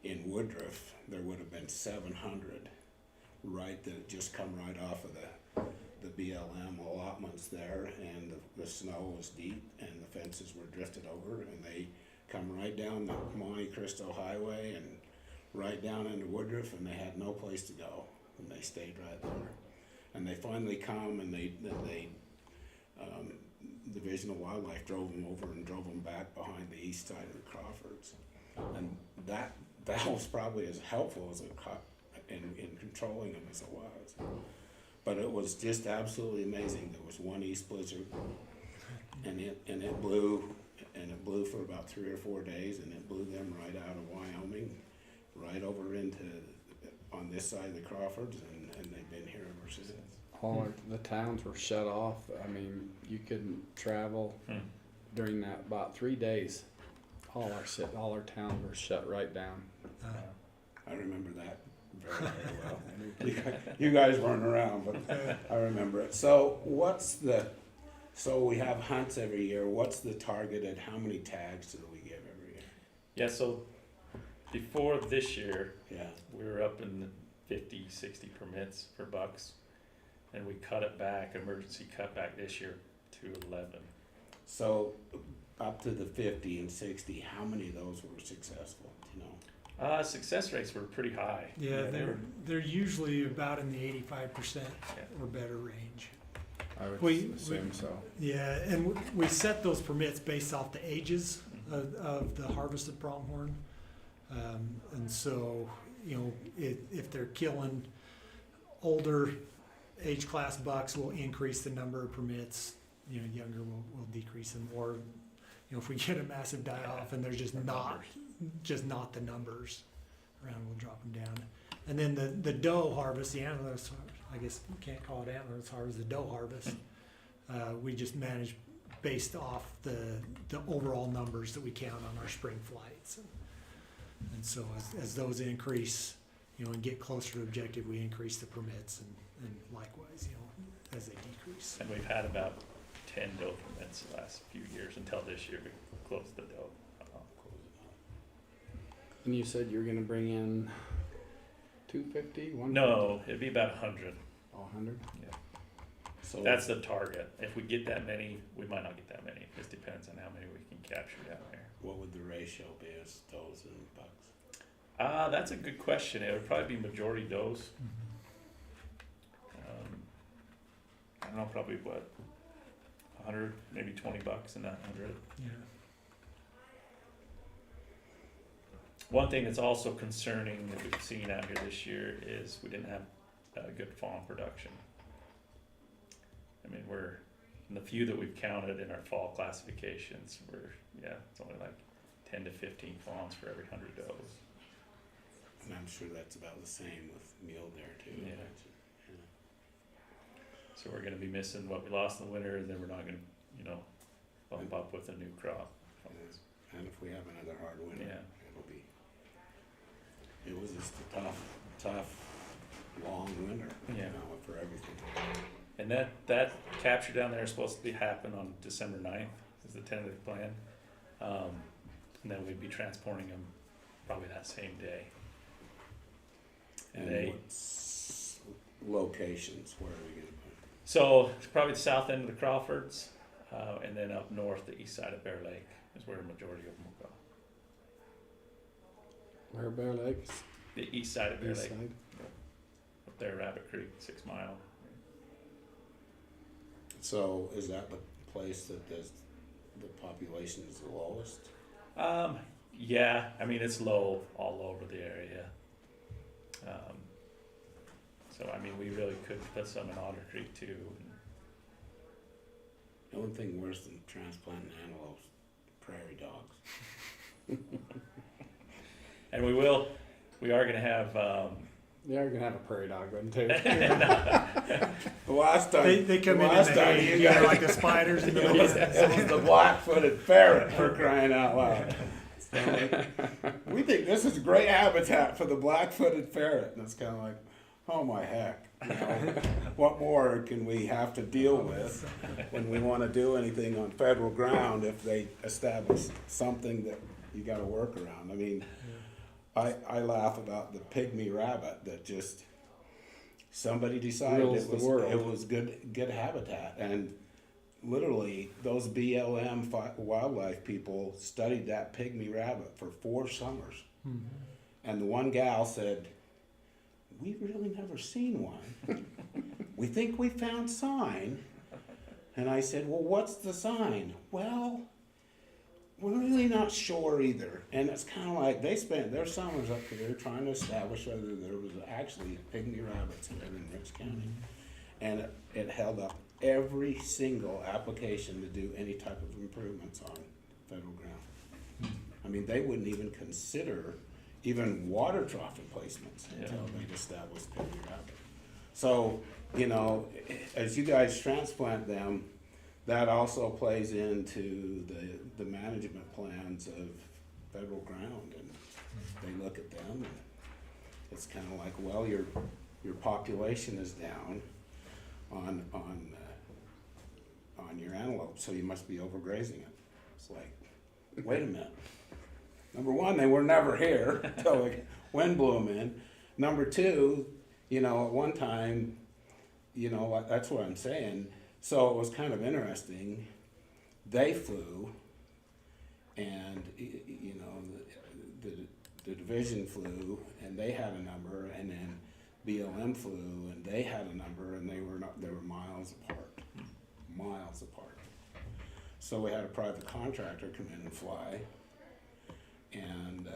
in Woodruff, there would have been 700 that just come right off of the BLM allotments there, and the snow was deep and the fences were drifted over, and they come right down the Monte Cristo Highway and right down into Woodruff, and they had no place to go, and they stayed right there. And they finally come and they Division of Wildlife drove them over and drove them back behind the east side of the Crawfords, and that was probably as helpful as in controlling them as it was. But it was just absolutely amazing. There was one east blizzard, and it blew for about 3 or 4 days, and it blew them right out of Wyoming. right over into, on this side of the Crawfords, and they've been here ever since. The towns were shut off. I mean, you couldn't travel during that, about 3 days. All our towns were shut right down. I remember that very, very well. You guys weren't around, but I remember it. So so we have hunts every year. What's the targeted, how many tags do we give every year? Yeah, so before this year, Yeah, we were up in the 50, 60 permits for bucks. And we cut it back, emergency cutback this year to 11. so up to the 50 and 60, how many of those were successful, do you know? Success rates were pretty high. Yeah, they were. they're usually about in the 85% Yeah. or better range. I would We- assume so. Yeah, and we set those permits based off the ages of the harvested pronghorn. And so, you know, if they're killing older age class bucks, we'll increase the number of permits. You know, younger will decrease them. Or, you know, if we get a massive die off and there's just not the numbers around, we'll drop them down. And then the doe harvest, the antlerless harvest, I guess you can't call it antlerless harvest, the doe harvest. We just manage based off the overall numbers that we count on our spring flights. And so as those increase, you know, and get closer to objective, we increase the permits, and likewise, you know, as they decrease. And we've had about 10 doe permits the last few years until this year we closed the doe. And you said you're gonna bring in 250, 150? No, it'd be about 100. 100? Yeah. So That's the target. If we get that many, we might not get that many. It just depends on how many we can capture down there. what would the ratio be as does and bucks? That's a good question. It would probably be majority does. I don't know, probably what, 100, maybe $20 in that 100. Yeah. One thing that's also concerning that we've seen out here this year is we didn't have good fawn production. I mean, we're, in the few that we've counted in our fall classifications, it's only like 10 to 15 fawns for every 100 does. And I'm sure that's about the same with mule deer too. Yeah. So we're gonna be missing what we lost in the winter, and then we're not gonna, you know, bump up with a new crop. And if we have another hard winter, Yeah. it was just a tough, long winter, you Yeah. know, for everything. And that capture down there is supposed to be happen on December 9th, is the tentative plan. And then we'd be transporting them probably that same day. And what's locations, where are we gonna put it? So it's probably the south end of the Crawfords, and then up north, the east side of Bear Lake is where a majority of them will go. Where Bear Lake? The east side of Bear East Lake, side? up there, Rabbit Creek, 6 Mile. So is that the place that the population is the lowest? Yeah, I mean, it's low all over the area. So, I mean, we really could put some in Otter Creek too. The only thing worse than transplanting antelopes, prairie dogs. And we are gonna have, They are gonna have a prairie dog one too. The last time. They come in the and last time they, you you know, guys- like the spiders in the It was the black-footed ferret, for crying out loud. So, like, we think this is great habitat for the black-footed ferret, and it's kind of like, oh my heck, you know, what more can we have to deal with when we want to do anything on federal ground if they establish something that you got to work around? I mean, I laugh about the pygmy rabbit that just somebody decided Rules the world. it was good habitat, and literally those BLM wildlife people studied that pygmy rabbit for 4 summers. And the one gal said, "We've really never seen one. We think we found sign." And I said, "Well, what's the sign?" "Well, we're really not sure either." And it's kind of like they spent their summers up here trying to establish whether there was actually pygmy rabbits here in Ricks County. And it held up every single application to do any type of improvements on federal ground. I mean, they wouldn't even consider even water trough replacements Yeah. until they'd established Piggy Rabbit. So, you know, as you guys transplant them, that also plays into the management plans of federal ground, and they look at them, and it's kinda like, well, your population is down on your antelope, so you must be overgrazing it. It's like, wait a minute. Number one, they were never here until the wind blew them in. Number two, you know, at one time, you know, that's what I'm saying. So it was kind of interesting. They flew, and you know, the division flew, and they had a number, and then BLM flew, and they had a number, and they were miles apart. Miles apart. So we had a private contractor come in and fly, and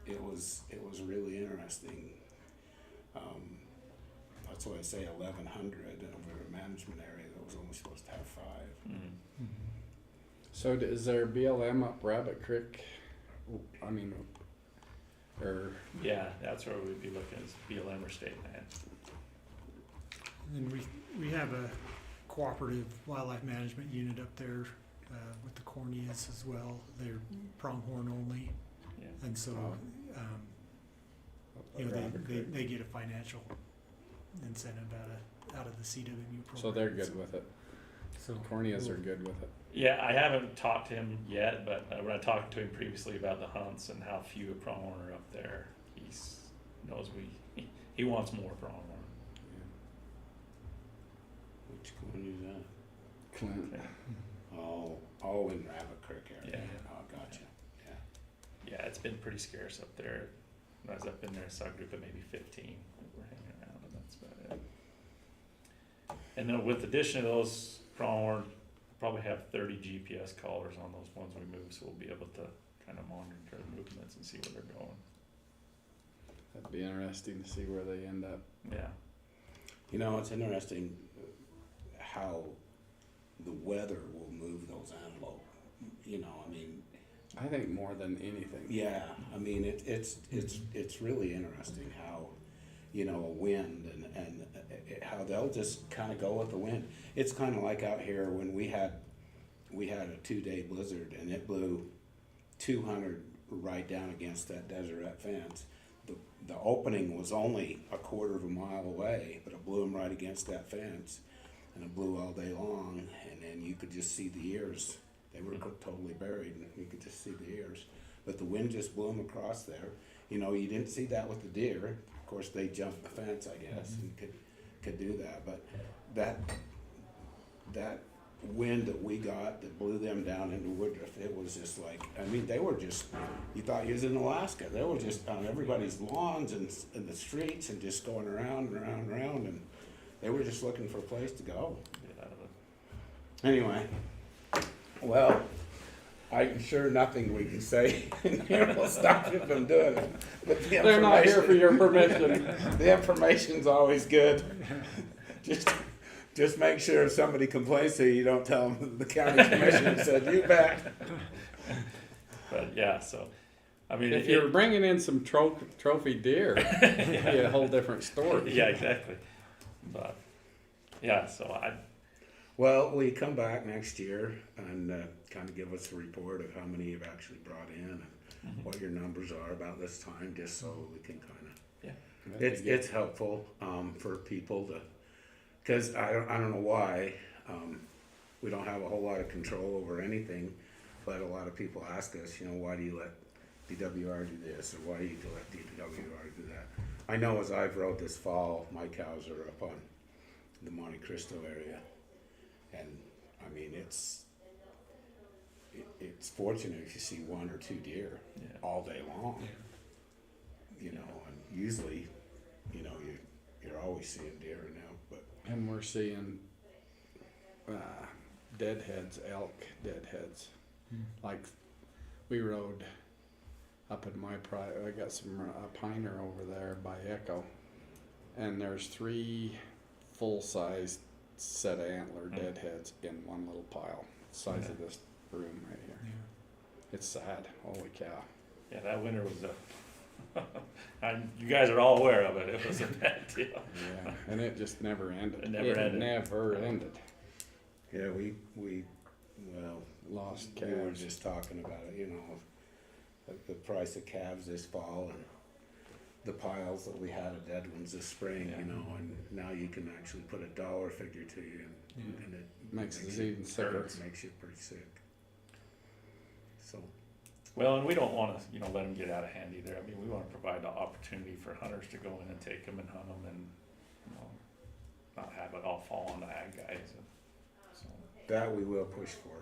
it was really interesting. That's why I say 1,100 over a management area that was only supposed to have 5. Mm. So is there BLM up Rabbit Creek? I mean, or Yeah, that's where we'd be looking, is BLM or state land. And we have a cooperative wildlife management unit up there with the corneas as well. They're pronghorn only, Yeah. and so you know they get a financial incentive out of the CWMU program. so they're good with it. So Corneas are good with it. Yeah, I haven't talked to him yet, but when I talked to him previously about the hunts and how few pronghorn are up there, he knows he wants more pronghorn. Which one is that? Clint. Oh, in Rabbit Creek area. Yeah. Oh, gotcha. Yeah. Yeah, it's been pretty scarce up there. When I was up in there, I saw a group of maybe 15 that were hanging around, and that's about it. And then with the addition of those pronghorn, we'll probably have 30 GPS collars on those ones we move, so we'll be able to kind of monitor their movements and see where they're going. That'd be interesting to see where they end up. Yeah. You know, it's interesting how the weather will move those antelope. You know, I mean, I think more than anything. yeah, I mean, it's really interesting how, you know, a wind and how they'll just kind of go with the wind. It's kind of like out here when we had a 2-day blizzard, and it blew 200 right down against that Deseret fence. The opening was only a quarter of a mile away, but it blew them right against that fence, and it blew all day long, and then you could just see the ears. They were totally buried, and you could just see the ears. But the wind just blew them across there. You know, you didn't see that with the deer. Of course, they jumped the fence, I guess, and could do that. But that wind that we got that blew them down into Woodruff, it was just like, I mean, they were just, you thought you was in Alaska. They were just on everybody's lawns and in the streets and just going around and around and around, and they were just looking for a place to go. Get out of it. Anyway, well, I'm sure nothing we can say here will stop you from doing it. But They're not here for your permission. The information's always good. Just make sure if somebody complains to you, you don't tell them the county commission said, you bet. But yeah, so, I mean. If you're bringing in some trophy deer, it'd be a whole different story. Yeah, exactly. But, yeah, so Well, we come back next year and kind of give us a report of how many you've actually brought in and what your numbers are about this time, just so we can kind of. yeah. It's helpful for people to, because I don't know why we don't have a whole lot of control over anything, but a lot of people ask us, you know, why do you let DWR do this, or why do you let DWR do that? I know as I've rode this fall, my cows are up on the Monte Cristo area, and I mean it's fortunate if you see 1 or 2 deer all day long, you know, and usually, you know, you're always seeing deer now, but. And we're seeing deadheads, elk deadheads. Like we rode up in my I got some piner over there by Echo, and there's 3 full-size set of antler deadheads in one little pile, size of this room right here. It's sad. Holy cow. Yeah, that winter was And you guys are all aware of it, it was a bad deal. Yeah, and it just never ended. It never ended. Never ended. Yeah, well, Lost we were calves. just talking about it, you know, the price of calves this fall and the piles that we had of dead ones this spring, Yeah. you know, and now you can actually put a dollar figure to you and it Makes us you even sicker. hurt, makes you pretty sick. So, Well, and we don't wanna, you know, let them get out of hand either. I mean, we wanna provide the opportunity for hunters to go in and take them and hunt them and, you know, not have it all fall on the ag guys. And so. that we will push for.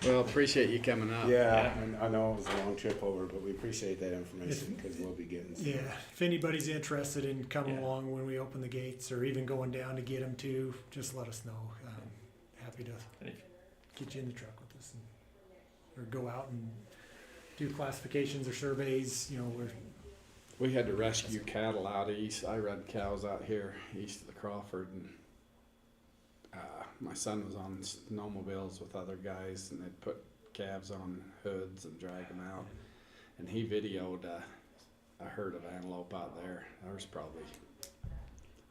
Well, appreciate you coming up. Yeah, and I know it was a long trip over, but we appreciate that information because we'll be getting some. Yeah, if anybody's interested in coming Yeah. along when we open the gates, or even going down to get them too, just let us know. Happy to And if- get you in the truck with us, or go out and do classifications or surveys. You know, We had to rescue cattle out east. I run cows out here east of the Crawford, and my son was on snowmobiles with other guys, and they'd put calves on hoods and drag them out. And he videoed a herd of antelope out there. There was probably,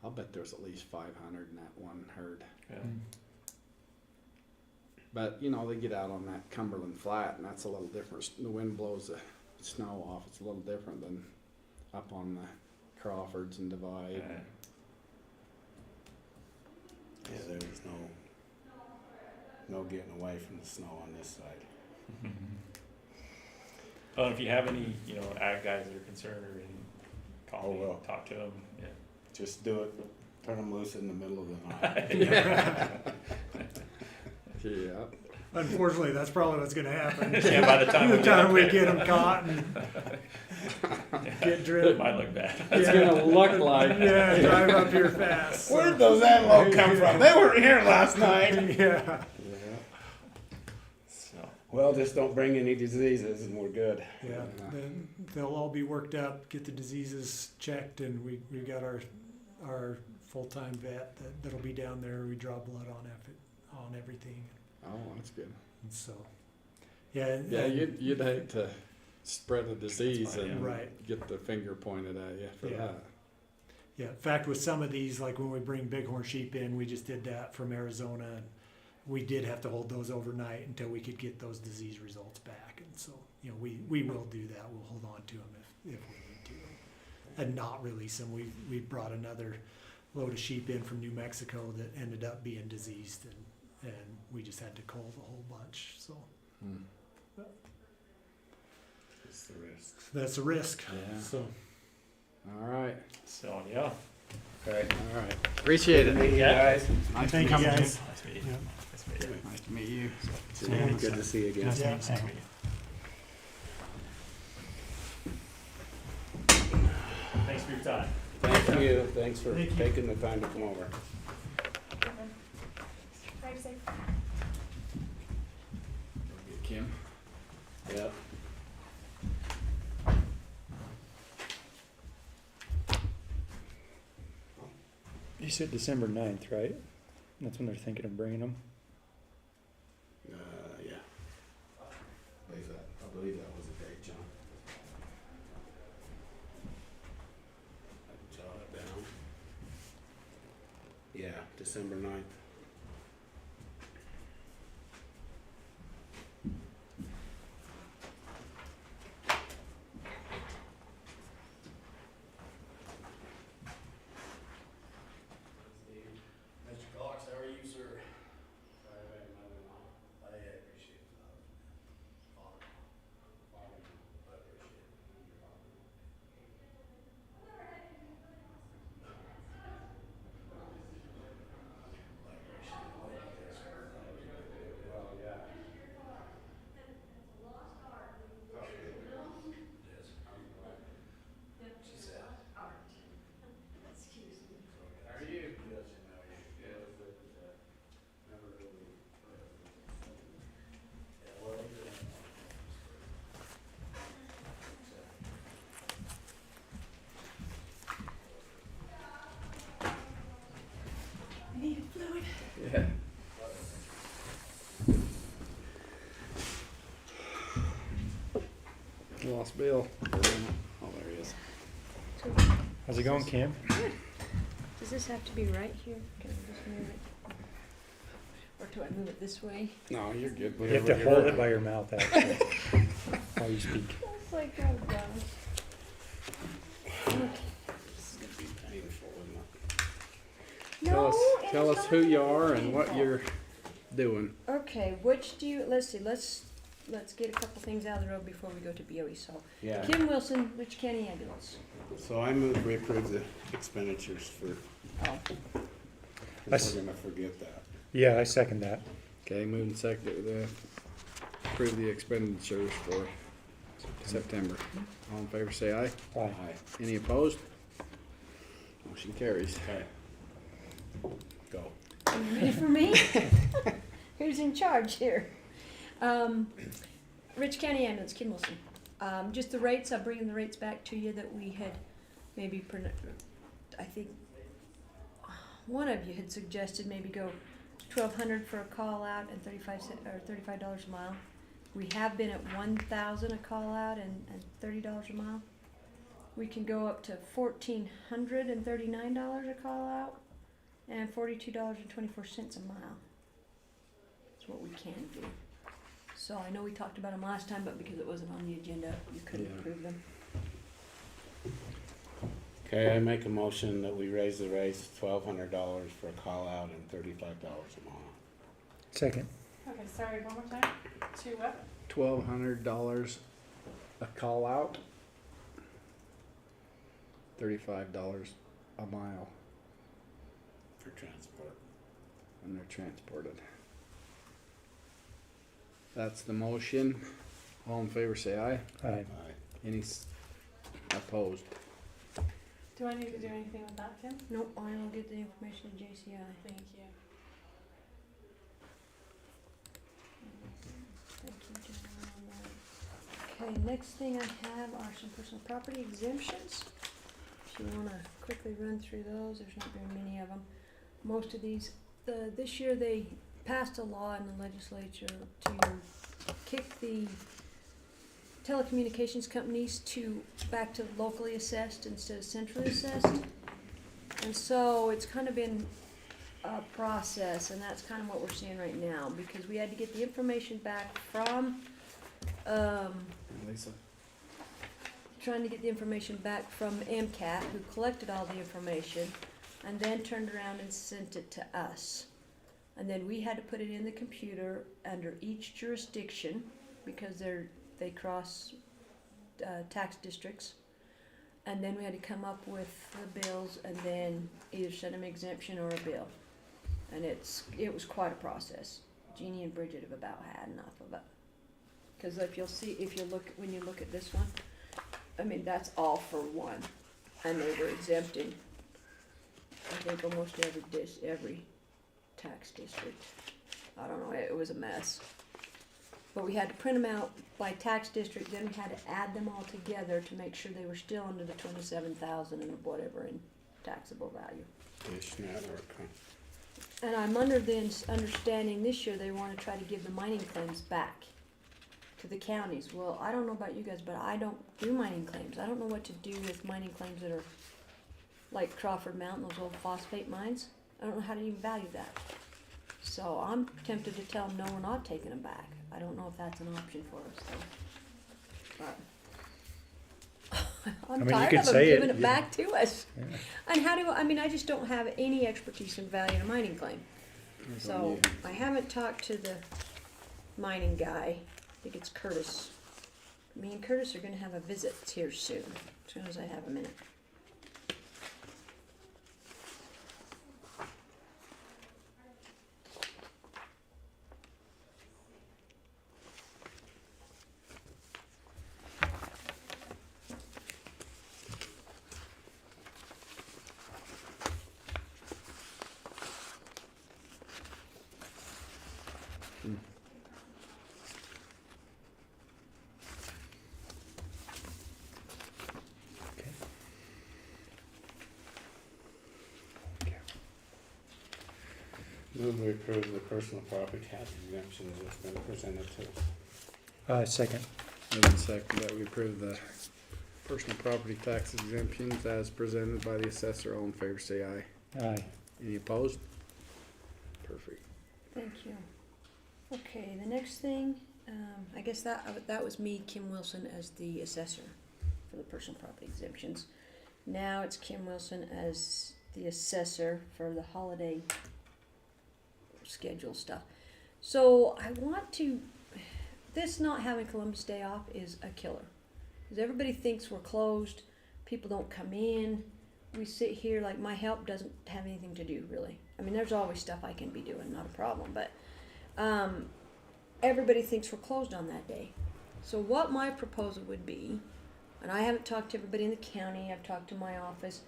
I'll bet there was at least 500 in that one herd. Yeah. But, you know, they get out on that Cumberland Flat, and that's a little different. The wind blows the snow off. It's a little different than up on the Crawfords and Divide. Yeah. Yeah, there was no getting away from the snow on this side. Well, if you have any, you know, ag guys that are concerned or any, call Oh, me, well. talk to them, yeah. Just do it, turn them loose in the middle of the night. Yeah. unfortunately, that's probably what's going to happen. Yeah, by the time we get them caught and get It driven. might look bad. It's gonna look like. Yeah, drive up here fast. Where'd those antelope come from? They weren't here last night. Yeah. So, Well, just don't bring any diseases and we're good. Yeah, then they'll all be worked up, get the diseases checked, and we've got our full-time vet that'll be down there. We draw blood on everything, Oh, that's good. and so, yeah. Yeah, you'd hate to spread a disease fine, and yeah. Right. get the finger pointed at you for Yeah. that. Yeah, in fact, with some of these, like when we bring bighorn sheep in, we just did that from Arizona. And we did have to hold those overnight until we could get those disease results back. And so, you know, we will do that. We'll hold on to them if we need to, and not release them. We brought another load of sheep in from New Mexico that ended up being diseased, and we just had to cull the whole bunch. So It's the risk. that's a risk. Yeah. So All right. so, yeah. Okay. All right. Appreciate it. Meet you guys. Nice thank to you meet guys. Nice to meet you. Yeah. Nice to meet you. Nice to meet you. Good to see you again. Yeah. Nice to meet you. Thanks for your time. Thank you. Thanks for Thank you. taking the time to come over. Drive safe. Kim. Yep. You said December 9th, right? That's when they're thinking of bringing them. Yeah. I believe that was a date, John. I jot it down. Yeah, December 9th. Mr. Cox, how are you, sir? I appreciate that. Like lost Bill. Oh, there he is. How's it going, Kim? Does this have to be right here? Can I just move it? Or do I move it this way? No, you're good. You have to hold it by your mouth, actually, while you speak. It's like, oh gosh. This is gonna be painful, isn't it? Tell us, No, tell it's us not who gonna you be are and what painful. you're doing. Okay, which do you, let's see, let's get a couple things out of the road before we go to BOE, so. Yeah. Kim Wilson, Rich County Ambulance. So I move we approve the expenditures for, Oh, cause we're gonna forget that. Yeah, I second that. Okay, moving second, approve the expenditures for September. All in favor, say aye. Aye. Aye. Any opposed? Motion carries. Okay. Go. are you ready for me? Who's in charge here? Rich County Ambulance, Kim Wilson. Just the rates, I'm bringing the rates back to you that we had maybe, I think, one of you had suggested maybe go $1,200 for a call out and $35 a mile. We have been at 1,000 a call out and $30 a mile. We can go up to $1,439 a call out and $42.24 a mile. That's what we can do. So I know we talked about them last time, but because it wasn't on the agenda, you couldn't Yeah. approve them. Okay, I make a motion that we raise the rates $1,200 for a call out and $35 a mile. Second. Okay, sorry, one more time. To what? $1,200 a call out. $35 a mile For transport. when they're transported. That's the motion. All in favor, say aye. Aye. Aye. Any opposed? Do I need to do anything with that, Kim? Nope, I will get the information to JCI. Thank you. Thank you, John, on that. Okay, next thing I have are some personal property exemptions. If you wanna quickly run through those, there's not very many of them. Most of these, this year they passed a law in the legislature to kick the telecommunications companies back to locally assessed instead of centrally assessed. And so it's kind of been a process, and that's kind of what we're seeing right now, because we had to get the information back from, Lisa? trying to get the information back from MCAT, who collected all the information, and then turned around and sent it to us. And then we had to put it in the computer under each jurisdiction, because they cross tax districts. And then we had to come up with the bills and then either send them exemption or a bill. And it was quite a process. Jeannie and Bridget have about had enough of it. Because when you look at this one, I mean, that's all for one. And they were exempting, I think, almost every tax district. I don't know, it was a mess. But we had to print them out by tax district, then we had to add them all together to make sure they were still under the 27,000 and whatever in taxable value. Dish network, huh? And I'm under the understanding this year they wanna try to give the mining claims back to the counties. Well, I don't know about you guys, but I don't do mining claims. I don't know what to do with mining claims that are like Crawford Mountain, those old phosphate mines. I don't know how to even value that. So I'm tempted to tell them, no, we're not taking them back. I don't know if that's an option for us, though. But I'm I mean, you tired could of them say it, giving it yeah. back to us. Yeah. And I just don't have any expertise in valuing a mining claim. So I haven't talked to the mining guy. I think it's Curtis. Me and Curtis are gonna have a visit here soon, as soon as I have a minute. Move we approve the personal property tax exemptions that's been presented to us. Second. Moved and second that we approve the personal property tax exemptions as presented by the assessor. All in favor, say aye. Aye. Any opposed? Perfect. Thank you. Okay, the next thing, I guess that was me, Kim Wilson, as the assessor for the personal property exemptions. Now it's Kim Wilson as the assessor for the holiday schedule stuff. So I want to, this not having Columbus Day off is a killer. Because everybody thinks we're closed, people don't come in, we sit here, like my help doesn't have anything to do really. I mean, there's always stuff I can be doing, not a problem, but everybody thinks we're closed on that day. So what my proposal would be, and I haven't talked to everybody in the county, I've talked to my office,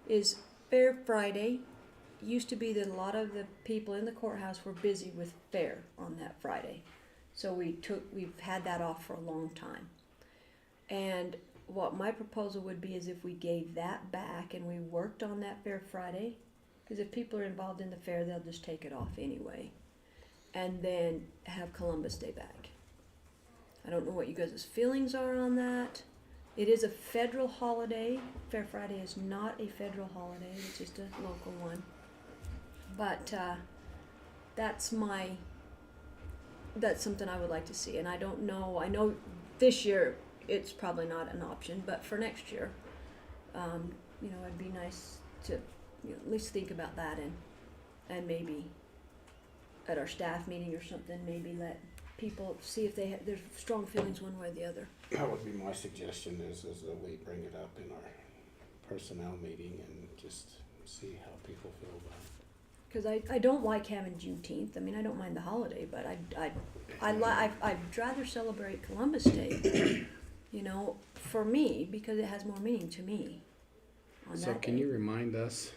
is Fair Friday. Used to be that a lot of the people in the courthouse were busy with fair on that Friday. So we've had that off for a long time. And what my proposal would be is if we gave that back and we worked on that Fair Friday, because if people are involved in the fair, they'll just take it off anyway. And then have Columbus Day back. I don't know what you guys' feelings are on that. It is a federal holiday. Fair Friday is not a federal holiday, it's just a local one. But that's something I would like to see. And I don't know, I know this year it's probably not an option, but for next year, it'd be nice to at least think about that and maybe at our staff meeting or something, maybe let people see if there's strong feelings one way or the other. That would be my suggestion is that we bring it up in our personnel meeting and just see how people feel about it. Because I don't like having Juneteenth. I mean, I don't mind the holiday, but I'd rather celebrate Columbus Day, for me, because it has more meaning to me on So that can day. you remind us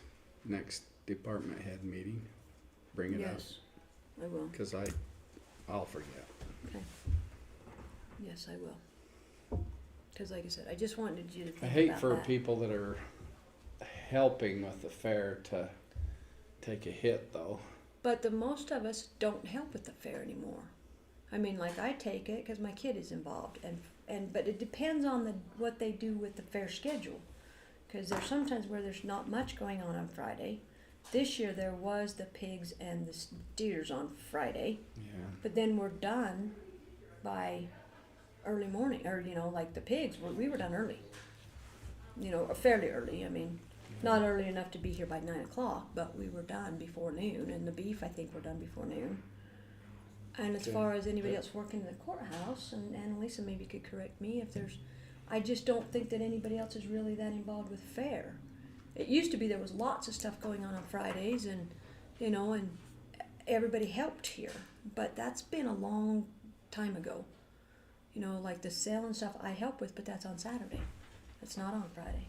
next department head meeting? Bring it up. Yes, I will. Cause I'll forget. Okay. Yes, I will. Because like I said, I just wanted you to think I about hate that. for people that are helping with the fair to take a hit though. But the most of us don't help with the fair anymore. I mean, like I take it because my kid is involved, but it depends on what they do with the fair schedule. Because there's sometimes where there's not much going on Friday. This year there was the pigs and the steers on Friday, Yeah. but then we're done by early morning, or like the pigs, we were done early. Fairly early. I mean, not early enough to be here by 9 o'clock, but we were done before noon, and the beef I think we're done before noon. And as far as anybody else working in the courthouse, and Lisa maybe could correct me if there's, I just don't think that anybody else is really that involved with fair. It used to be there was lots of stuff going on Fridays, and and everybody helped here, but that's been a long time ago. Like the sale and stuff I help with, but that's on Saturday. It's not on Friday.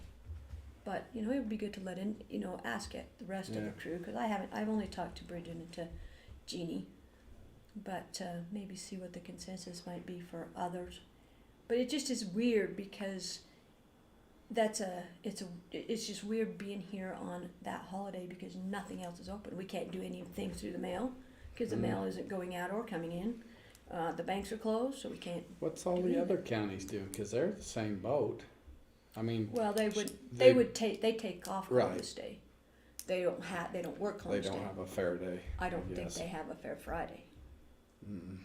But it would be good to let in, ask it the rest of the crew, because I've only talked to Bridget and to Jeannie, but maybe see what the consensus might be for others. But it just is weird because it's just weird being here on that holiday because nothing else is open. We can't do anything through the mail because the mail isn't going out or coming in. The banks are closed, so we can't. What's all the other counties do? Cause they're the same boat. I mean. Well, they take off Right. Columbus Day. They don't work Columbus They Day. don't have a fair day. I don't think guess. they have a Fair Friday. Mm.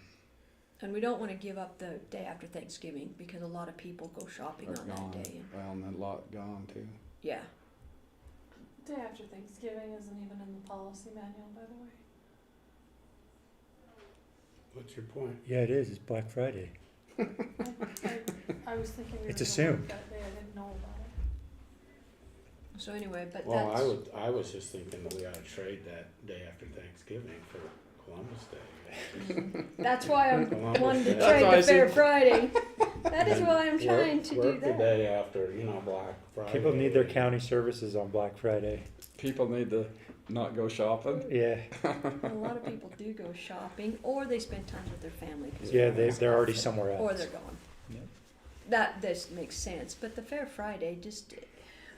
And we don't want to give up the day after Thanksgiving because a lot of people go shopping Are on gone. that day. Well, and a lot gone too. Yeah. Day after Thanksgiving isn't even in the policy manual, by the way. What's your point? Yeah, it is. It's Black Friday. I was thinking we were It's gonna work assumed. that day, I didn't know about it. So anyway, but Well, that's. I was just thinking that we ought to trade that day after Thanksgiving for Columbus Day. That's why I'm Columbus wanting to Day. That's trade why I the Fair said- Friday. That is And why I'm trying to do Work the that. day after, Black Friday. People need their county services on Black Friday. People need to not go shopping. Yeah. A lot of people do go shopping, or they spend time with their family. 'Cause Yeah, they're they're already somewhere else. or they're gone. Yep. That this makes sense, but the Fair Friday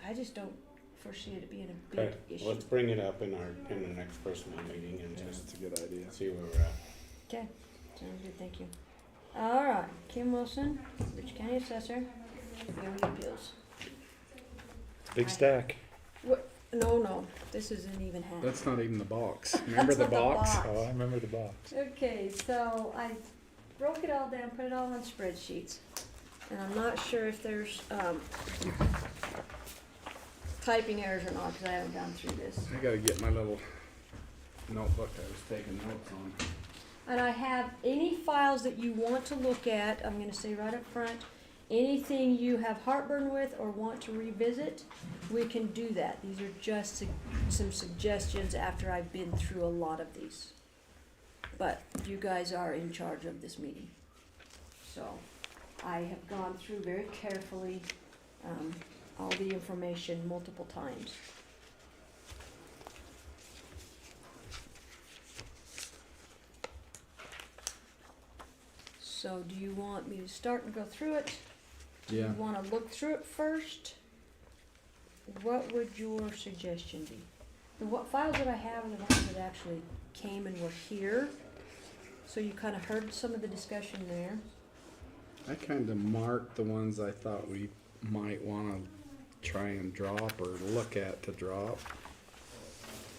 I just don't foresee it being a big Okay, issue. let's bring it up in the next personnel meeting and just That's a good idea. see where we're at. Okay, sounds good. Thank you. All right, Kim Wilson, Rich County Assessor, Family Appeals. Big stack. What, no, this isn't even half. That's not even the box. Remember the That's not the box? box. Oh, I remember the box. Okay, so I broke it all down, put it all on spreadsheets, and I'm not sure if there's, typing errors or not, because I haven't gone through this. I gotta get my little notebook I was taking notes on. And I have any files that you want to look at, I'm gonna say right up front, anything you have heartburn with or want to revisit, we can do that. These are just some suggestions after I've been through a lot of these. But you guys are in charge of this meeting. So I have gone through very carefully, all the information multiple times. So do you want me to start and go through it? Do Yeah. you wanna look through it first? What would your suggestion be? What files that I have are the ones that actually came and were here. So you kinda heard some of the discussion there. I kinda marked the ones I thought we might wanna try and drop or look at to drop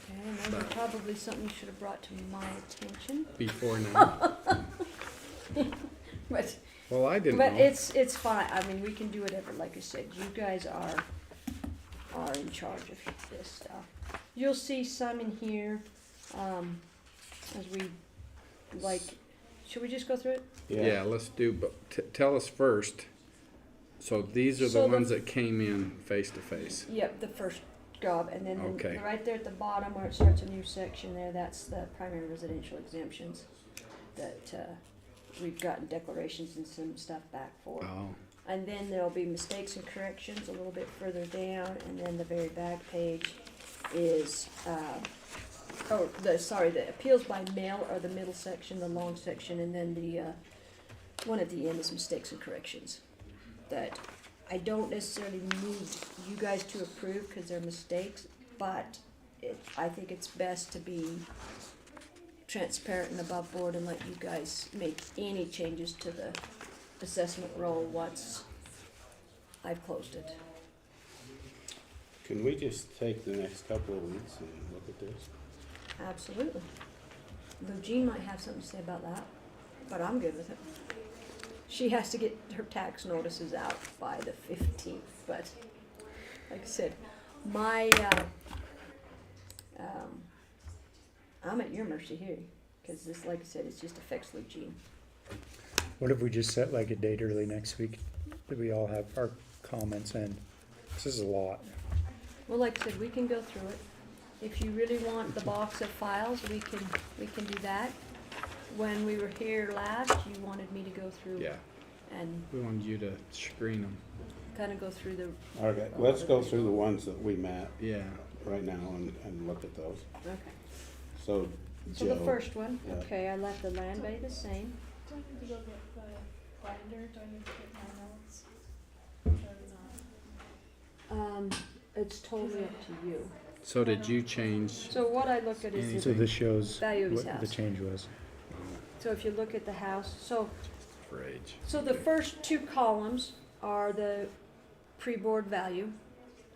Okay, and those are probably something you should have brought to my attention. before now. But Well, I didn't But know. it's fine, I mean, we can do whatever, like I said, you guys are in charge of this stuff. You'll see some in here, as we, like, should we just go through it? Yeah, let's do, but tell us first. So these are So the the- ones that came in face to face. Yep, the first job, and then Okay. right there at the bottom where it starts a new section there, that's the primary residential exemptions that, we've gotten declarations and some stuff back for. Oh, And then there'll be mistakes and corrections a little bit further down, and then the very back page is, the appeals by mail are the middle section, the long section, and then the, one at the end is mistakes and corrections. That I don't necessarily need you guys to approve, cause they're mistakes, but I think it's best to be transparent and above board and let you guys make any changes to the assessment roll once I've closed it. Can we just take the next couple of weeks and look at this? Absolutely. LouJean might have something to say about that, but I'm good with it. She has to get her tax notices out by the 15th, but like I said, I'm at your mercy here, cause this, like I said, it just affects LouJean. What if we just set like a date early next week that we all have our comments in? This is a lot. Well, like I said, we can go through it. If you really want the box of files, we can do that. When we were here last, you wanted me to go through yeah. and We wanted you to screen them. kinda go through the, Okay, let's go through the ones that we met Yeah. right now and look at those. okay. So, So the Joe, first one, Yeah. okay, I left the land bay the same. Do I need to go get the binder? Do I need to get my notes? Or not? It's totally up to you. So did you change? So what I looked at is So the this shows value of his what the house. change was. So if you look at the house, so For age. the first two columns are the pre-board value.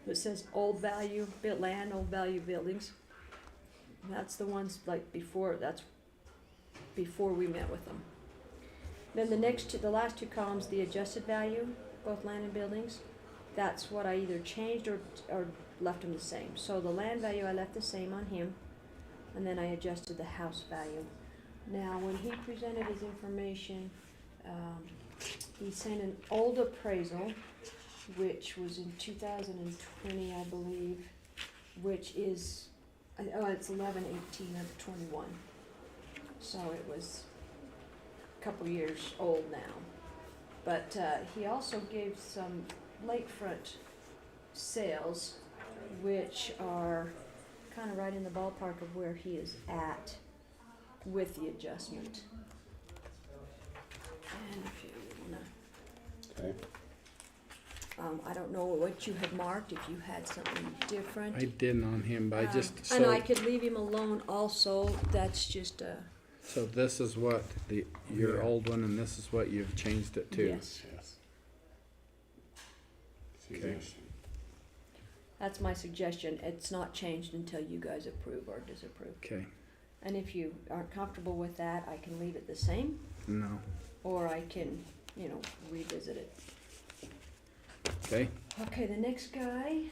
It says old value, built land, old value buildings. And that's the ones like before, that's before we met with them. Then the last two columns, the adjusted value, both land and buildings. That's what I either changed or left them the same. So the land value I left the same on him, and then I adjusted the house value. Now, when he presented his information, he sent an old appraisal, which was in 2020, I believe, which is, it's 11/18/21. So it was a couple years old now. But he also gave some lakefront sales, which are kind of right in the ballpark of where he is at with the adjustment. And if you wanna, okay, I don't know what you had marked, if you had something different. I didn't on him, but I just, And so, I could leave him alone also, that's just So this is what your Yeah. old one, and this is what you've changed it to? Yes, Yes. See, Okay. there's- that's my suggestion. It's not changed until you guys approve or disapprove. Okay, And if you aren't comfortable with that, I can leave it the same, no, or I can, revisit it. okay, Okay, the next guy,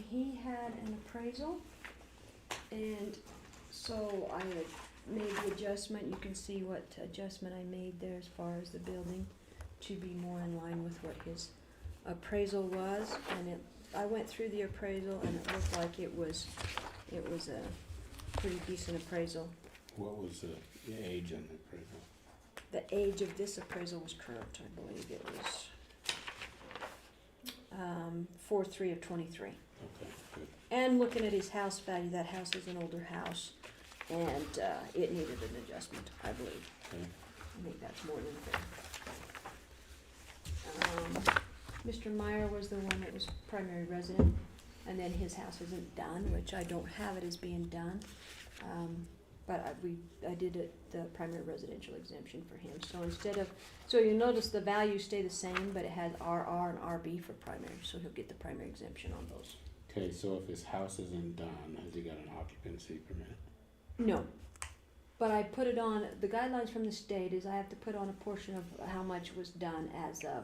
he had an appraisal, and so I had made the adjustment. You can see what adjustment I made there as far as the building to be more in line with what his appraisal was. And I went through the appraisal, and it looked like it was a pretty decent appraisal. What was the age on the appraisal? The age of this appraisal was current, I believe it was 4/3 of 23. Okay, good. And looking at his house value, that house is an older house, and it needed an adjustment, I believe. Okay. I think that's more than fair. Mr. Meyer was the one that was primary resident, and then his house isn't done, which I don't have it as being done. But I did the primary residential exemption for him. So you'll notice the values stay the same, but it has RR and RB for primary, so he'll get the primary exemption on those. Okay, so if his house isn't done, has he got an occupancy permit? No, but I put it on, the guidelines from the state is I have to put on a portion of how much was done as of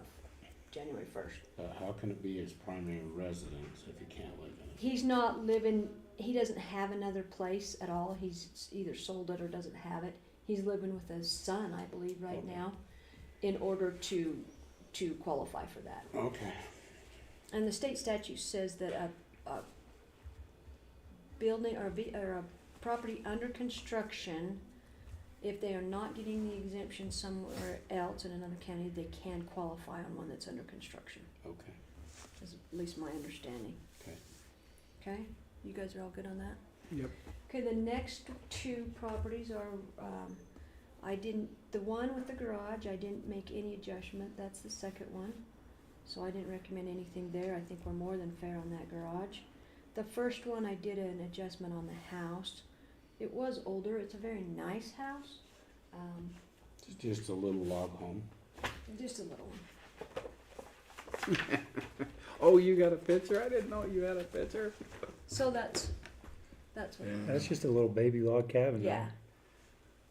January 1st. How can it be his primary residence if he can't live in it? He's not living, he doesn't have another place at all. He's either sold it or doesn't have it. He's living with his son, I believe, right Okay. now, in order to qualify for that. Okay. And the state statute says that a building or a property under construction, if they are not getting the exemption somewhere else in another county, they can qualify on one that's under construction. Okay. Is at least my understanding. Okay. Okay, you guys are all good on that? yep, Okay, the next two properties are, the one with the garage, I didn't make any adjustment, that's the second one. So I didn't recommend anything there, I think we're more than fair on that garage. The first one, I did an adjustment on the house. It was older, it's a very nice house, It's just a little log home. just a little one. oh, you got a picture? I didn't know you had a picture. So that's what. That's just a little baby log cabin. Yeah.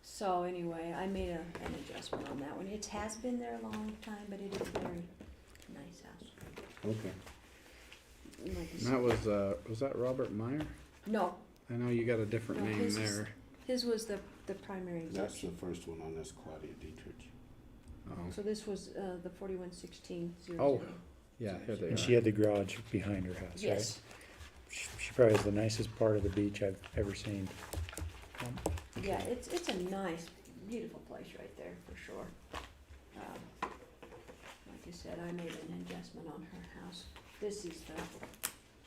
So anyway, I made an adjustment on that one. It has been there a long time, but it is a very nice house. Okay. Like I And said- that was that Robert Meyer? No, I know you got a different No, name his is- there. his was the primary That's the exemption. first one on this Claudia Dietrich. Oh, So this was the 411600. Oh, yeah, here they And are. she had the garage behind her house, right? Yes. She probably has the nicest part of the beach I've ever seen. Yeah, it's a nice, beautiful place right there for sure. Like I said, I made an adjustment on her house. This is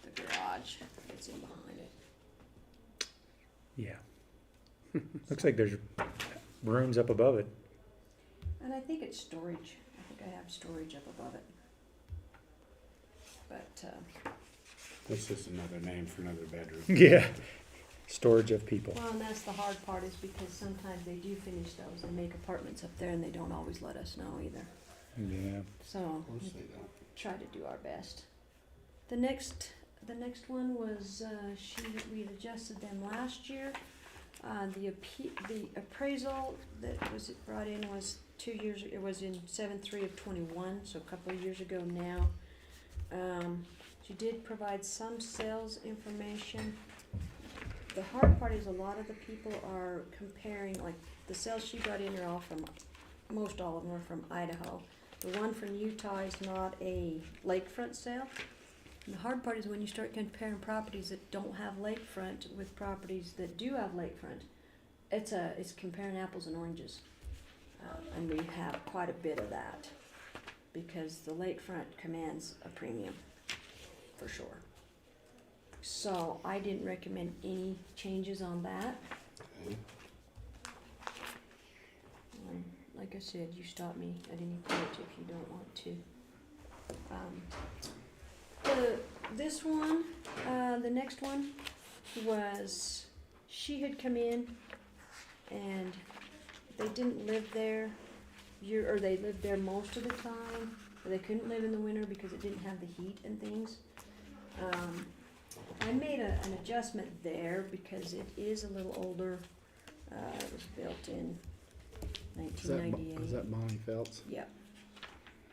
the garage that's in behind it. Yeah. Looks like there's rooms up above it. And I think it's storage. I think I have storage up above it. But, That's just another name for another bedroom. Yeah. Storage of people. well, and that's the hard part is because sometimes they do finish those and make apartments up there and they don't always let us know either. Yeah. So, Of course they don't. try to do our best. The next one was, we had adjusted them last year. The appraisal that was brought in was 2 years, it was in 7/3 of 21, so a couple of years ago now. She did provide some sales information. The hard part is a lot of the people are comparing, like, the sales she brought in are all from, most all of them are from Idaho. The one from Utah is not a lakefront sale. And the hard part is when you start comparing properties that don't have lakefront with properties that do have lakefront. It's comparing apples and oranges. And we have quite a bit of that because the lakefront commands a premium for sure. So I didn't recommend any changes on that. Okay. Like I said, you stop me at any point if you don't want to. This one, the next one was, she had come in and didn't live there, or they lived there most of the time, or they couldn't live in the winter because it didn't have the heat and things. I made an adjustment there because it is a little older. It was built in Is 1998. that Bonnie Phelps? Yep.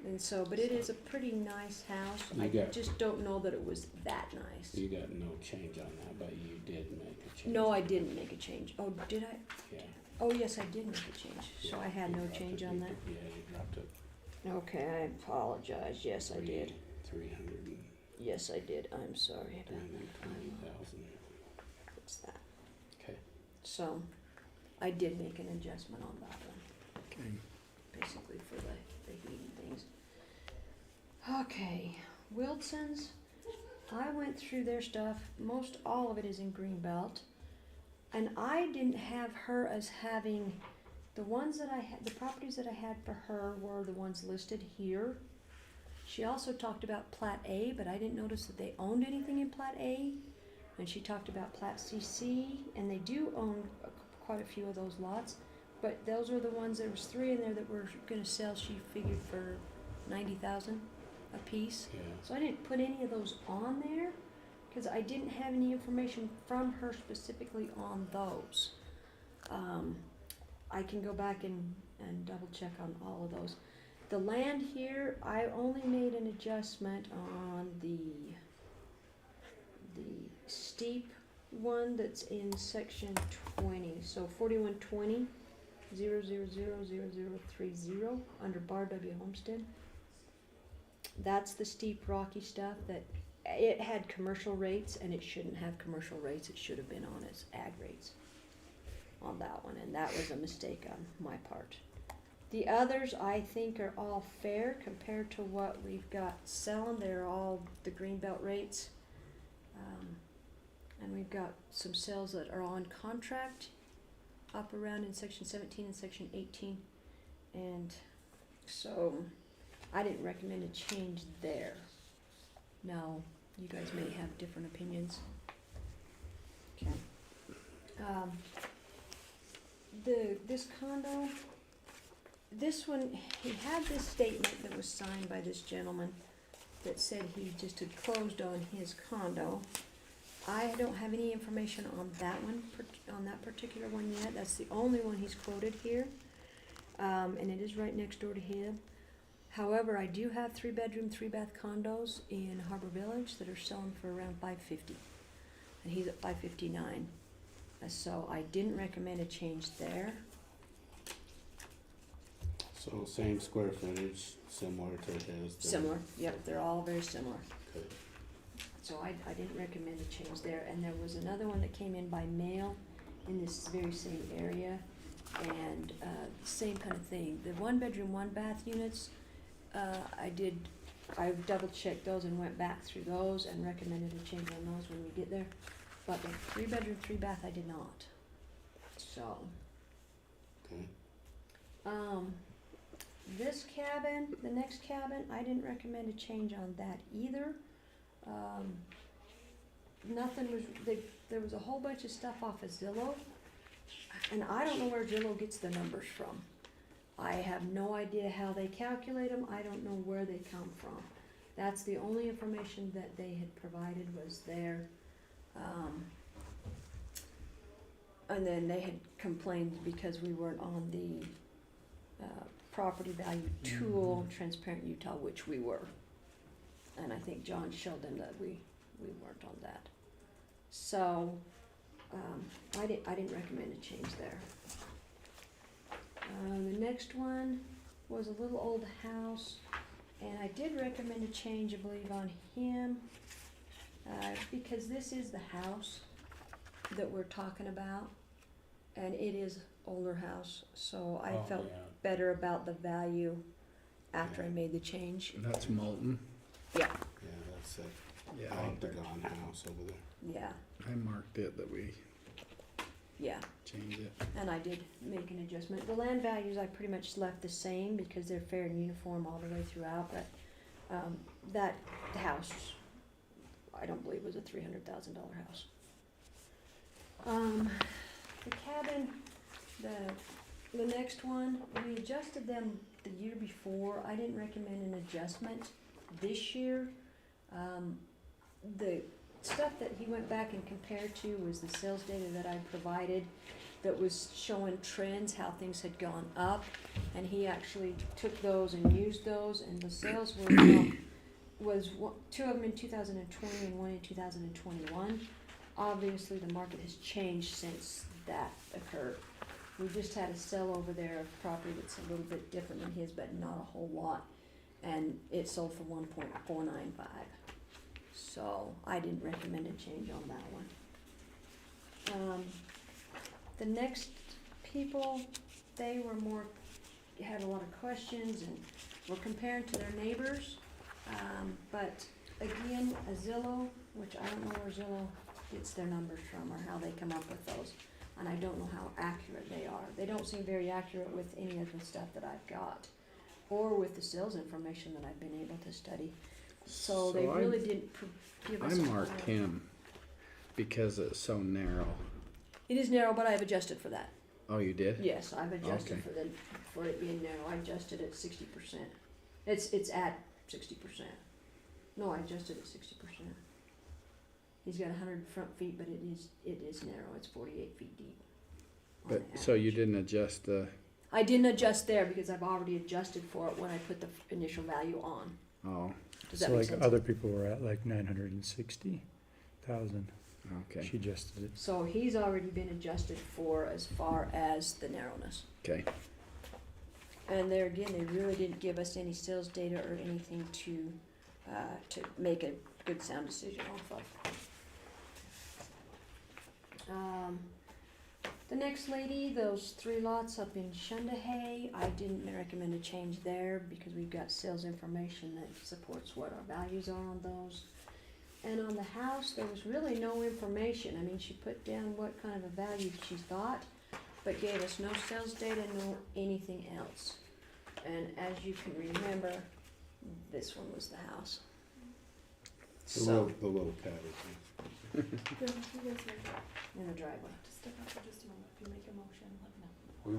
And so, but it is a pretty nice house. You I got- just don't know that it was that nice. You got no change on that, but you did make a change. No, I didn't make a change. Oh, did I? Yeah. Oh, yes, I did make a change. So I had You no dropped change it. on You that. did- Yeah, you dropped it. Okay, I apologize. Yes, I did. 300 Yes, I did. I'm sorry. 320,000. What's that? Okay. So, I did make an adjustment on that one, Okay. basically for the heat and things. Okay, Wilson's, I went through their stuff. Most all of it is in Greenbelt. And I didn't have her as having, the ones that I had, the properties that I had for her were the ones listed here. She also talked about Plat A, but I didn't notice that they owned anything in Plat A. And she talked about Plat CC, and they do own quite a few of those lots. But those were the ones, there was 3 in there that were gonna sell, she figured for 90,000 a piece. Yeah. So I didn't put any of those on there, cause I didn't have any information from her specifically on those. I can go back and double check on all of those. The land here, I only made an adjustment on the steep one that's in section 20, so 4120 0000030 under Bar W Homestead. That's the steep rocky stuff that it had commercial rates and it shouldn't have commercial rates. It should have been on its ag rates on that one, and that was a mistake on my part. The others I think are all fair compared to what we've got selling. They're all the Greenbelt rates. And we've got some sales that are on contract up around in section 17 and section 18. And so I didn't recommend a change there. Now, you guys may have different opinions. Okay. This condo, this one, he had this statement that was signed by this gentleman that said he just had closed on his condo. I don't have any information on that one, on that particular one yet. That's the only one he's quoted here. And it is right next door to him. However, I do have 3-bedroom, 3-bath condos in Harbor Village that are selling for around $550. And he's at $559. So I didn't recommend a change there. So same square footage, similar to his. then? Similar, yep, they're all very similar. Okay. So I didn't recommend a change there. And there was another one that came in by mail in this very same area. And same kind of thing. The 1-bedroom, 1-bath units, I double checked those and went back through those and recommended a change on those when we get there. But the 3-bedroom, 3-bath, I did not. So. Okay. This cabin, the next cabin, I didn't recommend a change on that either. Nothing was, there was a whole bunch of stuff off of Zillow, and I don't know where Zillow gets the numbers from. I have no idea how they calculate them, I don't know where they come from. That's the only information that they had provided was there. And then they had complained because we weren't on the property value tool, Transparent Utah, which we were. And I think John showed them that we weren't on that. So, I didn't recommend a change there. The next one was a little old house, and I did recommend a change, I believe, on him, because this is the house that we're talking about, and it is older house, so I Oh, felt yeah. better about the value after I Yeah. made the change. That's Molten. Yeah, Yeah, that's it. Yeah, Octagon house over there. yeah, I marked it that we yeah. change it. And I did make an adjustment. The land values I pretty much left the same because they're fair and uniform all the way throughout, but that house, I don't believe was a $300,000 house. The cabin, the the next one, we adjusted them the year before. I didn't recommend an adjustment this year. The stuff that he went back and compared to was the sales data that I provided that was showing trends, how things had gone up. And he actually took those and used those, and the sales were two of them in 2020 and one in 2021. Obviously, the market has changed since that occurred. We just had a sell over there of property that's a little bit different than his, but not a whole lot, and it sold for 1.495. So I didn't recommend a change on that one. The next people, they were more, had a lot of questions and were comparing to their neighbors. But again, a Zillow, which I don't know where Zillow gets their numbers from or how they come up with those. And I don't know how accurate they are. They don't seem very accurate with any of the stuff that I've got, or with the sales information that I've been able to study. So they really didn't give us. I marked him because it's so narrow. It is narrow, but I've adjusted for that. Oh, you did? Yes, I've adjusted Okay. for it being narrow. I adjusted it 60%. It's at 60%. No, I adjusted it 60%. He's got 100 front feet, but it is narrow. It's 48 feet deep. on But, the so you average. didn't adjust the, I didn't adjust there because I've already adjusted for it when I put the initial value on. oh, Does that So make like sense? other people were at like 960,000. okay, She adjusted it. So he's already been adjusted for as far as the narrowness. okay. And there again, they really didn't give us any sales data or anything to make a good sound decision off of. The next lady, those 3 lots up in Shundahay, I didn't recommend a change there because we've got sales information that supports what our values are on those. And on the house, there was really no information. I mean, she put down what kind of a value she thought, but gave us no sales data, no anything else. And as you can remember, this one was the house. So, The little patio. You guys make in the driveway. Just step up for just a moment. If you make a motion, let me know. We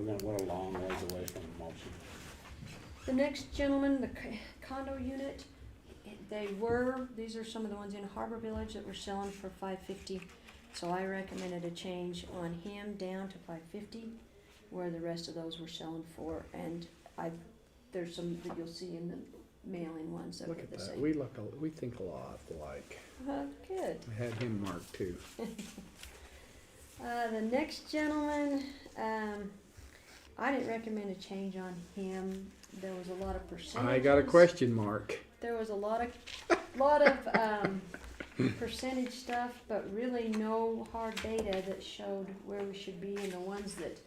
won't. We're a long ways away from the motion. The next gentleman, the condo unit, these are some of the ones in Harbor Village that were selling for $550. So I recommended a change on him down to $550, where the rest of those were selling for. And there's some that you'll see in the mailing ones that Look were at the that, same. we think a lot alike. Good. I had him marked too. The next gentleman, I didn't recommend a change on him. There was a lot of percentages. I got a question mark. There was a lot of percentage stuff, but really no hard data that showed where we should be, and the ones that,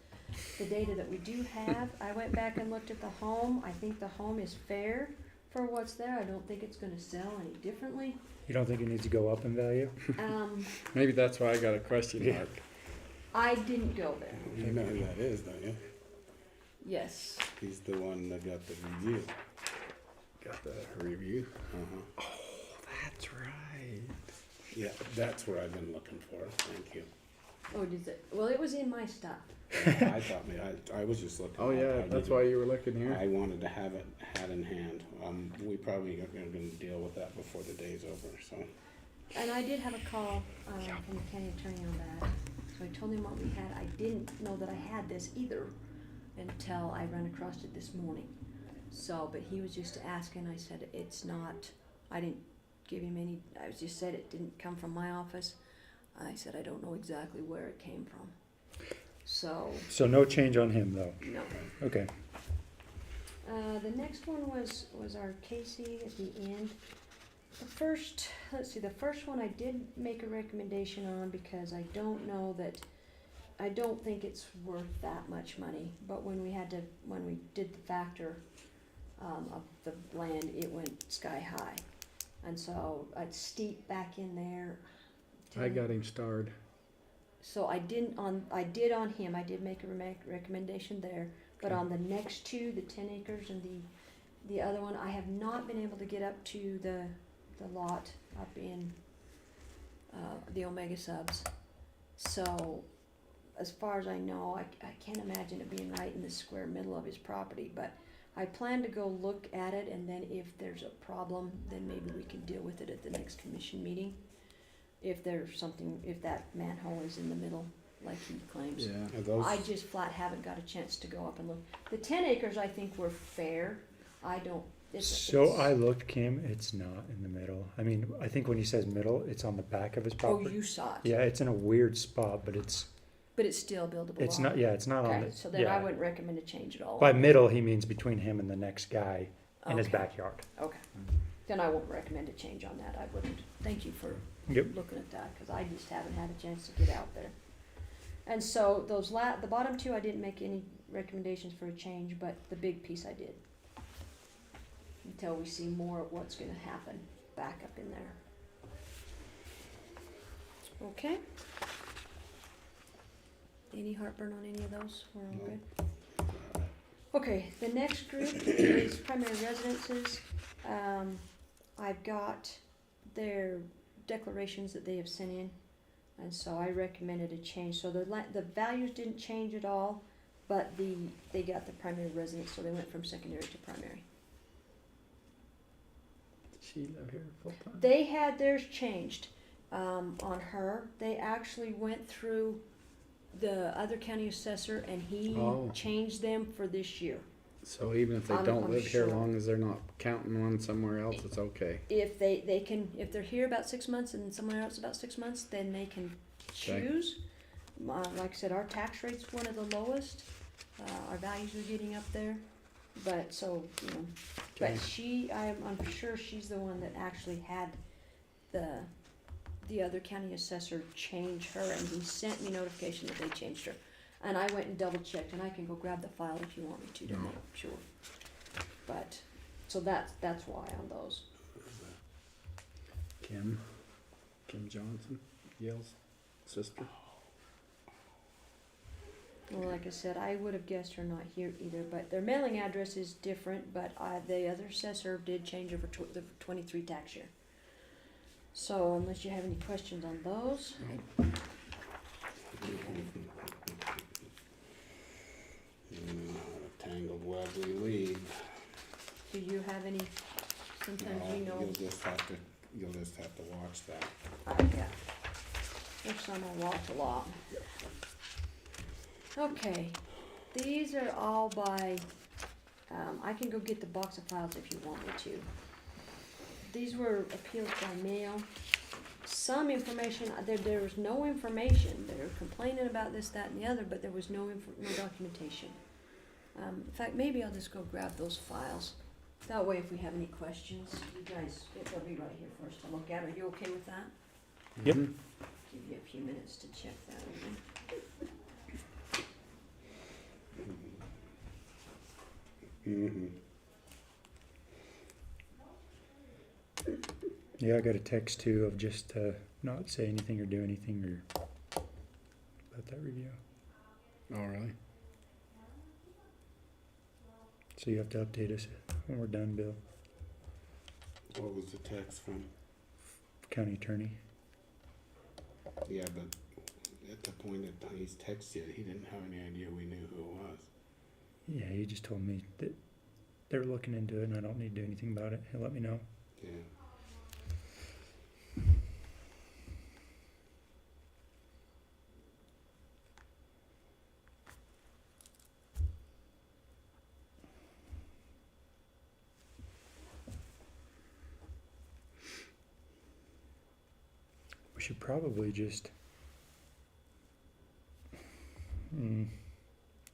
the data that we do have. I went back and looked at the home. I think the home is fair for what's there. I don't think it's gonna sell any differently. You don't think it needs to go up in value? Maybe that's why I got a question Yeah. mark. I didn't go there. You know who that is, don't you? Yes. He's the one that got the review. Got the review. Uh-huh. Oh, that's right. Yeah, that's where I've been looking for. Thank you. Oh, did it? Well, it was in my stuff. I thought, I was just looking. Oh yeah, that's why you were looking here. I wanted to have it had in hand. We probably are gonna deal with that before the day's over, so. And I did have a call from the county attorney on that. So I told him what we had. I didn't know that I had this either until I ran across it this morning. So, but he was just asking. I said it's not. I didn't give him any. I just said it didn't come from my office. I said I don't know exactly where it came from. So No change on him though? no. Okay. The next one was our Casey at the end. The first one I did make a recommendation on because I don't think it's worth that much money. But when we did the factor of the land, it went sky high. And so it's steep back in there. I got him starred. So I did on him, I did make a recommendation there, but Okay. on the next two, the 10 acres and the other one, I have not been able to get up to the lot up in the Omega subs. So as far as I know, I can't imagine it being right in the square middle of his property, but I plan to go look at it, and then if there's a problem, then maybe we can deal with it at the next commission meeting. If there's something, if that manhole is in the middle, like he claims. Yeah, are those, I just flat haven't got a chance to go up and look. The 10 acres I think were fair. I don't, So I looked, Kim, it's not in the middle. I mean, I think when he says middle, it's on the back of his oh, property. you saw it. Yeah, it's in a weird spot, but it's Still buildable it's lot. not. Yeah, it's not on Okay, the. so then yeah. I wouldn't recommend a change at all. By middle, he means between him and the next guy in his Okay. backyard. Okay, then I won't recommend a change on that. I wouldn't. Thank you for Yep. looking at that, cause I just haven't had a chance to get out there. And so those the bottom two, I didn't make any recommendations for a change, but the big piece I did. Until we see more of what's gonna happen back up in there. Okay? Any heartburn on any of those? We're all good? Okay, the next group is primary residences. I've got their declarations that they have sent in, and so I recommended a change. So the values didn't change at all, but they got the primary residence, so they went from secondary to primary. she live here full time? They had theirs changed on her. They actually went through the other county assessor, and he Oh. changed them for this year. So even if they I'm don't live here sure. long as they're not counting one somewhere else, it's okay. If they can, if they're here about 6 months and somewhere else about 6 months, then they can Okay. choose. Like I said, our tax rate's one of the lowest. Our values are getting up there, but so, you know, Okay. but I'm sure she's the one that actually had the other county assessor change her, and he sent me notification that they changed her. And I went and double checked, and I can go grab the file if you want me to make sure. But, so that's why on those. Kim Johnson, Yale's sister. Well, like I said, I would have guessed her not here either, but their mailing address is different, but the other assessor did change over to the 23 tax year. So unless you have any questions on those. Tangled web we weave. Do you have any, sometimes you know, You'll just have to watch that. yeah. There's some I watch a lot. Okay, these are all by, I can go get the box of files if you want me to. These were appeals by mail. Some information, there was no information. They were complaining about this, that, and the other, but there was no documentation. In fact, maybe I'll just go grab those files. That way, if we have any questions, you guys, they'll be right here for us to look at. Are you okay with that? Yep. Mhm. Give you a few minutes to check that over. Mm-hmm. Yeah, I got a text too of just not say anything or do anything or let that review. Oh, really? So you have to update us when we're done, Bill. What was the text from? County attorney. Yeah, but at the point that he's texted, he didn't have any idea we knew who it was. Yeah, he just told me that they're looking into it and I don't need to do anything about it. He'll let me know. Yeah. We should probably just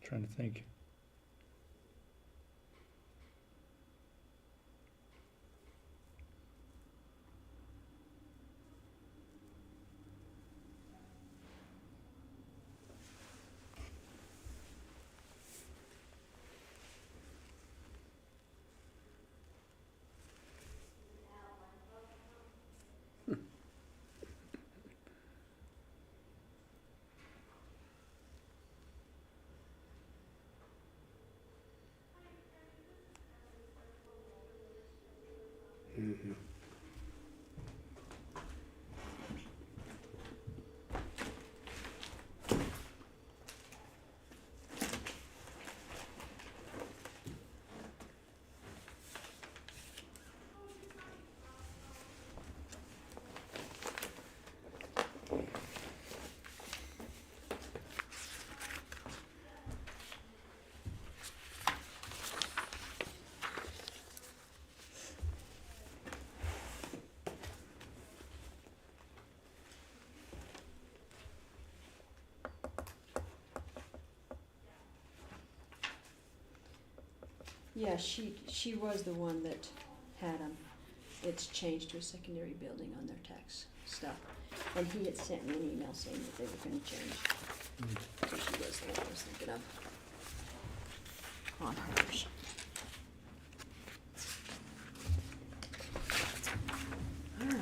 trying to think. Mm-hmm. Yeah, she was the one that had them. It's changed to a secondary building on their tax stuff. And he had sent me an email saying that they were gonna change. So she was the one I was thinking of. On hers. Alright.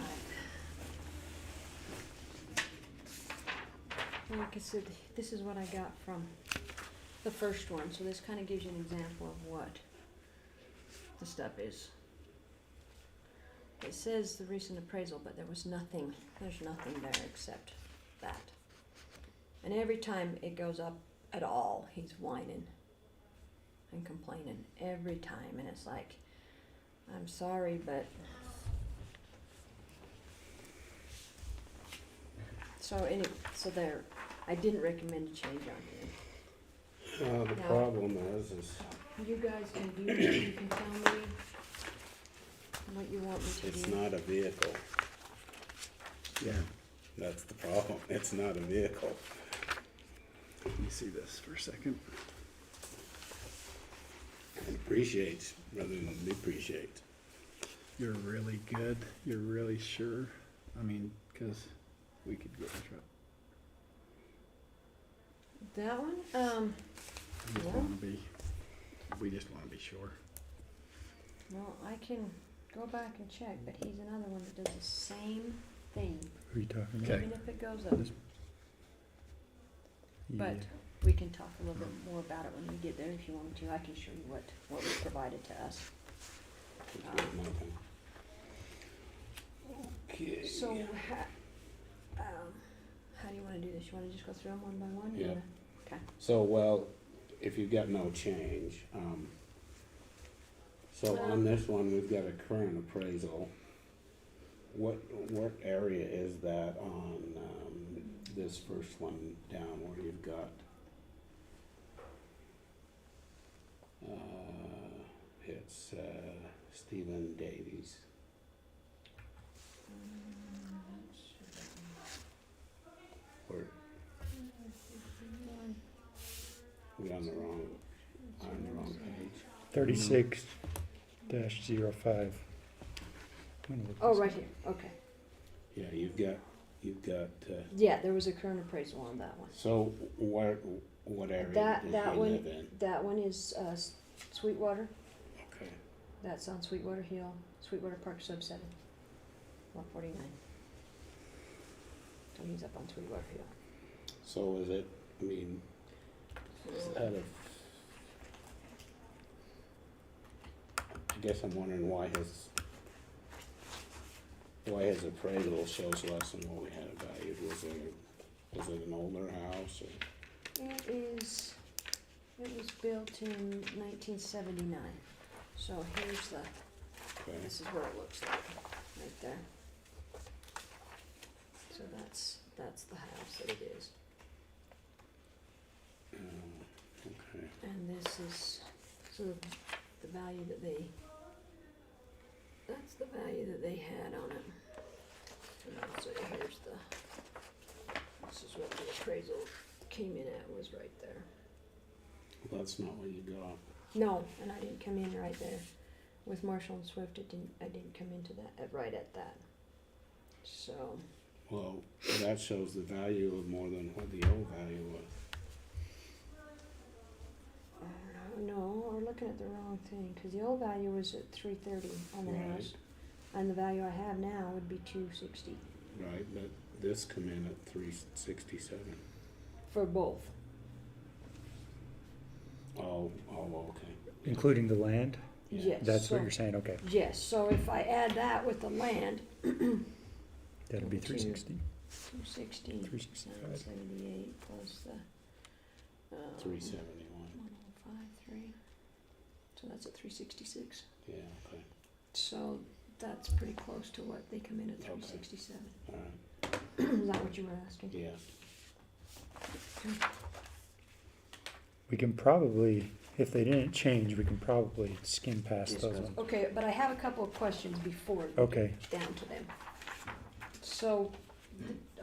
Like I said, this is what I got from the first one, so this kinda gives you an example of what the stuff is. It says the recent appraisal, but there's nothing there except that. And every time it goes up at all, he's whining and complaining every time, and it's like, I'm sorry, but. So there, I didn't recommend a change on here. The Now- problem is You guys can do it, you can tell me what you want me to do. it's not a vehicle. Yeah, That's the problem. It's not a vehicle. let me see this for a second. And appreciates rather than depreciate. You're really good, you're really sure, I mean, cause we could get in trouble. That one, I just Yeah. we just wanna be sure. well, I can go back and check, but he's another one that does the same thing, Who are you talking about? Okay. even if it goes up. This- But Yeah. we can talk a little bit more about it when we get there if you want me to. I can show you what was provided to us. Which was nothing. Okay. So, how do you wanna do this? You wanna just go through them one by one? You Yeah. wanna- Okay. So, well, if you've got no change, so on this one, we've got a current appraisal. What area is that on, this first one down where you've got, it's, Stephen Davies. Where, we on the wrong page? 36-05. I'm gonna look Oh, this right up. here, okay. Yeah, you've got, Yeah, there was a current appraisal on that one. so what area That does he one, live in? that one is, Sweetwater. Okay, That's on Sweetwater Hill, Sweetwater Park Sub 7, lot 49. So he's up on Sweetwater Hill. so is it, I mean, is that I guess I'm wondering why his appraisal shows less than what we had it valued. Was it an older house or? It was built in 1979. So here's Okay. this is what it looks like, right there. So that's the house that it is. Okay. And this is, so the value that that's the value that they had on it. And so here's this is what the appraisal came in at, was right there. Well, that's not what you got. No, and I didn't come in right there. With Marshall and Swift, I didn't come into that, right at that. So, Well, that shows the value of more than what the old value was. no, we're looking at the wrong thing, cause the old value was at 330 on the Right. house. And the value I have now would be 260 Right, but this come in at 367. for both. Oh, okay. Including the land? Yeah. Yes. That's what so- you're saying, okay. Yes, so if I add that with the land, That'd be Two. 360. 260, 365. 778 plus the, 371. 1053, so that's at 366. Yeah, okay. So that's pretty close to what they come in at Okay. 367. All right. Is that what you were asking? Yeah. We can probably, if they didn't change, we can probably skim past those Discuss. ones. Okay, but I have a couple of questions before we Okay. get down to them. So,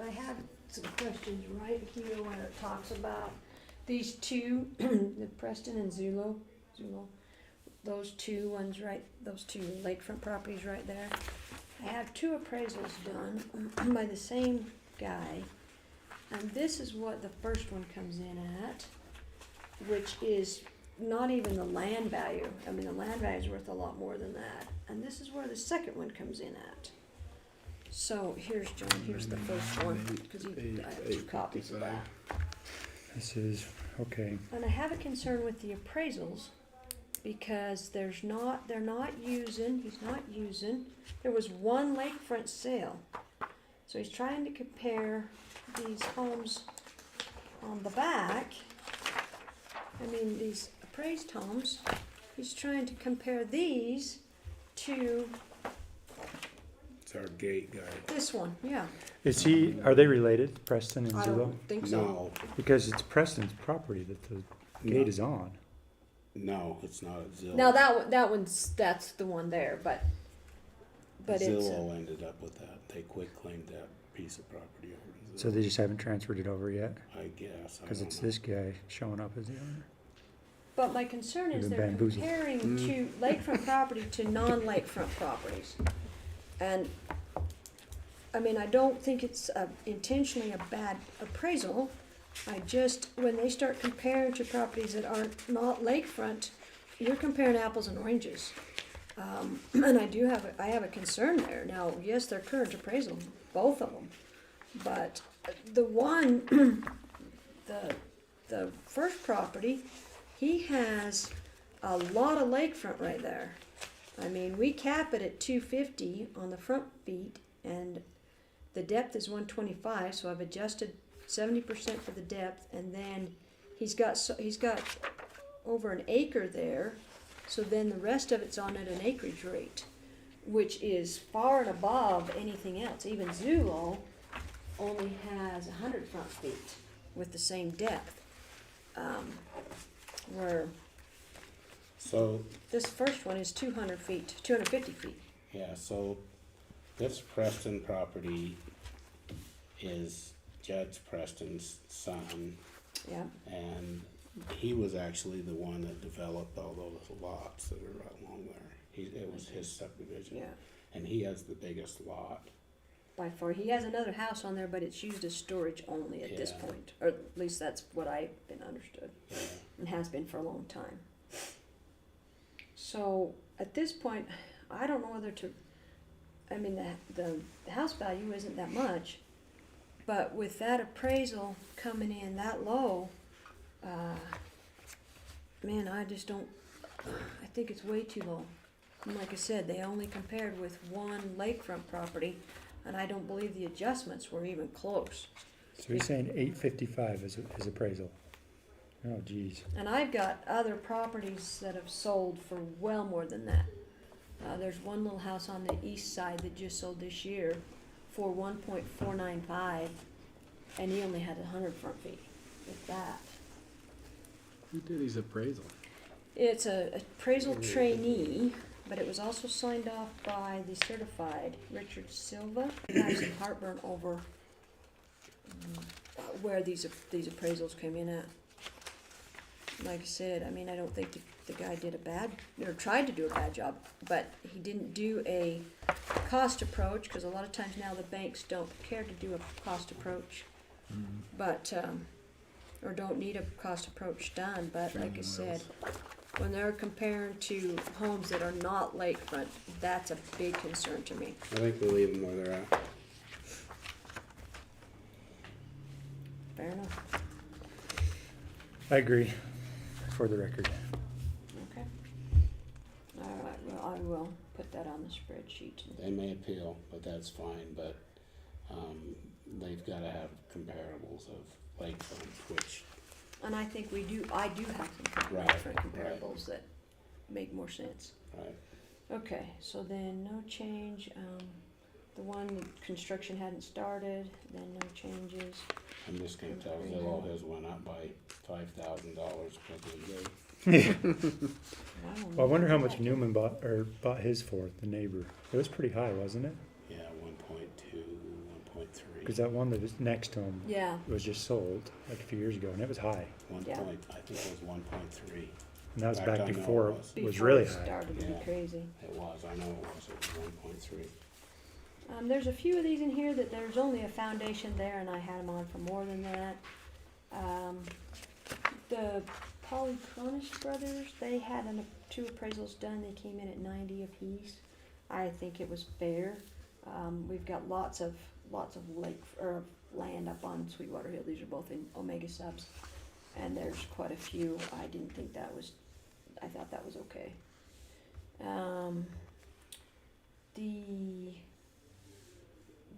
I have some questions right here where it talks about these two, the Preston and Zulo. those two ones right, those two lakefront properties right there. I have two appraisals done by the same guy. And this is what the first one comes in at, which is not even the land value. I mean, the land value is worth a lot more than that. And this is where the second one comes in at. So here's John, here's the first one, because I have two copies of that. This is, okay, And I have a concern with the appraisals, because he's not using, there was one lakefront sale. So he's trying to compare these homes on the back, these appraised homes, he's trying to compare these to It's our gate guy. this one, yeah. are they related, Preston and I Zillow? don't think so. No, Because it's Preston's property that the gate No. is on. no, it's not a Zillow. Now that's the one there, but it's, Zillow ended up with that. They quit claimed that piece of property over to Zillow. So they just haven't transferred it over yet? I guess. I Because don't it's know. this guy showing up as the owner. but my concern is We've been they're bamboozled. comparing to lakefront property to non-lakefront properties. And, I don't think it's intentionally a bad appraisal. When they start comparing to properties that aren't not lakefront, you're comparing apples and oranges. And I have a concern there. Now, yes, they're current appraisal, both of them. But the one, the first property, he has a lot of lakefront right there. We cap it at 250 on the front feet, and the depth is 125, so I've adjusted 70% for the depth, and then he's got over an acre there, so then the rest of it's on at an acreage rate, which is far and above anything else. Even Zillow only has 100 front feet with the same depth, where So, this first one is 250 feet. yeah, so this Preston property is Judge Preston's son, Yeah. and he was actually the one that developed all those lots that are right along there. It was his subdivision. Yeah. And he has the biggest lot. By far, he has another house on there, but it's used as storage only at this Yeah. point, or at least that's what I've been understood, Yeah. and has been for a long time. So at this point, I don't know whether to. The house value isn't that much, but with that appraisal coming in that low, I just don't. I think it's way too low. And like I said, they only compared with one lakefront property, and I don't believe the adjustments were even close. So he's saying 855 is his appraisal. Oh, geez. And I've got other properties that have sold for well more than that. There's one little house on the east side that just sold this year for 1.495, and he only had 100 front feet, if that. Who did his appraisal? It's a appraisal trainee, but it was also signed off by the certified Richard Silva. I have some heartburn over where these appraisals came in at. Like I said, I don't think the guy did tried to do a bad job, but he didn't do a cost approach, because a lot of times now the banks don't care to do a cost approach, but, or don't need a cost approach done, but like I said, when they're comparing to homes that are not lakefront, that's a big concern to me. I think we'll leave them where they're at. Fair enough. I agree, for the record. Okay. All right, well, I will put that on the spreadsheet. They may appeal, but that's fine, but, they've gotta have comparables of lakefront, which, And I think I do have some Right, different right. comparables that make more sense. right, Okay, so then no change, the one construction hadn't started, then no changes. I'm just gonna tell Zillow his went up by $5,000 per day. Wow. Well, I wonder how much Newman bought his for, the neighbor. It was pretty high, wasn't it? Yeah, 1.2, 1.3. Because that one that was next to him Yeah, was just sold like a few years ago, and it was high. One Yeah. point, I think it was 1.3. And that was In fact, back I know before it it was. was Before really it high. started to be Yeah. crazy. It was, I know it was 1.3. There's a few of these in here that there's only a foundation there, and I had them on for more than that. The Polychronish brothers, they had two appraisals done. They came in at 90 apiece. I think it was fair. We've got lots of lake or land up on Sweetwater Hill. These are both in Omega subs, and there's quite a few. I didn't think that was. I thought that was okay.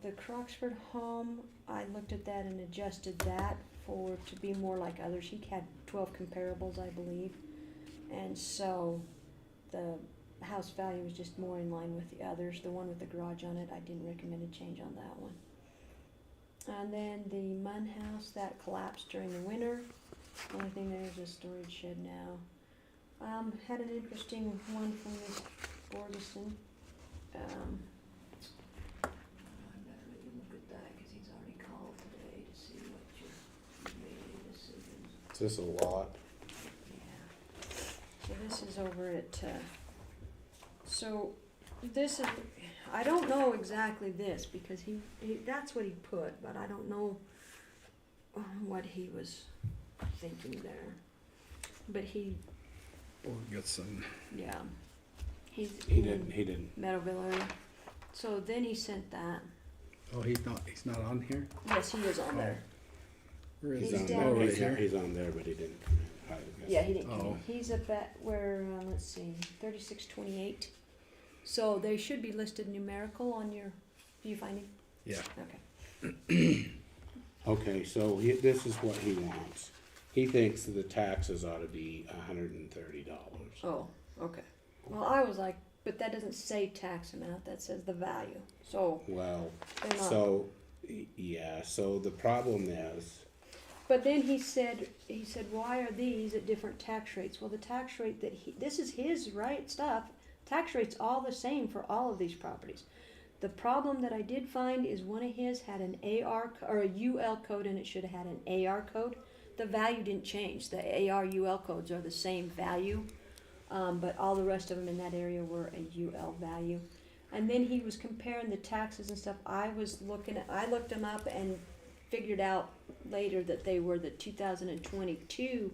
The Croxford home, I looked at that and adjusted that to be more like others. He had 12 comparables, I believe. And so the house value was just more in line with the others. The one with the garage on it, I didn't recommend a change on that one. And then the Munn house, that collapsed during the winter. Only thing there is a storage shed now. Had an interesting one from Miss Borgeson. I better really look at that because he's already called today to see what you made any decisions. Is this a lot? Yeah. So this is over at, so this is, I don't know exactly this because he that's what he put, but I don't know what he was thinking there. But Borgeson. yeah. He's He in didn't. Meadowville area. So then he sent that. Oh, he's not on here? Yes, he is on there. Where is He's He's on down there, Oh, right he's, here. he's on there, but he didn't come in. I guess. Yeah, he didn't come Oh. in. He's up at where, let's see, 3628. So they should be listed numerical on your, do you find him? Yeah. Okay. Okay, so this is what he wants. He thinks that the taxes ought to be $130. Oh, okay. Well, I was like, but that doesn't say tax amount, that says the value. So Well, they're not. so, yeah, so the problem is, But then he said, why are these at different tax rates? Well, the tax rate this is his right stuff. Tax rate's all the same for all of these properties. The problem that I did find is one of his had an AR or a UL code and it should have had an AR code. The value didn't change. The AR UL codes are the same value, but all the rest of them in that area were a UL value. And then he was comparing the taxes and stuff. I looked them up and figured out later that they were the 2022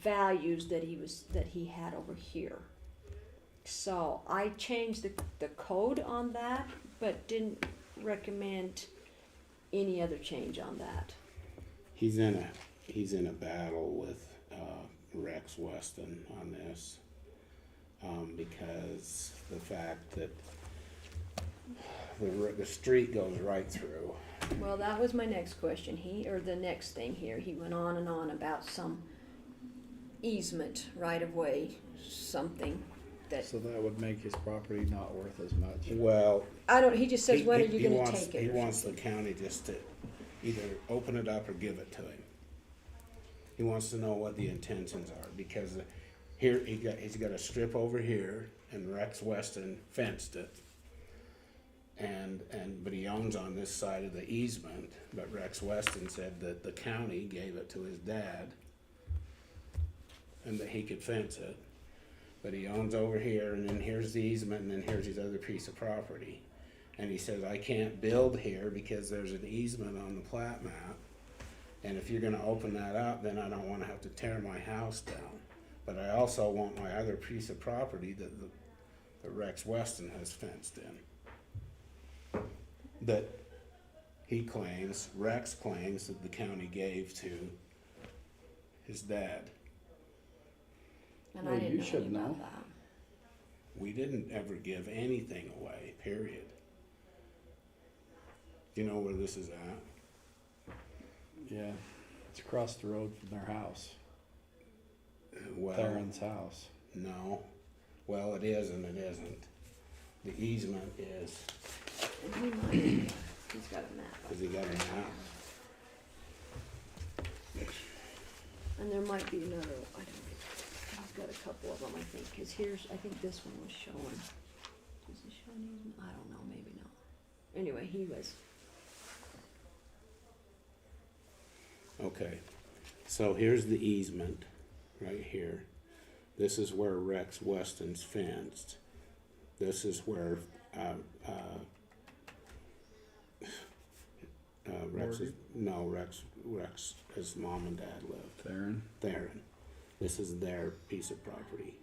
values that he had over here. So I changed the code on that, but didn't recommend any other change on that. he's in a battle with Rex Weston on this, because the fact that the street goes right through. Well, that was my next question. The next thing here, he went on and on about some easement, right of way, something that, So that would make his property not worth as much. Well, he just says, when are you he gonna wants- take it? He or wants the something. county just to either open it up or give it to him. He wants to know what the intentions are, because here, he's got a strip over here, and Rex Weston fenced it. But he owns on this side of the easement, but Rex Weston said that the county gave it to his dad, and that he could fence it. But he owns over here, and then here's the easement, and then here's his other piece of property. And he says, I can't build here because there's an easement on the plat map. And if you're gonna open that up, then I don't wanna have to tear my house down. But I also want my other piece of property that Rex Weston has fenced in. That Rex claims that the county gave to his dad. And Well, I didn't you know should anything about know. that. We didn't ever give anything away, period. Do you know where this is at? Yeah. It's across the road from their house. Well, Theron's house. no. Well, it is and it isn't. The easement is, And he might, he's got a map. has he got a map? And there might be another, I don't know, he's got a couple of them, I think, cause I think this one was showing. Is it showing easement? I don't know, maybe not. Anyway, he was, Okay, so here's the easement, right here. This is where Rex Weston's fenced. This is where, Rex's, no, Rex, his mom and dad lived. Theron. This is their piece of property.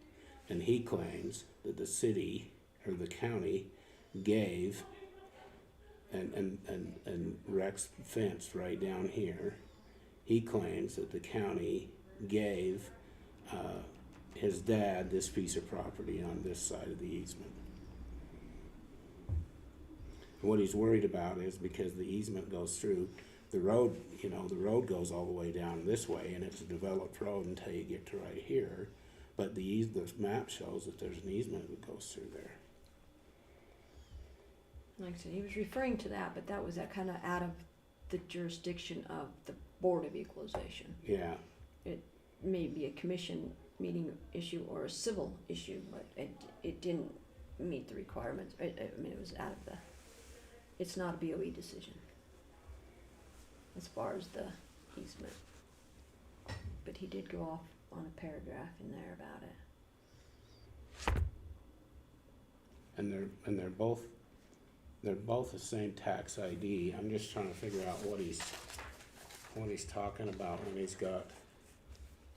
And he claims that the city, or the county, gave, and Rex fenced right down here. He claims that the county gave, his dad this piece of property on this side of the easement. And what he's worried about is because the easement goes through the road, you know, the road goes all the way down this way, and it's a developed road until you get to right here. But the map shows that there's an easement that goes through there. Like I said, he was referring to that, but that was that kind of out of the jurisdiction of the Board of Equalization. Yeah. It may be a commission meeting issue or a civil issue, but it didn't meet the requirements. I mean, it was out of the, it's not a BOE decision as far as the easement. But he did go off on a paragraph in there about it. And they're both the same tax ID. I'm just trying to figure out what he's talking about when he's got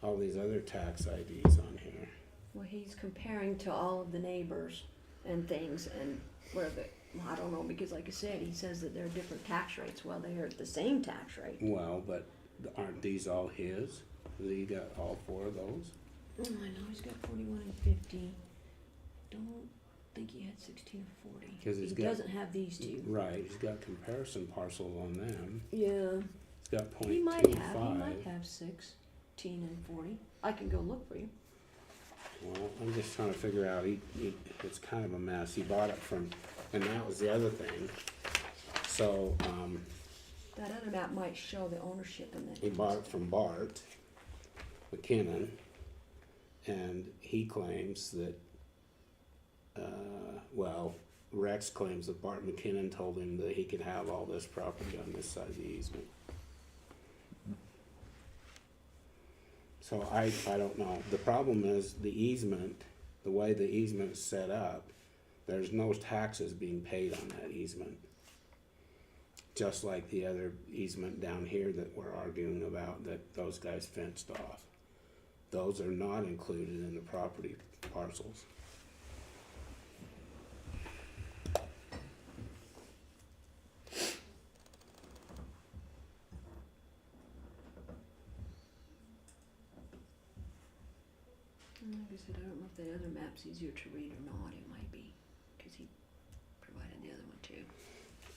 all these other tax IDs on here. Well, he's comparing to all of the neighbors and things, and where the, I don't know, because like I said, he says that there are different tax rates. Well, they are the same tax rate. Well, but aren't these all his? Has he got all four of those? I know he's got 41 and 50. Don't think he had 16 or 40. 'Cause he he's got, doesn't have these two. Right, he's got comparison parcels on them. Yeah. He's got .25. He might have 16 and 40. I can go look for you. Well, I'm just trying to figure out, it's kind of a mess. He bought it from, and that was the other thing. So, That other map might show the ownership in that. he bought it from Bart McKinnon, and he claims that, well, Rex claims that Bart McKinnon told him that he could have all this property on this side of the easement. So I don't know. The problem is the easement, the way the easement is set up, there's no taxes being paid on that easement. Just like the other easement down here that we're arguing about that those guys fenced off. Those are not included in the property parcels. Like I said, I don't know if the other map's easier to read or not. It might be, because he provided the other one too.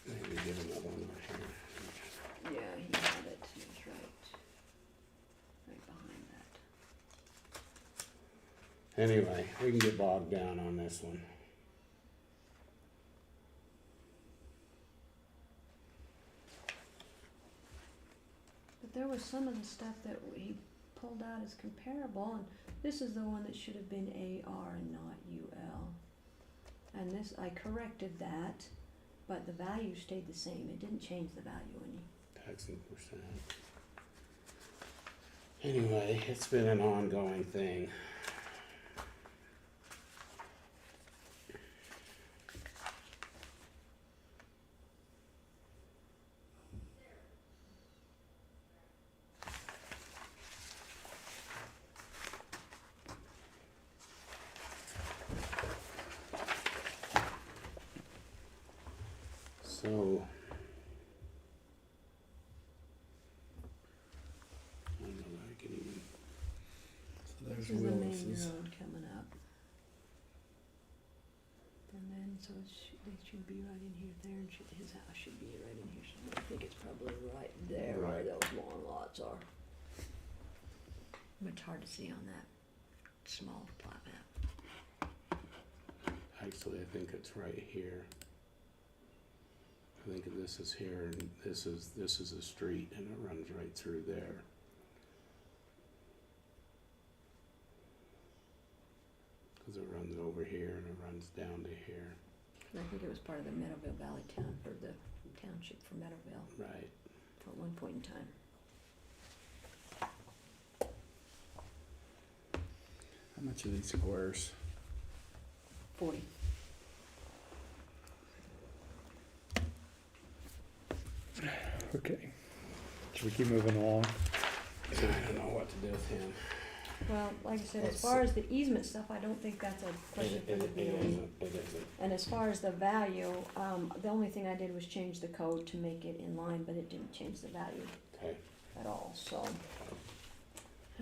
Maybe give another one right here. Yeah, he had it. He was right behind that. Anyway, we can get bogged down on this one. But there was some of the stuff that he pulled out as comparable, and this is the one that should have been AR and not UL. And this, I corrected that, but the value stayed the same. It didn't change the value any. Taxing percent. Anyway, it's been an ongoing thing. So, I don't know that I can even. So there's This is the main Willis's. road coming up. And then, so they should be right in here, there, and his house should be right in here somewhere. I think it's probably right there where Right. those long lots are. But it's hard to see on that small plat map. Actually, I think it's right here. I think this is here, and this is a street, and it runs right through there. Cause it runs over here and it runs down to here. And I think it was part of the Meadowville Valley Town, or the township for Meadowville Right. at one point in time. How much are these squares? 40. Okay. Should we keep moving along? I don't know what to do with him. Well, like I said, as Let's far as the easement stuff, I don't think that's a question for the It BOE. isn't, it isn't. And as far as the value, the only thing I did was change the code to make it in line, but it didn't change the value Okay. at all, so.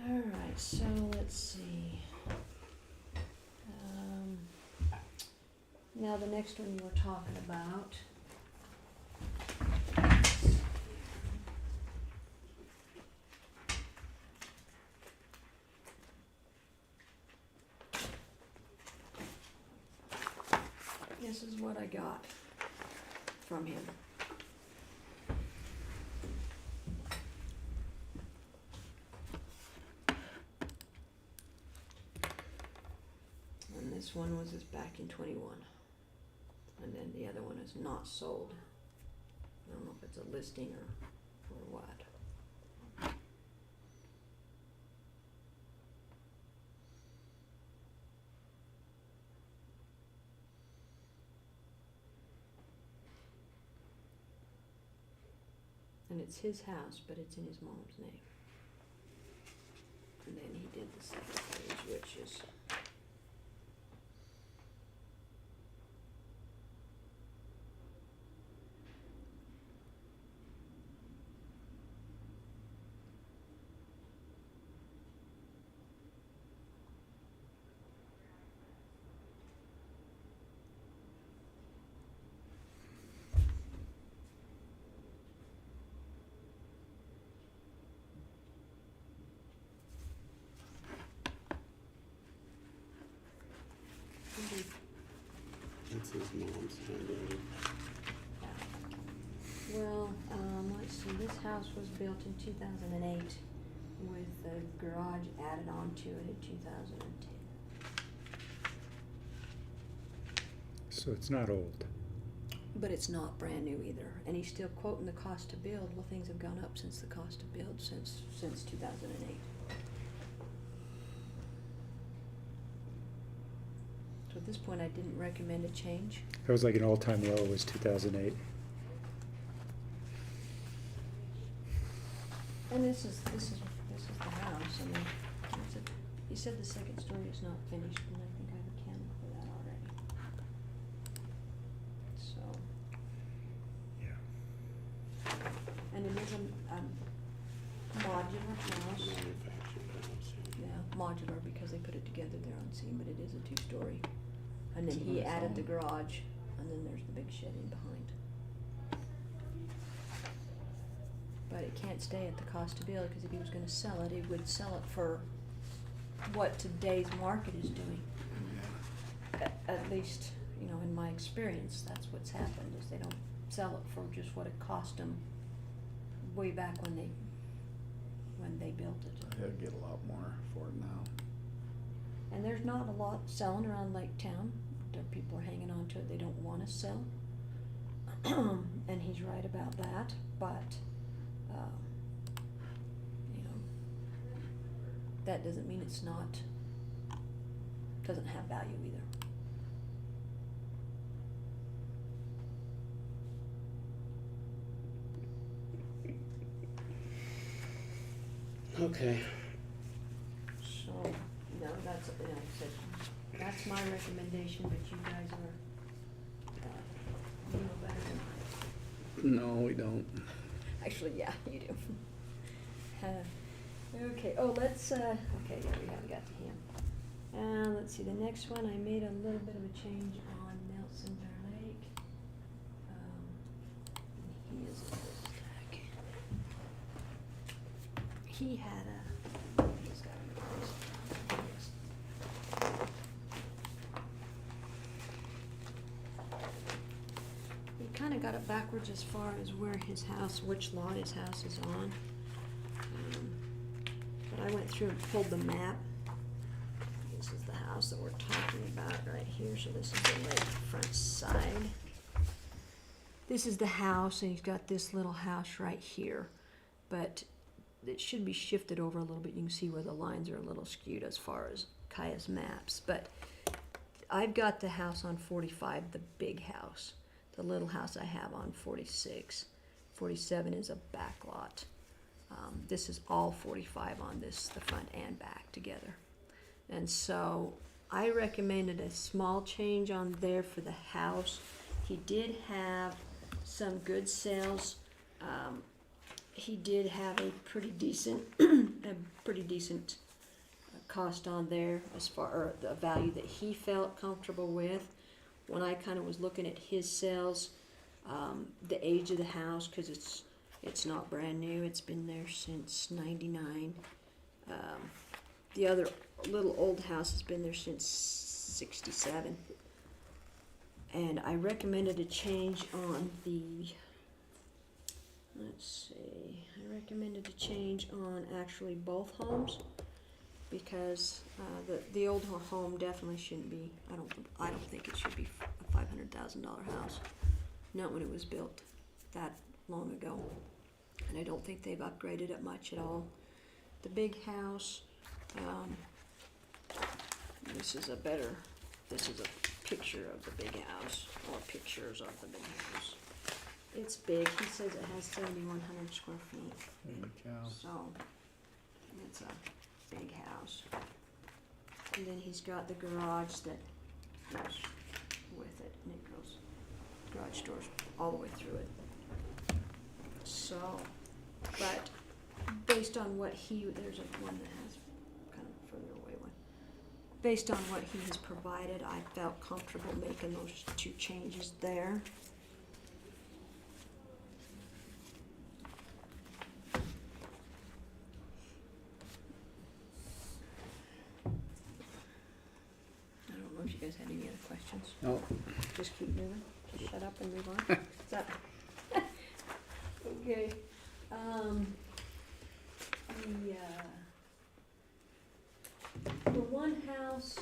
Alright, so let's see. Now the next one you were talking about. This is what I got from him. And this one was back in 21. And then the other one is not sold. I don't know if it's a listing or what. And it's his house, but it's in his mom's name. And then he did the second page, which is It's his mom's handwriting. well, let's see, this house was built in 2008 with the garage added on to it in 2010. So it's not old. But it's not brand new either, and he's still quoting the cost to build. Well, things have gone up since the cost to build since 2008. So at this point, I didn't recommend a change. That was like an all-time low was 2008. And this is the house. I mean, he said the second story is not finished, and I think I have a camera for that already. So, Yeah. and it is a modular house. Manufactured house. Yeah, modular because they put it together there on scene, but it is a two-story. And then It's a he nice added the home. garage, and then there's the big shed in behind. But it can't stay at the cost to build, because if he was gonna sell it, he would sell it for what today's market is doing. At least, you know, in my experience, that's what's happened, is they don't sell it for just what it cost them way back when they built it. He'll get a lot more for it now. And there's not a lot selling around Laketown. There people are hanging on to it, they don't wanna sell. And he's right about that, but, you know, that doesn't mean it's not, doesn't have value either. Okay. So, no, that's, you know, I said, that's my recommendation, but you guys are, you know better than I. No, we don't. Actually, yeah, you do. Okay, oh, let's, okay, yeah, we haven't got to him. Let's see, the next one, I made a little bit of a change on Nelson Bear Lake. And he is a bit he had a, he's got a, he kinda got it backwards as far as where his house, which lot his house is on. But I went through and pulled the map. This is the house that we're talking about right here, so this is the lake front side. This is the house, and he's got this little house right here, but it should be shifted over a little bit. You can see where the lines are a little skewed as far as Kaya's maps, but I've got the house on 45, the big house. The little house I have on 46. 47 is a back lot. This is all 45 on this, the front and back together. And so I recommended a small change on there for the house. He did have some good sales. He did have a pretty decent, cost on there as far, or the value that he felt comfortable with. When I kind of was looking at his sales, the age of the house, because it's not brand new. It's been there since '99. The other little old house has been there since '67. And I recommended a change on the, let's see, I recommended a change on actually both homes, because the old home definitely shouldn't be, I don't think it should be a $500,000 house. Not when it was built that long ago. And I don't think they've upgraded it much at all. The big house, this is a picture of the big house, or pictures of the big house. It's big. He says it has 7,100 square feet. Holy cow. So it's a big house. And then he's got the garage that goes with it, and it goes garage doors all the way through it. So, but based on what there's one that has kind of further away one. Based on what he has provided, I felt comfortable making those two changes there. I don't know if you guys had any other questions. No, Just keep moving. Just shut up and move on. Is that okay? The one house,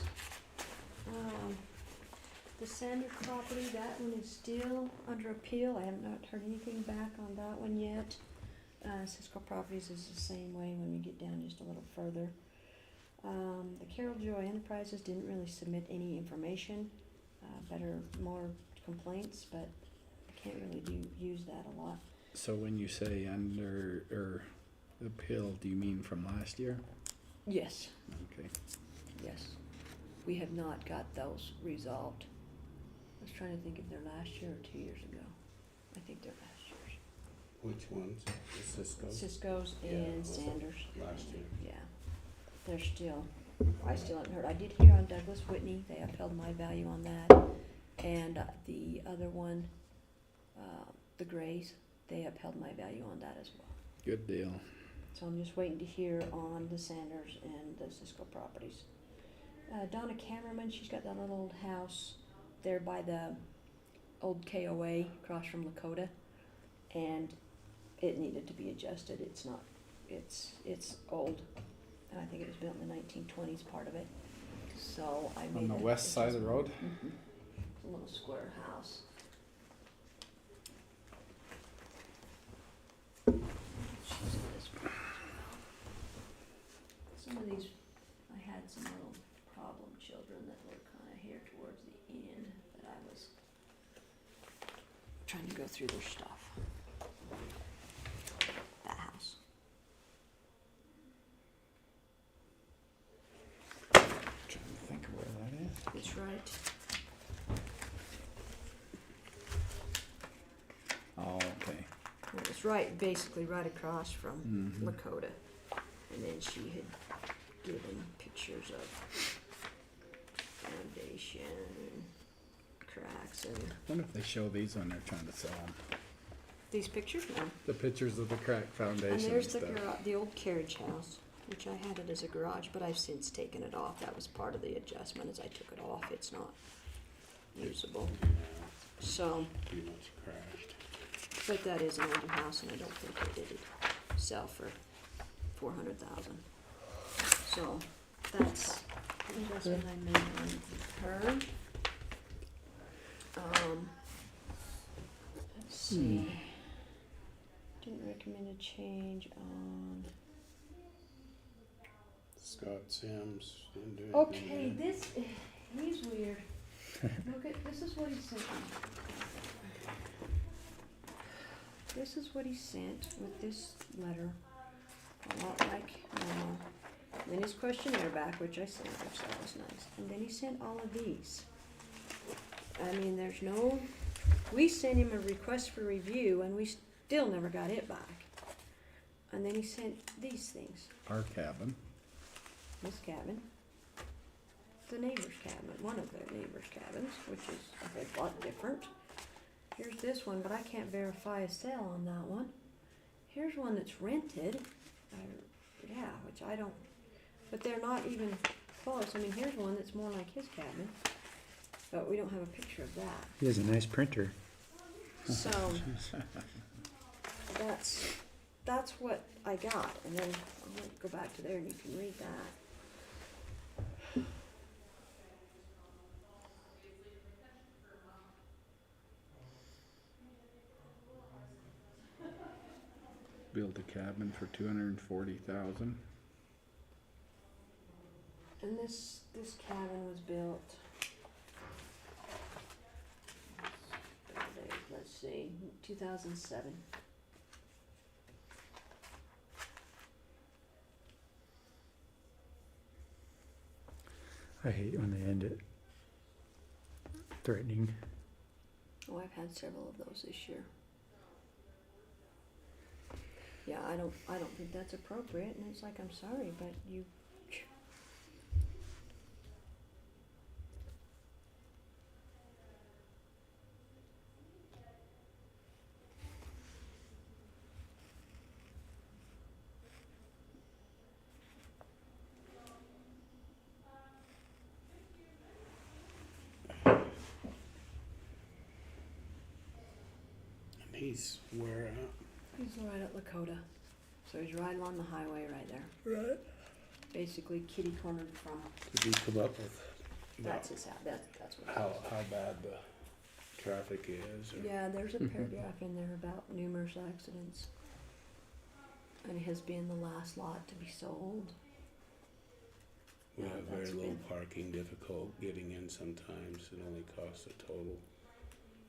the Sanders property, that one is still under appeal. I have not heard anything back on that one yet. Cisco Properties is the same way when you get down just a little further. The Carol Joy Enterprises didn't really submit any information, more complaints, but I can't really use that a lot. so when you say under, or appeal, do you mean from last year? Yes, Okay. yes. We have not got those resolved. I was trying to think if they're last year or 2 years ago. I think they're last year's. Which ones? The Cisco? Cisco's Yeah, and was it Sanders. last year? Yeah. They're still, I still haven't heard. I did hear on Douglas Whitney, they upheld my value on that. And the other one, the Grays, they upheld my value on that as well. Good deal. So I'm just waiting to hear on the Sanders and the Cisco properties. Donna Cameraman, she's got that little old house there by the old KOA across from Lakota, and it needed to be adjusted. It's old, and I think it was built in the 1920s, part of it. So I made On the an west side of the road? Mhm. A little square house. She's this one. Some of these, I had some little problem children that were kind of here towards the end that I was trying to go through their stuff. That house. Trying to think of where that is. It's right. Oh, okay. It's right, basically right across from Mhm. Lakota. And then she had given pictures of foundation and cracks and Wonder if they show these when they're trying to sell them. these pictures. No. The pictures of the cracked foundation And there's and the stuff. the old carriage house, which I had it as a garage, but I've since taken it off. That was part of the adjustment. As I took it off, it's not usable. Yeah, So, pretty much crashed. but that is an older house, and I don't think it did sell for $400,000. So that's the adjustment I made on her. Let's see. Didn't recommend a change on Scott Sims didn't do anything. Okay, there. he's weird. Look at, this is what he sent me. This is what he sent with this letter, a lot like normal. Then his questionnaire back, which I sent, which that was nice. And then he sent all of these. I mean, there's no, we sent him a request for review and we still never got it back. And then he sent these things. Our cabin. This cabin, the neighbor's cabin, one of their neighbor's cabins, which is a whole lot different. Here's this one, but I can't verify a sale on that one. Here's one that's rented, which I don't, but they're not even close. I mean, here's one that's more like his cabin, but we don't have a picture of that. He has a nice printer. So, that's what I got, and then I'm gonna go back to there and you can read that. Built a cabin for $240,000. And this cabin was built, let's see, 2007. I hate when they end it threatening. Oh, I've had several of those this year. Yeah, I don't think that's appropriate, and it's like, I'm sorry, but you. And he's where at? He's right at Lakota, so he's right along the highway right there. Right. Basically kitty cornered from, Did he come up with that's his house, that's what. how bad the traffic is? Or? Yeah, there's a paragraph in there about numerous accidents. And his being the last lot to be sold. We have very That's low been- parking, difficult getting in sometimes. It only costs a total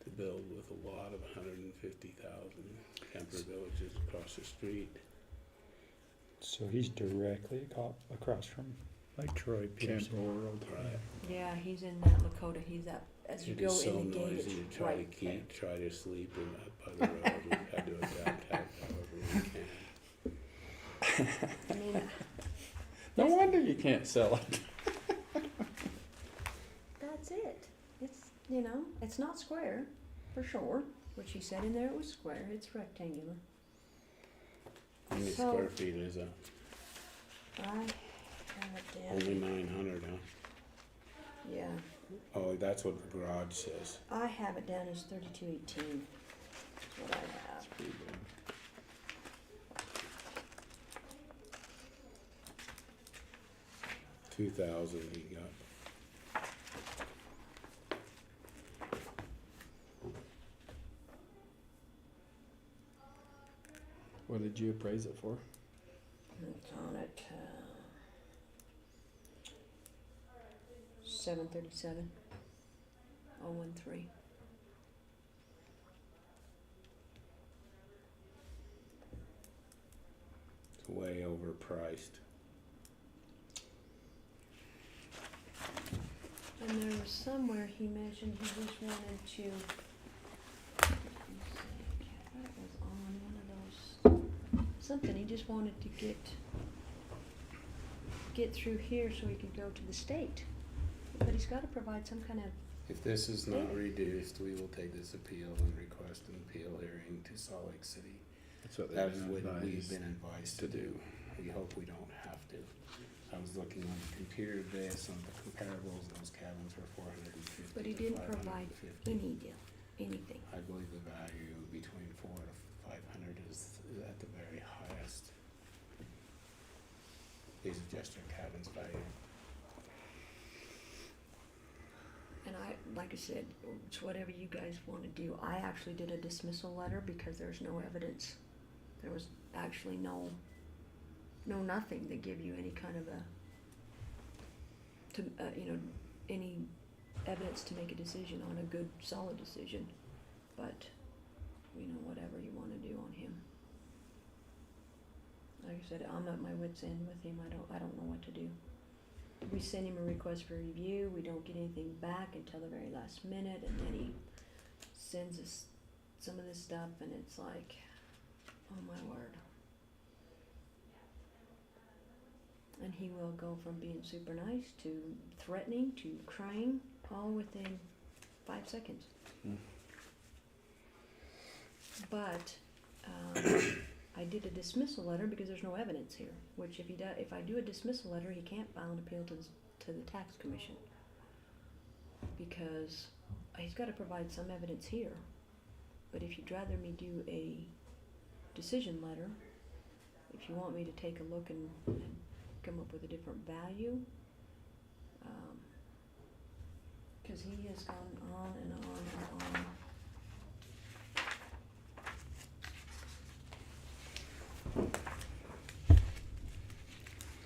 to build with a lot of 150,000 camper villages across the street. So he's directly across from like Troy Peterson. Camp World. Right. Yeah, he's in that Lakota, he's that, as you It go is so in the gate, it's noisy to try right to there. try to sleep in that by the road. We've had to adapt however we can. I mean, No wonder you can't sell it. that's it. It's, you know, it's not square, for sure, which he said in there it was square, it's rectangular. How many So- square feet is that? I have it Only down, 900, huh? yeah, Oh, that's what the garage says. I have it down as 3218, that's what I have. Pretty big. $2,000 he got. What did you appraise it for? It's on it, 737, 013. It's way overpriced. And there was somewhere he mentioned he just wanted to, let me see, that was on one of those, something, he just wanted to get through here so he could go to the state. But he's gotta provide some kind of, If this is not reduced, we will take this appeal and request an appeal hearing to Salt Lake City. That's what That's they've what we've advised. been advised to do. We hope we don't have to. I was looking on the computer today, some of the comparables, those cabins were 450 but he to didn't provide 550. any deal, anything. I believe the value between 400 to 500 is at the very highest. These are just our cabins value. And like I said, it's whatever you guys wanna do. I actually did a dismissal letter because there's no evidence. There was actually no nothing to give you any kind of a to, any evidence to make a decision on a good, solid decision. But, whatever you wanna do on him. Like I said, I'm at my wit's end with him, I don't know what to do. We send him a request for review, we don't get anything back until the very last minute, and then he sends us some of this stuff, and it's like, oh my word. And he will go from being super nice to threatening to crying, all within 5 seconds. But I did a dismissal letter because there's no evidence here. Which if I do a dismissal letter, he can't file an appeal to the tax commission because he's got to provide some evidence here. But if you'd rather me do a decision letter, if you want me to take a look and come up with a different value, because he has gone on and on and on.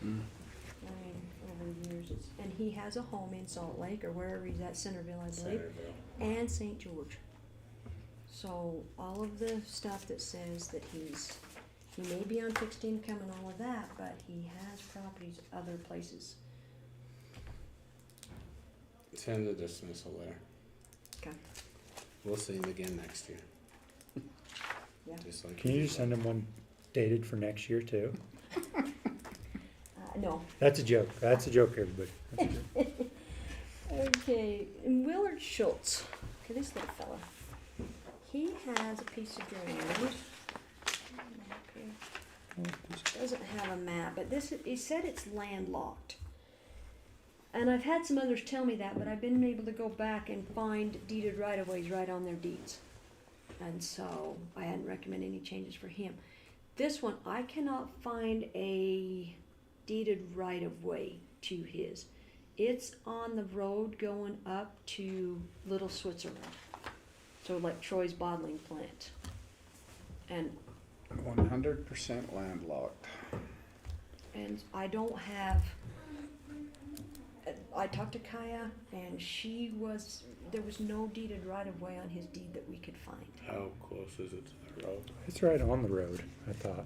Over the years, and he has a home in Salt Lake or wherever he's at, Centerville, I believe, and St. George. So all of the stuff that says that he may be on fixed income and all of that, but he has properties other places. Send the dismissal letter. Okay. We'll see him again next year. Yeah. Just like Can you just send him one dated for next year too? No. That's a joke, everybody. That's a joke. Okay, and Willard Schultz. Okay, this little fella. He has a piece of ground. Okay. Doesn't have a map, but he said it's landlocked. And I've had some others tell me that, but I've been able to go back and find deeded right-of-ways right on their deeds. And so I hadn't recommended any changes for him. This one, I cannot find a deeded right-of-way to his. It's on the road going up to Little Switzerland. So like Troy's bottling plant. And 100% landlocked. And I don't have, I talked to Kaya and there was no deeded right-of-way on his deed that we could find. How close is it to the road? It's right on the road, I thought.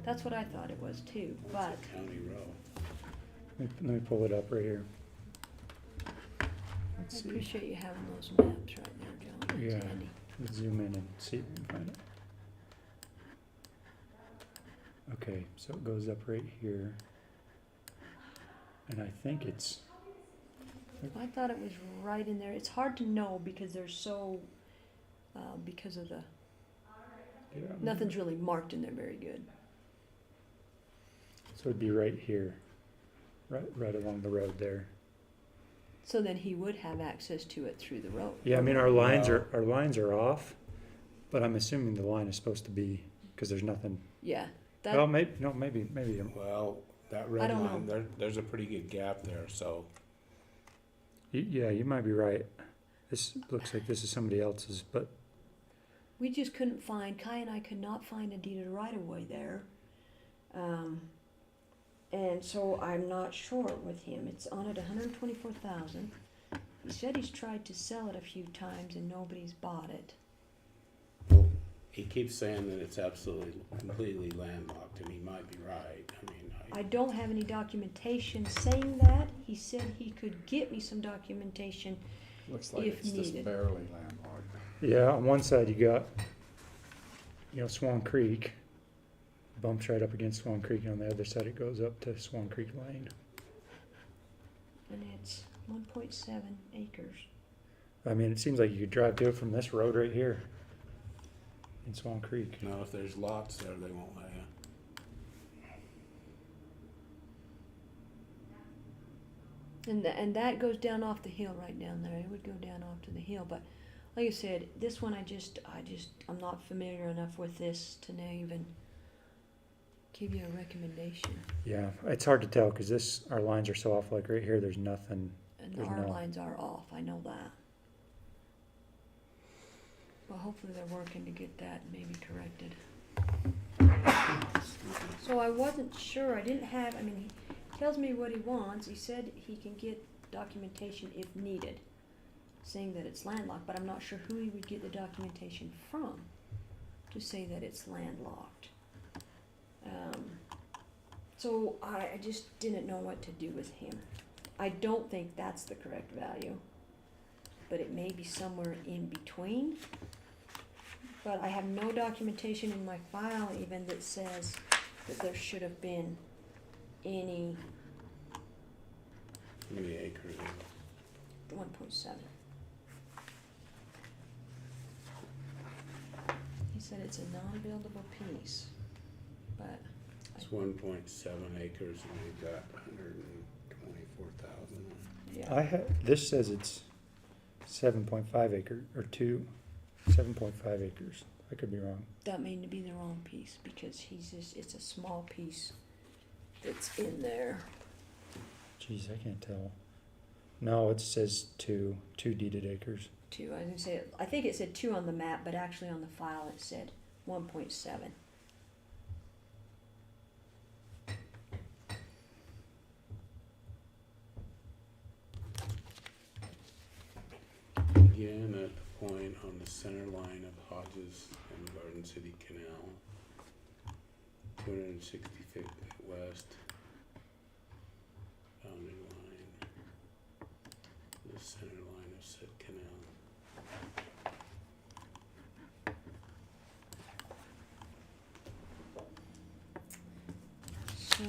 That's what I thought it was too, but. It's a county road. Let me pull it up right here. I Let's see. appreciate you having those maps right there, John. That's Yeah. handy. Let's zoom in and see if we can find it. Okay, so it goes up right here. And I think it's, I thought it was right in there. It's hard to know because they're so, because of the, yeah, nothing's really marked in there very good. so it'd be right here, right along the road there. So then he would have access to it through the road. Yeah, I mean, our lines are off, but I'm assuming the line is supposed to be, because there's nothing, Yeah, well, that, maybe, Well, that I red don't line, there's a pretty good gap there, so yeah, you might be right. This looks like this is somebody else's, but we just couldn't find, Kai and I could not find a deeded right-of-way there. And so I'm not sure with him. It's on at $124,000. He said he's tried to sell it a few times and nobody's bought it. he keeps saying that it's absolutely, completely landlocked, and he might be right. I mean, I don't have any documentation saying that. He said he could get me some documentation. Looks like If it's just needed. barely landlocked. yeah, on one side you got, Swan Creek, bumps right up against Swan Creek, and on the other side it goes up to Swan Creek Lane. And it's 1.7 acres. I mean, it seems like you could drive to it from this road right here in Swan Creek. now if there's lots there, they won't let you. And that goes down off the hill right down there. It would go down off to the hill. But like I said, this one I'm not familiar enough with this to even give you a recommendation. Yeah, it's hard to tell because our lines are so off. Like right here, there's nothing. And There's our no- lines are off, I know that. Well, hopefully they're working to get that maybe corrected. So I wasn't sure, tells me what he wants. He said he can get documentation if needed, saying that it's landlocked, but I'm not sure who he would get the documentation from to say that it's landlocked. So I just didn't know what to do with him. I don't think that's the correct value, but it may be somewhere in between. But I have no documentation in my file even that says that there should have been any How many acres is it? 1.7. He said it's a non-buildable piece, but It's 1.7 acres and we've got 124,000. yeah. This says it's 7.5 acre, or 7.5 acres. I could be wrong. That may be the wrong piece because it's a small piece that's in there. Jeez, I can't tell. No, it says two deeded acres. 2, I was gonna say, I think it said 2 on the map, but actually on the file it said 1.7. Again, at the point on the center line of Hodges and Garden City Canal, 260 feet west, boundary line, the center line of said canal. So,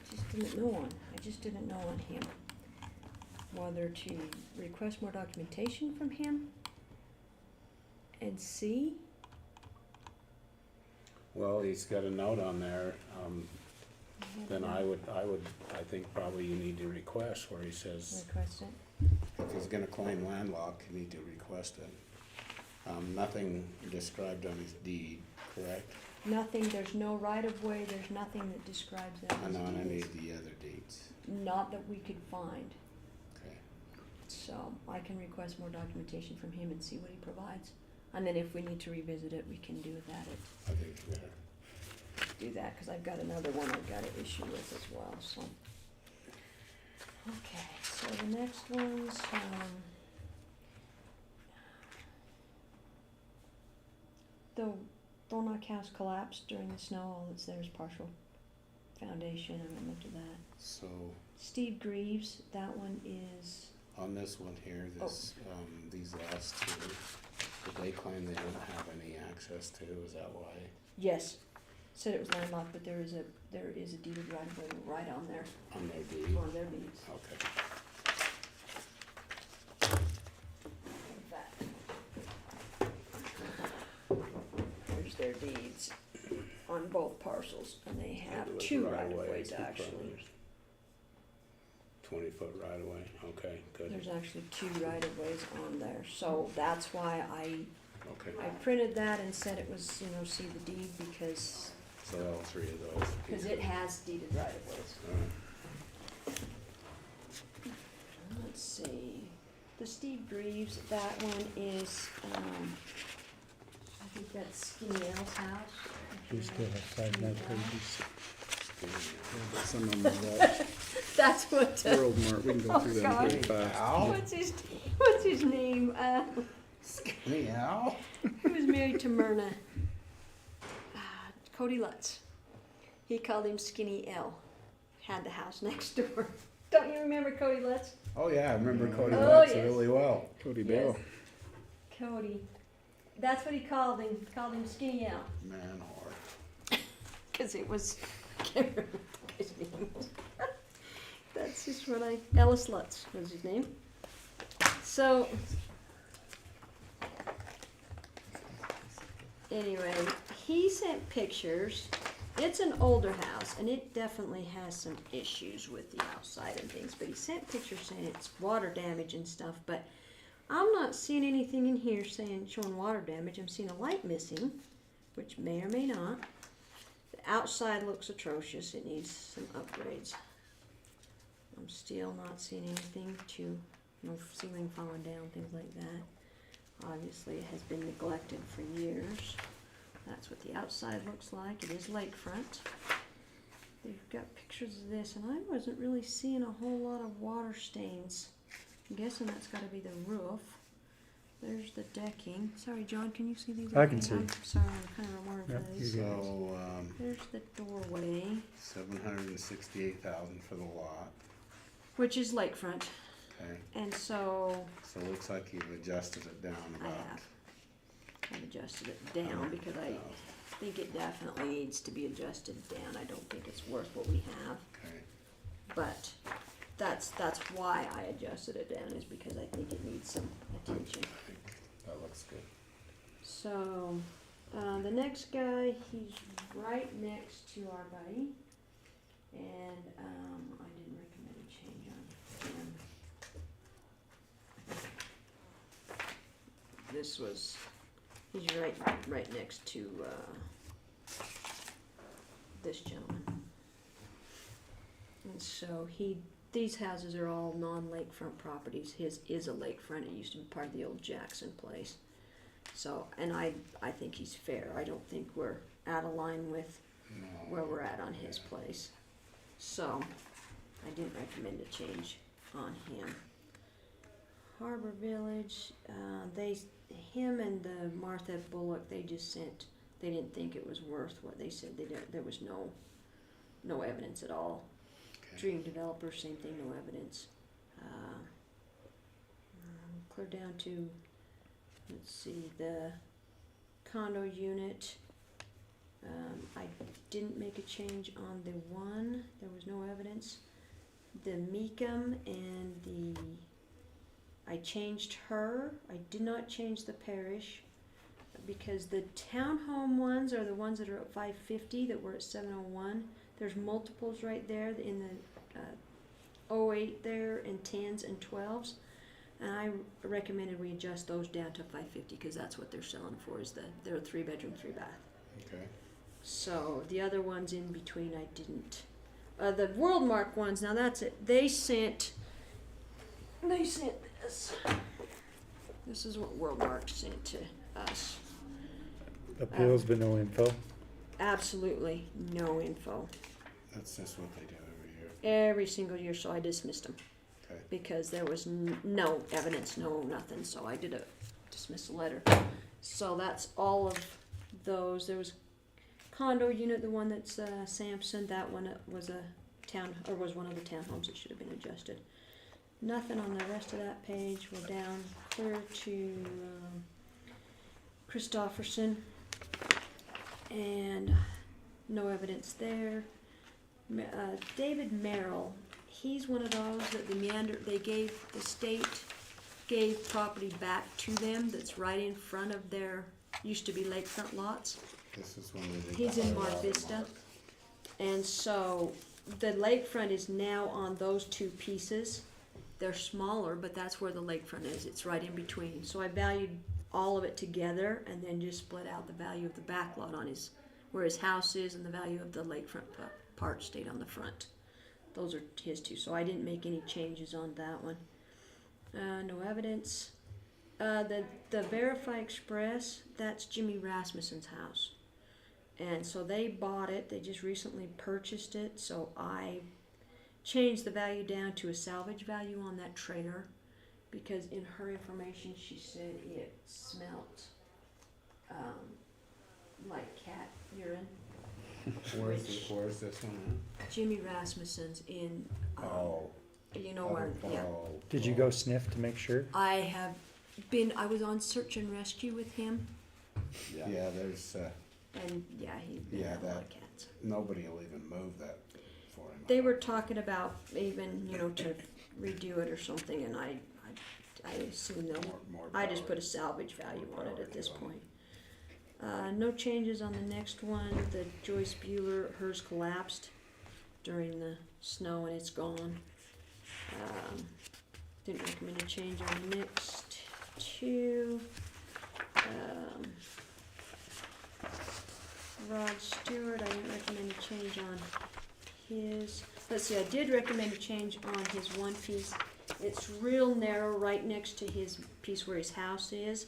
I just didn't know on him. Whether to request more documentation from him and see. Well, he's got a note on there, then I think probably you need to request where he says, Request it. if he's gonna claim landlocked, you need to request it. Nothing described on his deed, correct? Nothing, there's no right of way, there's nothing that describes that. And as on any deeds. of the other deeds, Not that we could find. okay. So I can request more documentation from him and see what he provides. And then if we need to revisit it, we can do that. I think you better. Do that, because I've got another one I've got an issue with as well, so. Okay, so the next one's, the Thornock house collapsed during the snow, all that's there is partial foundation, I haven't looked at that. So, Steve Greaves, that one is, on this one here, this, these last two, did they claim they don't have any access to, is that why? yes, said it was landlocked, but there is a deeded right of way right on there, On their deed? on their deeds. Okay. There's their deeds on both parcels, and they have It was 2 right right of away, ways two actually. brothers. 20-foot right away, okay, good, There's actually 2 right of ways on there, so that's why I okay. printed that and said it was, see the deed because So all three of those. it has deeded right of ways. Alright. Let's see, the Steve Greaves, that one is, I think that's Skinny L's house. We still have 5 more pages. Some of them are That's what, World Mart, we can go through them God. pretty fast. what's his name, Skinny Al? who was married to Myrna? Cody Lutz. He called him Skinny L. Had the house next door. Don't you remember Cody Lutz? Oh yeah, I remember Cody Oh, Lutz yes. really well. Cody Yes. Bell. Cody. That's what he called him. Called him Skinny L. Man whore. Because it was. Can't remember his name. That's just what Ellis Lutz was his name. So. Anyway, he sent pictures. It's an older house, and it definitely has some issues with the outside and things. But he sent pictures saying it's water damage and stuff. But I'm not seeing anything in here showing water damage. I'm seeing a light missing, which may or may not. The outside looks atrocious. It needs some upgrades. I'm still not seeing anything no ceiling falling down, things like that. Obviously, it has been neglected for years. That's what the outside looks like. It is lakefront. they've got pictures of this, and I wasn't really seeing a whole lot of water stains. I'm guessing that's gotta be the roof. There's the decking. Sorry, John, can you see these? I can okay? see. I'm sorry, I'm kind of more Yep, for you're these. good. So, There's the doorway, 768,000 for the lot, which is lakefront, okay? and so So it looks like you've adjusted it down I about. have. I've adjusted it down because I think it definitely needs to be adjusted down. I don't think it's worth what we have, Okay, but that's why I adjusted it down, is because I think it needs some attention. I think that looks good. So, the next guy, he's right next to our buddy, and, I didn't recommend a change on him. This was, he's right next to, this gentleman. And so these houses are all non-lakefront properties. His is a lakefront. It used to be part of the old Jackson place. So, and I think he's fair. I don't think we're out of line with No, where we're at on his place. So, I didn't recommend a change on him. Harbor Village, him and the Martha Bullock, they didn't think it was worth what they said. There was no evidence at all. okay. Dream Developer, same thing, no evidence. Clear down to, let's see, the condo unit. I didn't make a change on the one, there was no evidence. The Meekum and I changed her. I did not change the parish because the townhome ones are the ones that are at 550 that were at 701. There's multiples right there in the 08 there, and 10s and 12s. And I recommended we adjust those down to 550 because that's what they're selling for, they're a 3-bedroom, 3-bath. Okay, So the other ones in between I didn't. The Worldmark ones, now that's it. They sent this. This is what Worldmark sent to us. Appeals, but no info. Absolutely no info. that's just what they do every year. Every single year, so I dismissed them. Okay. Because there was no evidence, no nothing, so I did a dismissal letter. So that's all of those. There was condo unit, the one that's Sampson, that one was was one of the townhomes that should have been adjusted. Nothing on the rest of that page. We're down clear to Christofferson, and no evidence there. David Merrill, he's one of those that the state gave property back to them that's right in front of their, used to be lakefront lots. This is when they did. He's the in whole Mar lot. Vista. And so the lakefront is now on those two pieces. They're smaller, but that's where the lakefront is. It's right in between. So I valued all of it together and then just split out the value of the back lot on where his house is, and the value of the lakefront part stayed on the front. Those are his two. So I didn't make any changes on that one. No evidence. The Verify Express, that's Jimmy Rasmussen's house. And so they bought it, they just recently purchased it, so I changed the value down to a salvage value on that trailer, because in her information she said it smelt like cat urine. Where's this one Jimmy Rasmussen's in, at? Oh. you know where, yeah. Oh, Did you go sniff to make sure? I was on search and rescue with him, Yeah, there's, and yeah, he Yeah, had a lot that- of cats. nobody will even move that for him. They were talking about even, to redo it or something, and I assume they'll, More I just power. put a salvage value More on it power at this to 'em. point. No changes on the next one. The Joyce Bueller, hers collapsed during the snow and it's gone. Didn't recommend a change on the next two. Rod Stewart, I didn't recommend a change on his. Let's see, I did recommend a change on his one piece. It's real narrow right next to his piece where his house is.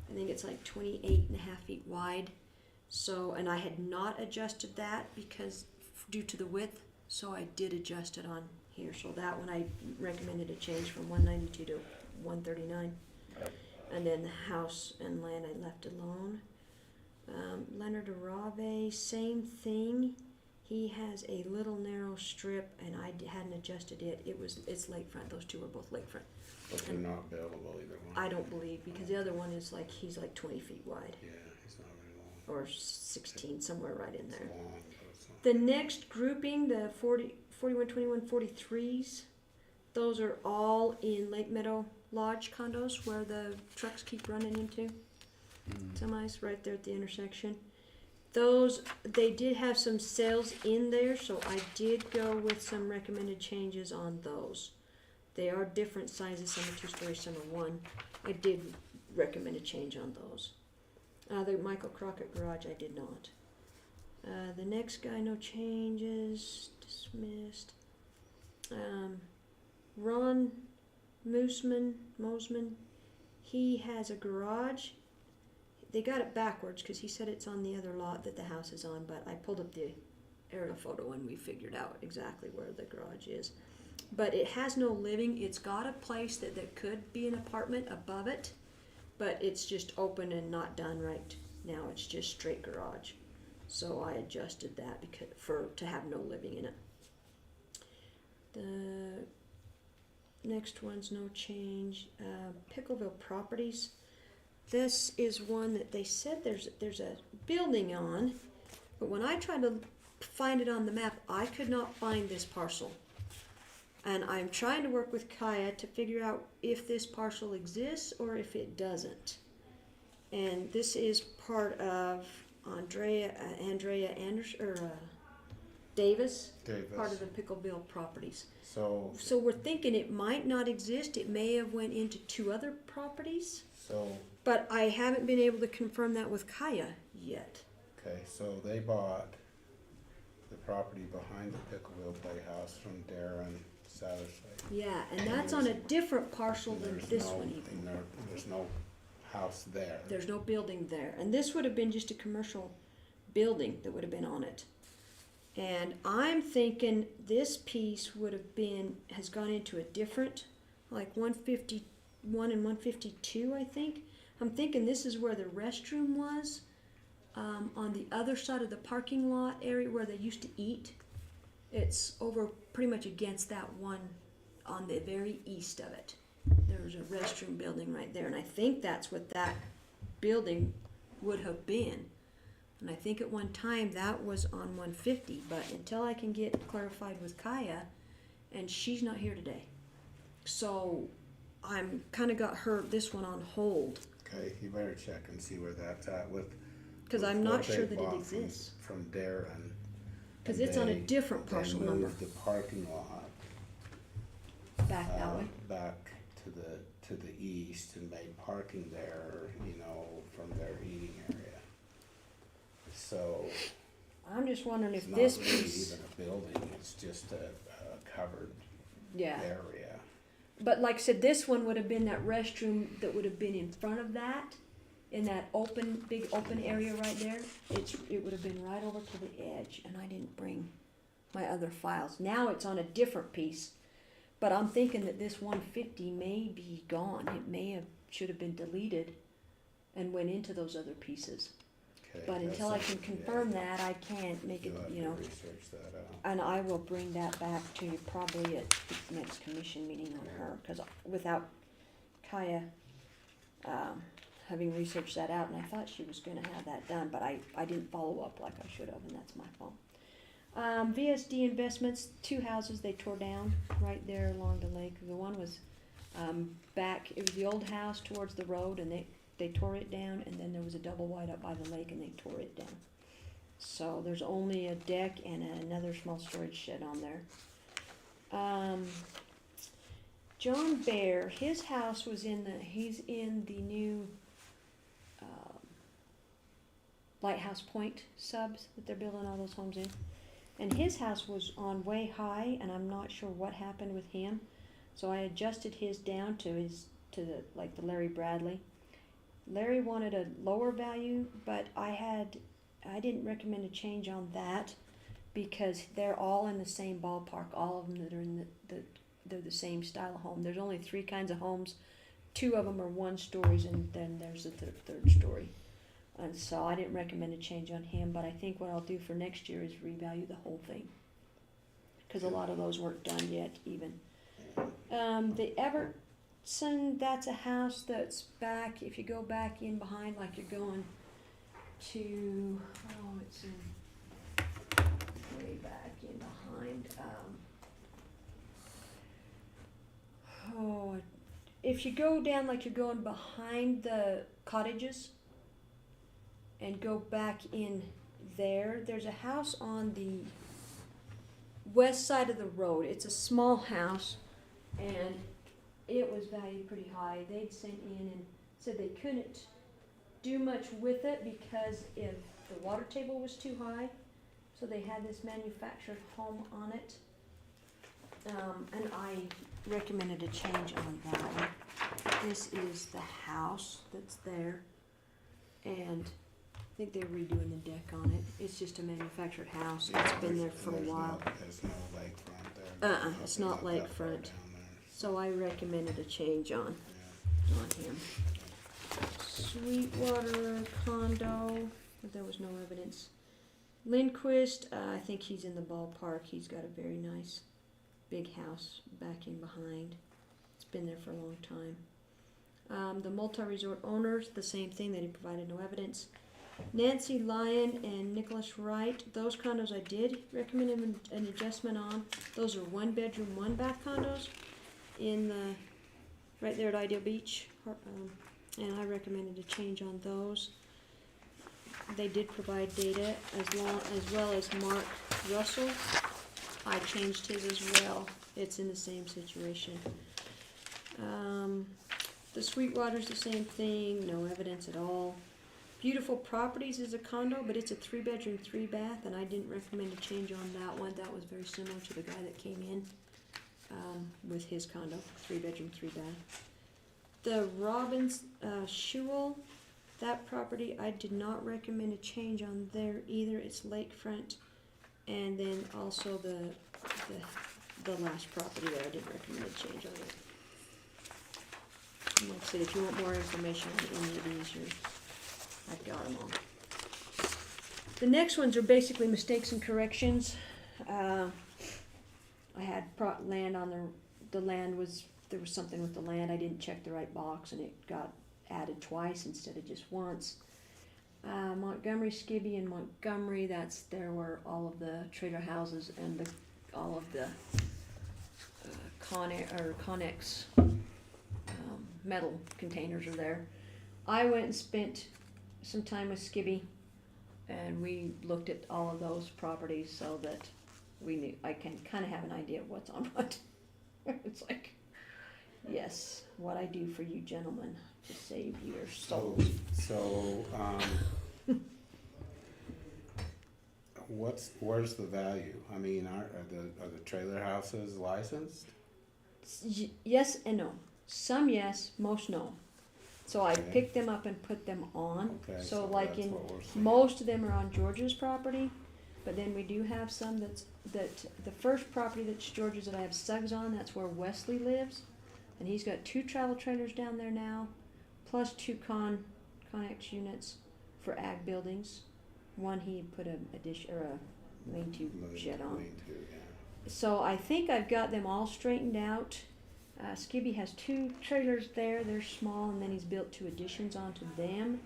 I think it's like 28.5 feet wide. So, and I had not adjusted that because due to the width, so I did adjust it on here. So that one I recommended a change from 192 to 139. And then the house and land I left alone. Leonard Arave, same thing. He has a little narrow strip, and I hadn't adjusted it. It's lakefront. Those two are both lakefront. But they're not buildable either one. I don't believe, because the other one is like, he's like 20 feet wide, Yeah, it's not very long. or 16, somewhere right in It's there. long, but it's not. The next grouping, the 41, 21, 43s, those are all in Lake Meadow Lodge condos where the trucks keep running into. Semis right there at the intersection. Those, they did have some sales in there, so I did go with some recommended changes on those. They are different sizes, some are 2-story, some are 1. I did recommend a change on those. The Michael Crockett garage, I did not. The next guy, no changes, dismissed. Ron Mosman, he has a garage. They got it backwards because he said it's on the other lot that the house is on, but I pulled up the aerial photo and we figured out exactly where the garage is. But it has no living. It's got a place that could be an apartment above it, but it's just open and not done right now. It's just straight garage. So I adjusted that to have no living in it. The next one's no change. Pickleville Properties. This is one that they said there's a building on, but when I tried to find it on the map, I could not find this parcel. And I'm trying to work with Kaya to figure out if this parcel exists or if it doesn't. And this is part of Andrea Anderson, or Davis, part of the Pickleville Properties. So we're thinking it might not exist. It may have went into 2 other properties. But I haven't been able to confirm that with Kaya yet. Okay, so they bought the property behind the Pickleville Playhouse from Darren Satterthwaite. Yeah, and that's on a different parcel than this one even. There's no house there. There's no building there. And this would have been just a commercial building that would have been on it. And I'm thinking this piece has gone into a different, like 151 and 152, I think. I'm thinking this is where the restroom was, on the other side of the parking lot area where they used to eat. It's over pretty much against that one on the very east of it. There's a restroom building right there, and I think that's what that building would have been. And I think at one time that was on 150, but until I can get clarified with Kaya, and she's not here today. So I'm kind of got this one on hold. Okay, you better check and see where that's at Because I'm not sure that it exists. From Darren. Because it's on a different parcel They number. moved the parking lot Back that way. back to the east and made parking there, from their eating area. So I'm just wondering if it's this not really piece. even a building, it's just a covered Yeah. area. But like I said, this one would have been that restroom that would have been in front of that, in that big open area right there. It would have been right over to the edge, and I didn't bring my other files. Now it's on a different piece, but I'm thinking that this 150 may be gone. It should have been deleted and went into those other pieces. Okay, But until I can confirm that, I can't make it, You'll have to research that out. And I will bring that back to you probably at the next commission meeting on her, because without Kaya having researched that out, and I thought she was going to have that done, but I didn't follow up like I should have, and that's my fault. VSD Investments, 2 houses they tore down right there along the lake. The one was back, it was the old house towards the road, and they tore it down, and then there was a double wide up by the lake, and they tore it down. So there's only a deck and another small storage shed on there. John Bear, his house was he's in the new Lighthouse Point subs that they're building all those homes in. And his house was on way high, and I'm not sure what happened with him. So I adjusted his down to the Larry Bradley. Larry wanted a lower value, but I didn't recommend a change on that because they're all in the same ballpark, all of them that are in they're the same style of home. There's only 3 kinds of homes. 2 of them are 1 stories, and then there's a third story. And so I didn't recommend a change on him, but I think what I'll do for next year is revalue the whole thing. Because a lot of those weren't done yet even. The Everson, that's a house that's back, if you go back in behind, like you're going to, it's in, way back in behind, if you go down like you're going behind the cottages and go back in there, there's a house on the west side of the road. It's a small house, and it was valued pretty high. They'd sent in and said they couldn't do much with it because if the water table was too high, so they had this manufactured home on it. And I recommended a change on that one. This is the house that's there, and I think they're redoing the deck on it. It's just a manufactured house. It's been there for a while. There's no lakefront there. It's not that far lakefront. down there. So I recommended a change on him. Sweetwater condo, but there was no evidence. Lindquist, I think he's in the ballpark. He's got a very nice big house back in behind. It's been there for a long time. The multi-resort owners, the same thing. They provided no evidence. Nancy Lyon and Nicholas Wright, those condos I did recommend an adjustment on. Those are 1 bedroom, 1 bath condos in the, right there at Ideal Beach. And I recommended a change on those. They did provide data as well as Mark Russell. I changed his as well. It's in the same situation. The Sweetwater's the same thing, no evidence at all. Beautiful Properties is a condo, but it's a 3 bedroom, 3 bath, and I didn't recommend a change on that one. That was very similar to the guy that came in with his condo, 3 bedroom, 3 bath. The Robbins Shewell, that property, I did not recommend a change on there either. It's lakefront, and then also the last property there, I didn't recommend a change on it. And like I said, if you want more information on any of these, I've got them all. The next ones are basically mistakes and corrections. I had land on the land was, there was something with the land, I didn't check the right box, and it got added twice instead of just once. Montgomery, Skibby, and Montgomery, that's there where all of the trailer houses and all of the Connex metal containers are there. I went and spent some time with Skibby, and we looked at all of those properties so that we knew, I can kind of have an idea of what's on what. It's like, yes, what I do for you gentlemen to save your souls. So, where's the value? I mean, are the trailer houses licensed? Yes and no. Some yes, most no. So I Okay. picked them up and put them on. Okay, So like that's in, what we're seeing. most of them are on George's property, but then we do have some that the first property that's George's that I have Suggs on, that's where Wesley lives. And he's got 2 travel trailers down there now, plus 2 Connex units for ag buildings. One he put a addition or a lean-to shed on. Lean-to, yeah. So I think I've got them all straightened out. Skibby has 2 trailers there, they're small, and then he's built 2 additions onto them,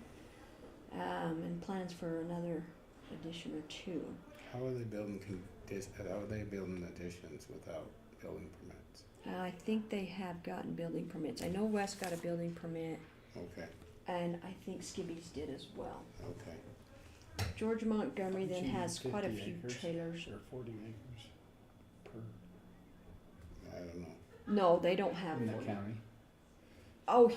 and plans for another addition or 2. How are they building additions without building permits? I think they have gotten building permits. I know Wes got a building permit, Okay, and I think Skibby's did as well. okay. George Montgomery then Gee, has quite a 50 few acres trailers. Or 40 acres I don't know. No, they don't have in the 40. county. Oh,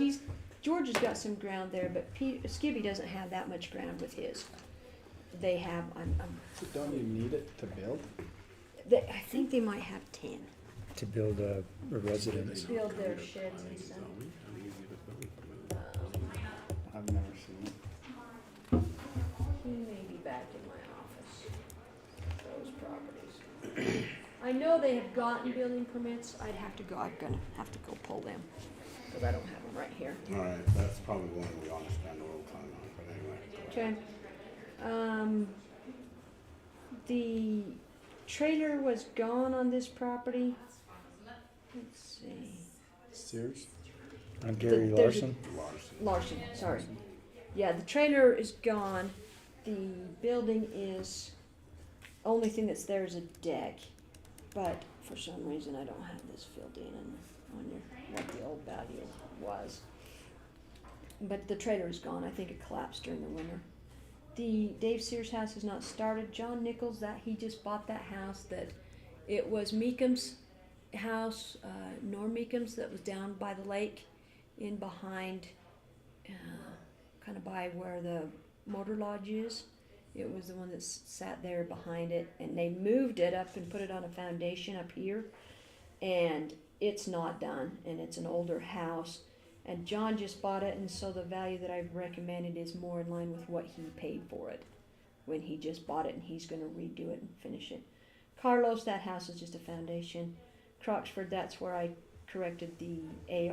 George has got some ground there, but Skibby doesn't have that much ground with his. They have, So don't you need it to build? I think they might have 10. To build a residence. Build their sheds and stuff. I've never seen it. He may be back in my office. Those properties. I know they have gotten building permits, I'm gonna have to go pull them, cause I don't have them right here. Alright, that's probably one we ought to spend a little time on, but anyway. Okay. The trailer was gone on this property. Let's see. Sears? Gary there's a- Larson. Larson, sorry. Yeah, the trailer is gone. The building is, only thing that's there is a deck. But for some reason, I don't have this filled in and on your, what the old value was. But the trailer is gone. I think it collapsed during the winter. The Dave Sears house has not started. John Nichols, he just bought that house it was Meekham's house, Norm Meekham's, that was down by the lake in behind, kind of by where the motor lodge is. It was the one that sat there behind it, and they moved it up and put it on a foundation up here, and it's not done, and it's an older house, and John just bought it, and so the value that I've recommended is more in line with what he paid for it when he just bought it, and he's going to redo it and finish it. Carlos, that house is just a foundation. Croxford, that's where I corrected the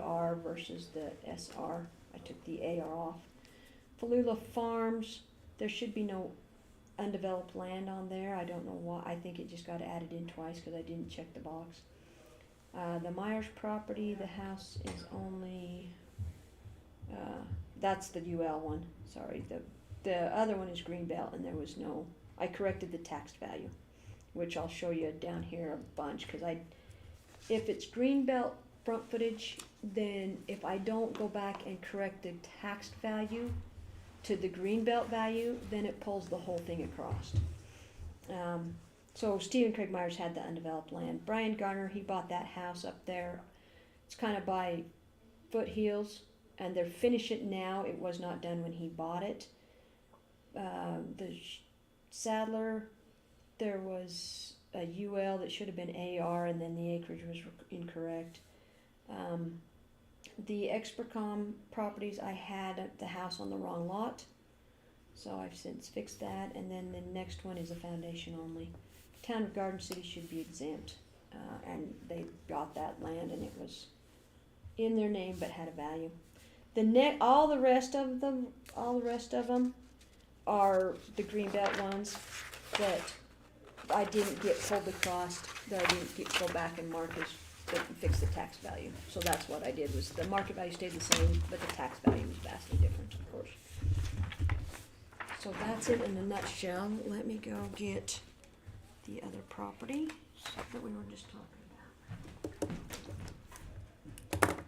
AR versus the SR. I took the AR off. Falula Farms, there should be no undeveloped land on there. I don't know why. I think it just got added in twice because I didn't check the box. The Myers property, the house is only, that's the UL one. Sorry. The other one is Greenbelt, and there was no, I corrected the taxed value, which I'll show you down here a bunch, because if it's Greenbelt front footage, then if I don't go back and correct the taxed value to the Greenbelt value, then it pulls the whole thing across. So Stephen Craig Myers had the undeveloped land. Brian Garner, he bought that house up there. It's kind of by Foothills, and they're finishing it now. It was not done when he bought it. The Sadler, there was a UL that should have been AR, and then the acreage was incorrect. The Expercom properties, I had the house on the wrong lot, so I've since fixed that. And then the next one is a foundation only. Town of Garden City should be exempt, and they got that land, and it was in their name but had a value. All the rest of them are the Greenbelt ones that I didn't get pulled across, that I didn't go back and mark and fix the tax value. So that's what I did, was the market value stayed the same, but the tax value was vastly different, of course. So that's it in a nutshell. Let me go get the other property that we were just talking about.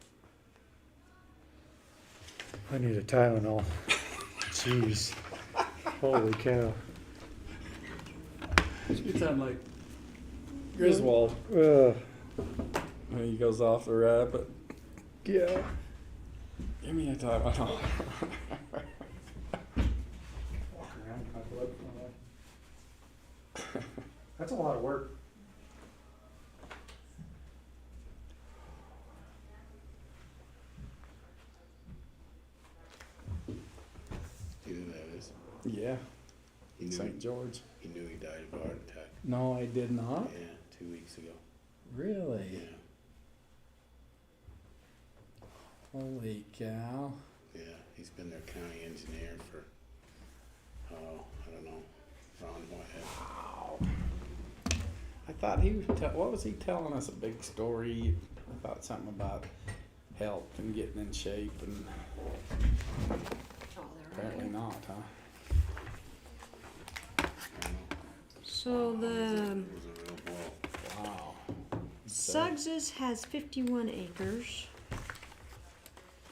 I need a Tylenol. Jeez. Holy cow. You sound like Griswold when he goes off the rabbit. Yeah. Give me a Tylenol. That's a lot of work. You know who that is? Yeah, He knew, St. George. he knew he died of a heart attack. No, I did not. Yeah, 2 weeks ago. Really? Yeah, Holy cow. yeah. He's been their county engineer for, I don't know, Ron Whitehead. Wow. I thought he was, what was he telling us? A big story about something about health and getting in shape, and Oh, they're apparently right. not, huh? I don't know. So the It was a real blow. Wow. Suggs's has 51 acres,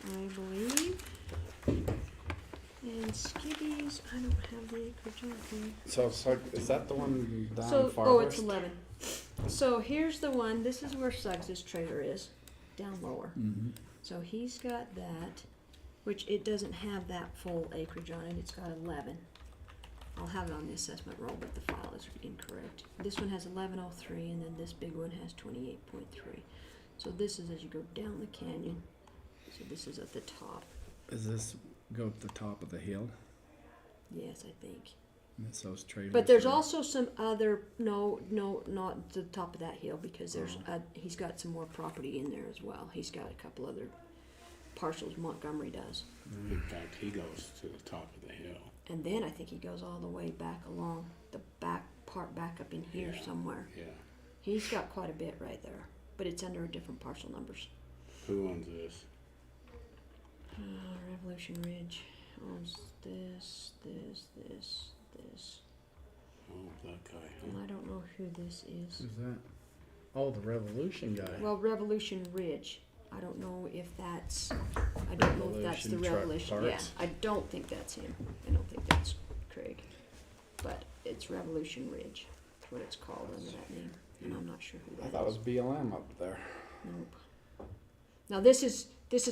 I believe. And Skibby's, I don't have the acreage on here. So is that the one down So, farthest? oh, it's 11. So here's the one, this is where Suggs's trailer is, down lower. Mm-hmm. So he's got that, which it doesn't have that full acreage on it, it's got 11. I'll have it on the assessment roll, but the file is incorrect. This one has 1103, and then this big one has 28.3. So this is as you go down the canyon. So this is at the top. Does this go up the top of the hill? Yes, I think. Miss those trailers. But there's are- also some other, no, not the top of that hill, because he's got some more property in there as well. He's got a couple other parcels, Montgomery does. In fact, he goes to the top of the hill. And then I think he goes all the way back along the back part, back up in here Yeah. somewhere. Yeah. He's got quite a bit right there, but it's under different parcel numbers. Who owns this? Revolution Ridge owns this. Oh, that guy. And I don't know who this is. Who's that? Oh, the Revolution guy. Well, Revolution Ridge. I don't know if that's. I don't know if that's the Revolution Truck Revolution. Yeah, Parts. I don't think that's him. I don't think that's Craig. But it's Revolution Ridge. That's what it's called under that name. And I'm not sure who I that thought it is. was BLM up there. Nope. Now this is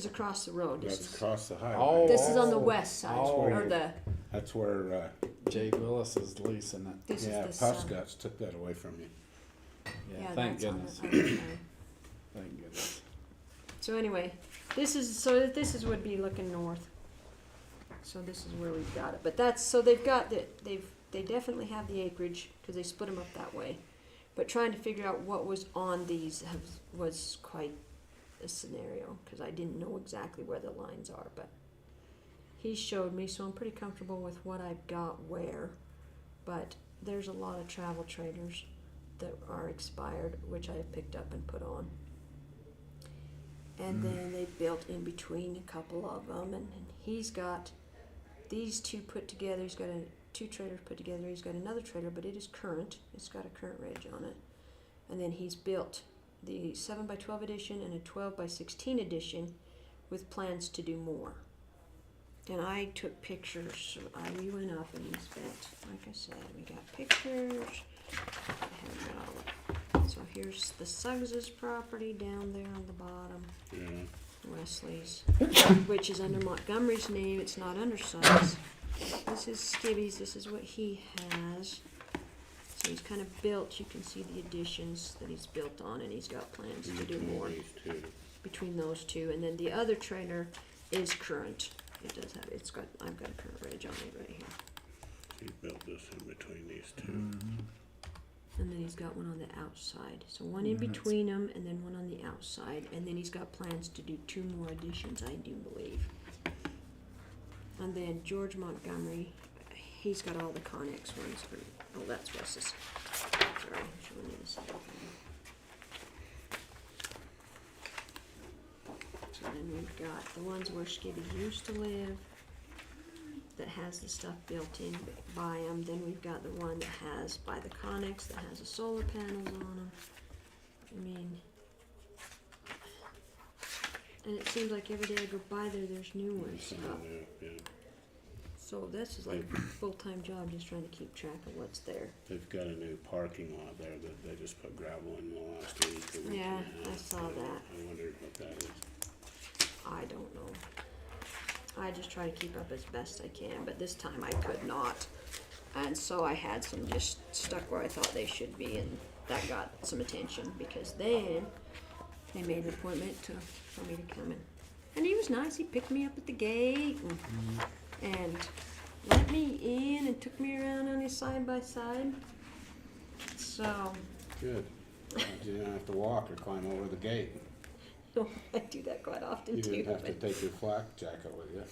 across the road. This That's is across the highway. Oh. this is on the west side, Oh. or the. That's where, Jay Willis is leasing it. This yeah, is the Puff sun. Guts took that away from you. Yeah, thank that's on goodness. the other side. Thank goodness. So anyway, this would be looking north. So this is where we've got it. But that's, so they've got they definitely have the acreage because they split them up that way. But trying to figure out what was on these was quite a scenario because I didn't know exactly where the lines are. But he showed me, so I'm pretty comfortable with what I've got where. But there's a lot of travel trailers that are expired, which I have picked up and put on. And then they built in between a couple of them, and he's got these two put together. He's got two trailers put together. He's got another trailer, but it is current. It's got a current reg on it. And then he's built the 7x12 edition and a 12x16 edition with plans to do more. And I took pictures. We went up and we spent, like I said, we got pictures. I haven't got all of it. So here's the Suggs' property down there on the bottom. Yeah. Wesley's, which is under Montgomery's name. It's not under Suggs. This is Skibby's. This is what he has. So he's kind of built. You can see the additions that he's built on, and he's got plans to do Between more these two. between those two. And then the other trailer is current. It does have. It's got. I've got a current reg on it right here. He built this in between these two. And then he's got one on the outside. So one in between them, and then one on the outside. And then he's got plans to do 2 more additions, I do believe. And then George Montgomery, he's got all the Connex ones. Oh, that's Wes's. Sorry, I'm showing you the side. So then we've got the ones where Skibby used to live, that has the stuff built in by them. Then we've got the one that has by the Connex that has the solar panels on them. I mean, and it seems like every day I go by there, there's new ones Some up. new, yeah. So this is like a full-time job, just trying to keep track of what's there. They've got a new parking lot there that they just put gravel in the last week. or week Yeah, and a I half. saw that. I wondered what that is. I don't know. I just try to keep up as best I can, but this time I could not. And so I had some just stuck where I thought they should be, and that got some attention because then they made an appointment for me to come in. And he was nice. He picked me up at the gate and let me in and took me around on his side-by-side. So Good. You don't have to walk or climb over the gate. I do that quite often You too. didn't have to but- take your flak jacket with you.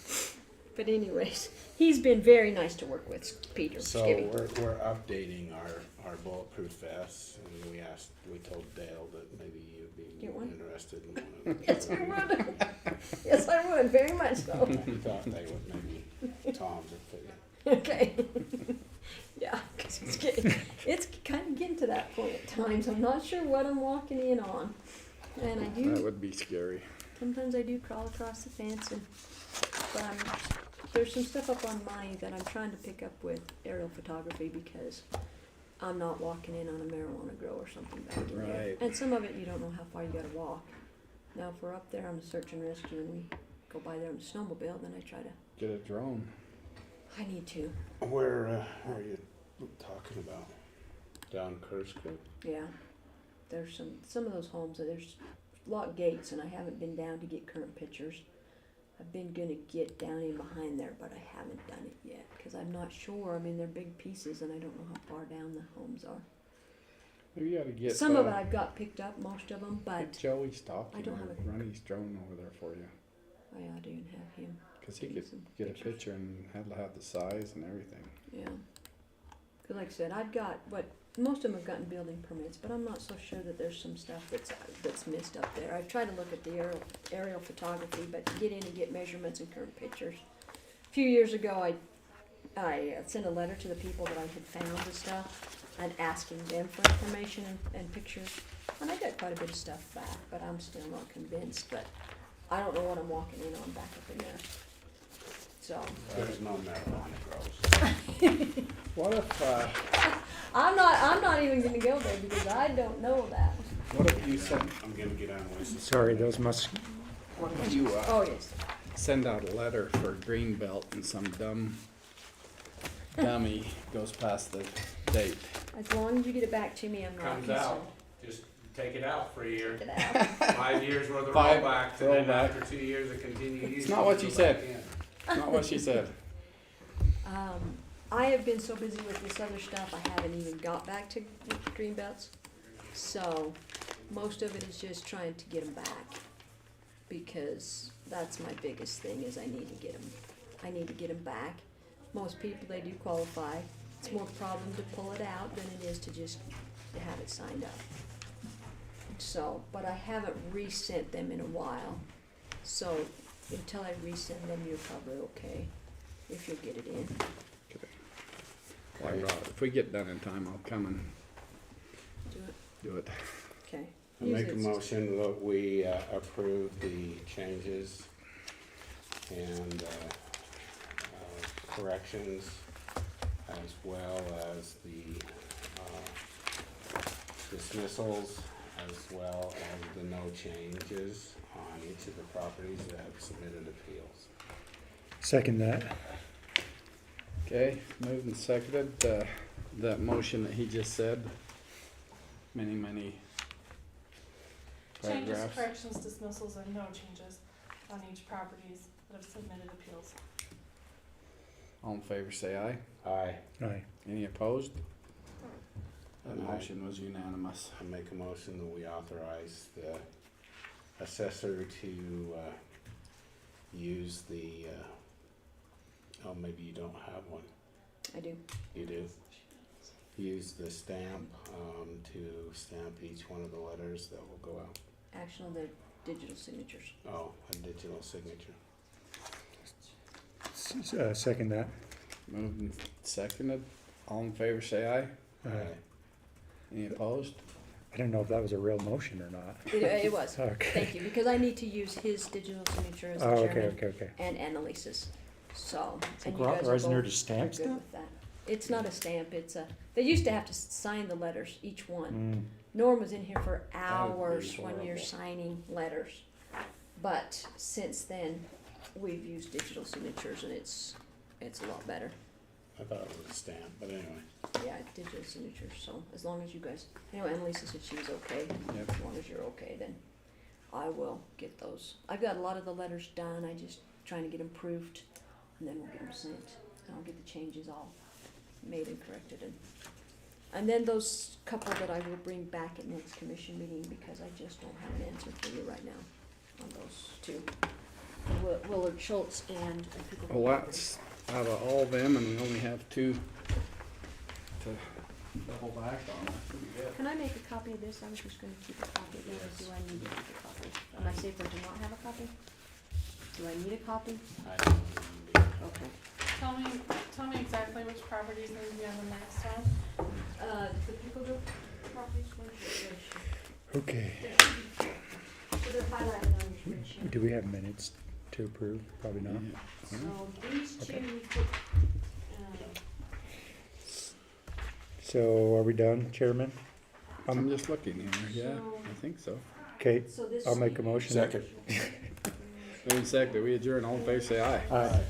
But anyways, he's been very nice to work with, Peter. So Skibby. we're updating our bulletproof vests, and we told Dale that maybe you'd be Get one? interested in one of them. Yes, I would. Yes, I would, very much so. He thought they would, maybe Tom's would fit you. Okay. Yeah, 'cause it's kind of getting to that point at times. I'm not sure what I'm walking in on. And I That do, would be scary. sometimes I do crawl across the fence, but there's some stuff up on mine that I'm trying to pick up with aerial photography because I'm not walking in on a marijuana grow or something back in there. Right. And some of it you don't know how far you gotta walk. Now if we're up there on the search and rescue and we go by there on the snowmobile, then I try to, Get a drone. I need to, Where are you talking about? Down Curse Creek? yeah. There's some of those homes that there's locked gates and I haven't been down to get current pictures. I've been gonna get down in behind there, but I haven't done it yet, cause I'm not sure, I mean, they're big pieces and I don't know how far down the homes are. We gotta get, Some of it I've got picked up, most of them, get but Joey Stockton I don't or have a- run his drone over there for you. I ought to even have him, Cause he Take could some get a pictures. picture and have the size and everything. yeah. Cause like I said, I've got, most of them have gotten building permits, but I'm not so sure that there's some stuff that's missed up there. I've tried to look at the aerial photography, but to get in and get measurements and current pictures. A few years ago, I sent a letter to the people that I had found and stuff, and asking them for information and pictures, and I got quite a bit of stuff back, but I'm still not convinced, but I don't know what I'm walking in on back up in there. So, There's no marijuana grows. What if, I'm not even gonna go there because I don't know that. what if you send, I'm gonna get on Weston. Sorry, those must, what if you, Oh, yes. send out a letter for Greenbelt and some dummy goes past the date? As long as you get it back to me, I'm not Comes concerned. out, just take it out for a year. Get it out. 5 years worth of Five rollbacks, and then rollback. after 2 years of continued use. It's not what you she go back said. in. Not what she said. I have been so busy with this other stuff, I haven't even got back to Greenbelts. So, most of it is just trying to get them back. Because that's my biggest thing is I need to get them back. Most people, they do qualify. It's more problem to pull it out than it is to just have it signed up. So, but I haven't resent them in a while. So, until I resend them, you're probably okay, if you'll get it in. Like, if we get done in time, I'll come and Do it, do it. okay. I make a Usually it's- motion that we approve the changes and corrections as well as the dismissals as well as the no changes on each of the properties that have submitted appeals. second that. Okay, moved and seconded, that motion that he just said. Many Changes, paragraphs. corrections, dismissals, and no changes on each properties that have submitted appeals. All in favor, say aye. Aye. Aye. Any opposed? That Aye. motion was unanimous. I make a motion that we authorize the assessor to use the, oh, maybe you don't have one. I do. You do? Use the stamp to stamp each one of the letters that will go out. Actually, they're digital signatures. Oh, a digital signature. Second that. Moved and seconded. All in favor, say aye. Aye. Any opposed? I don't know if that was a real motion or not. It was, Okay. thank you, because I need to use his digital signature as the Oh, chairman. okay. And Annalise's, so, So and you guys are Reisner both just stamp are good stuff? with that. It's not a stamp, it's a, they used to have to sign the letters, each one. Mm. Norm was in here for That would be hours when you're horrible. signing letters. But since then, we've used digital signatures and it's a lot better. I thought it was a stamp, but anyway. Yeah, digital signatures, so as long as you guys, anyway, Annalisa said she was okay. Yep. As long as you're okay, then I will get those. I've got a lot of the letters done, I just trying to get them proofed, and then we'll get them sent. And I'll get the changes all made and corrected, and then those couple that I will bring back at next commission meeting, because I just don't have an answer for you right now on those two. Willard Schultz and people. Well, that's out of all of them, and we only have two to double back on. That's pretty good. Can I make a copy of this? I was just gonna keep a copy of it, or do I need to keep a copy? Am I safe to not have a copy? Do I need a copy? I don't know. Okay. Tell me exactly which properties need to be on the next one. The Pickle Group properties, where's the Okay. So they're highlighted on your spreadsheet. Do we have minutes to approve? Probably not. Yeah. So these two, Okay. we put, So are we done, Chairman? I'm just looking here, yeah, So- I think so. Okay, so this. I'll make a motion. Second. Moved and seconded, we adjourn, all in favor, say aye. Aye.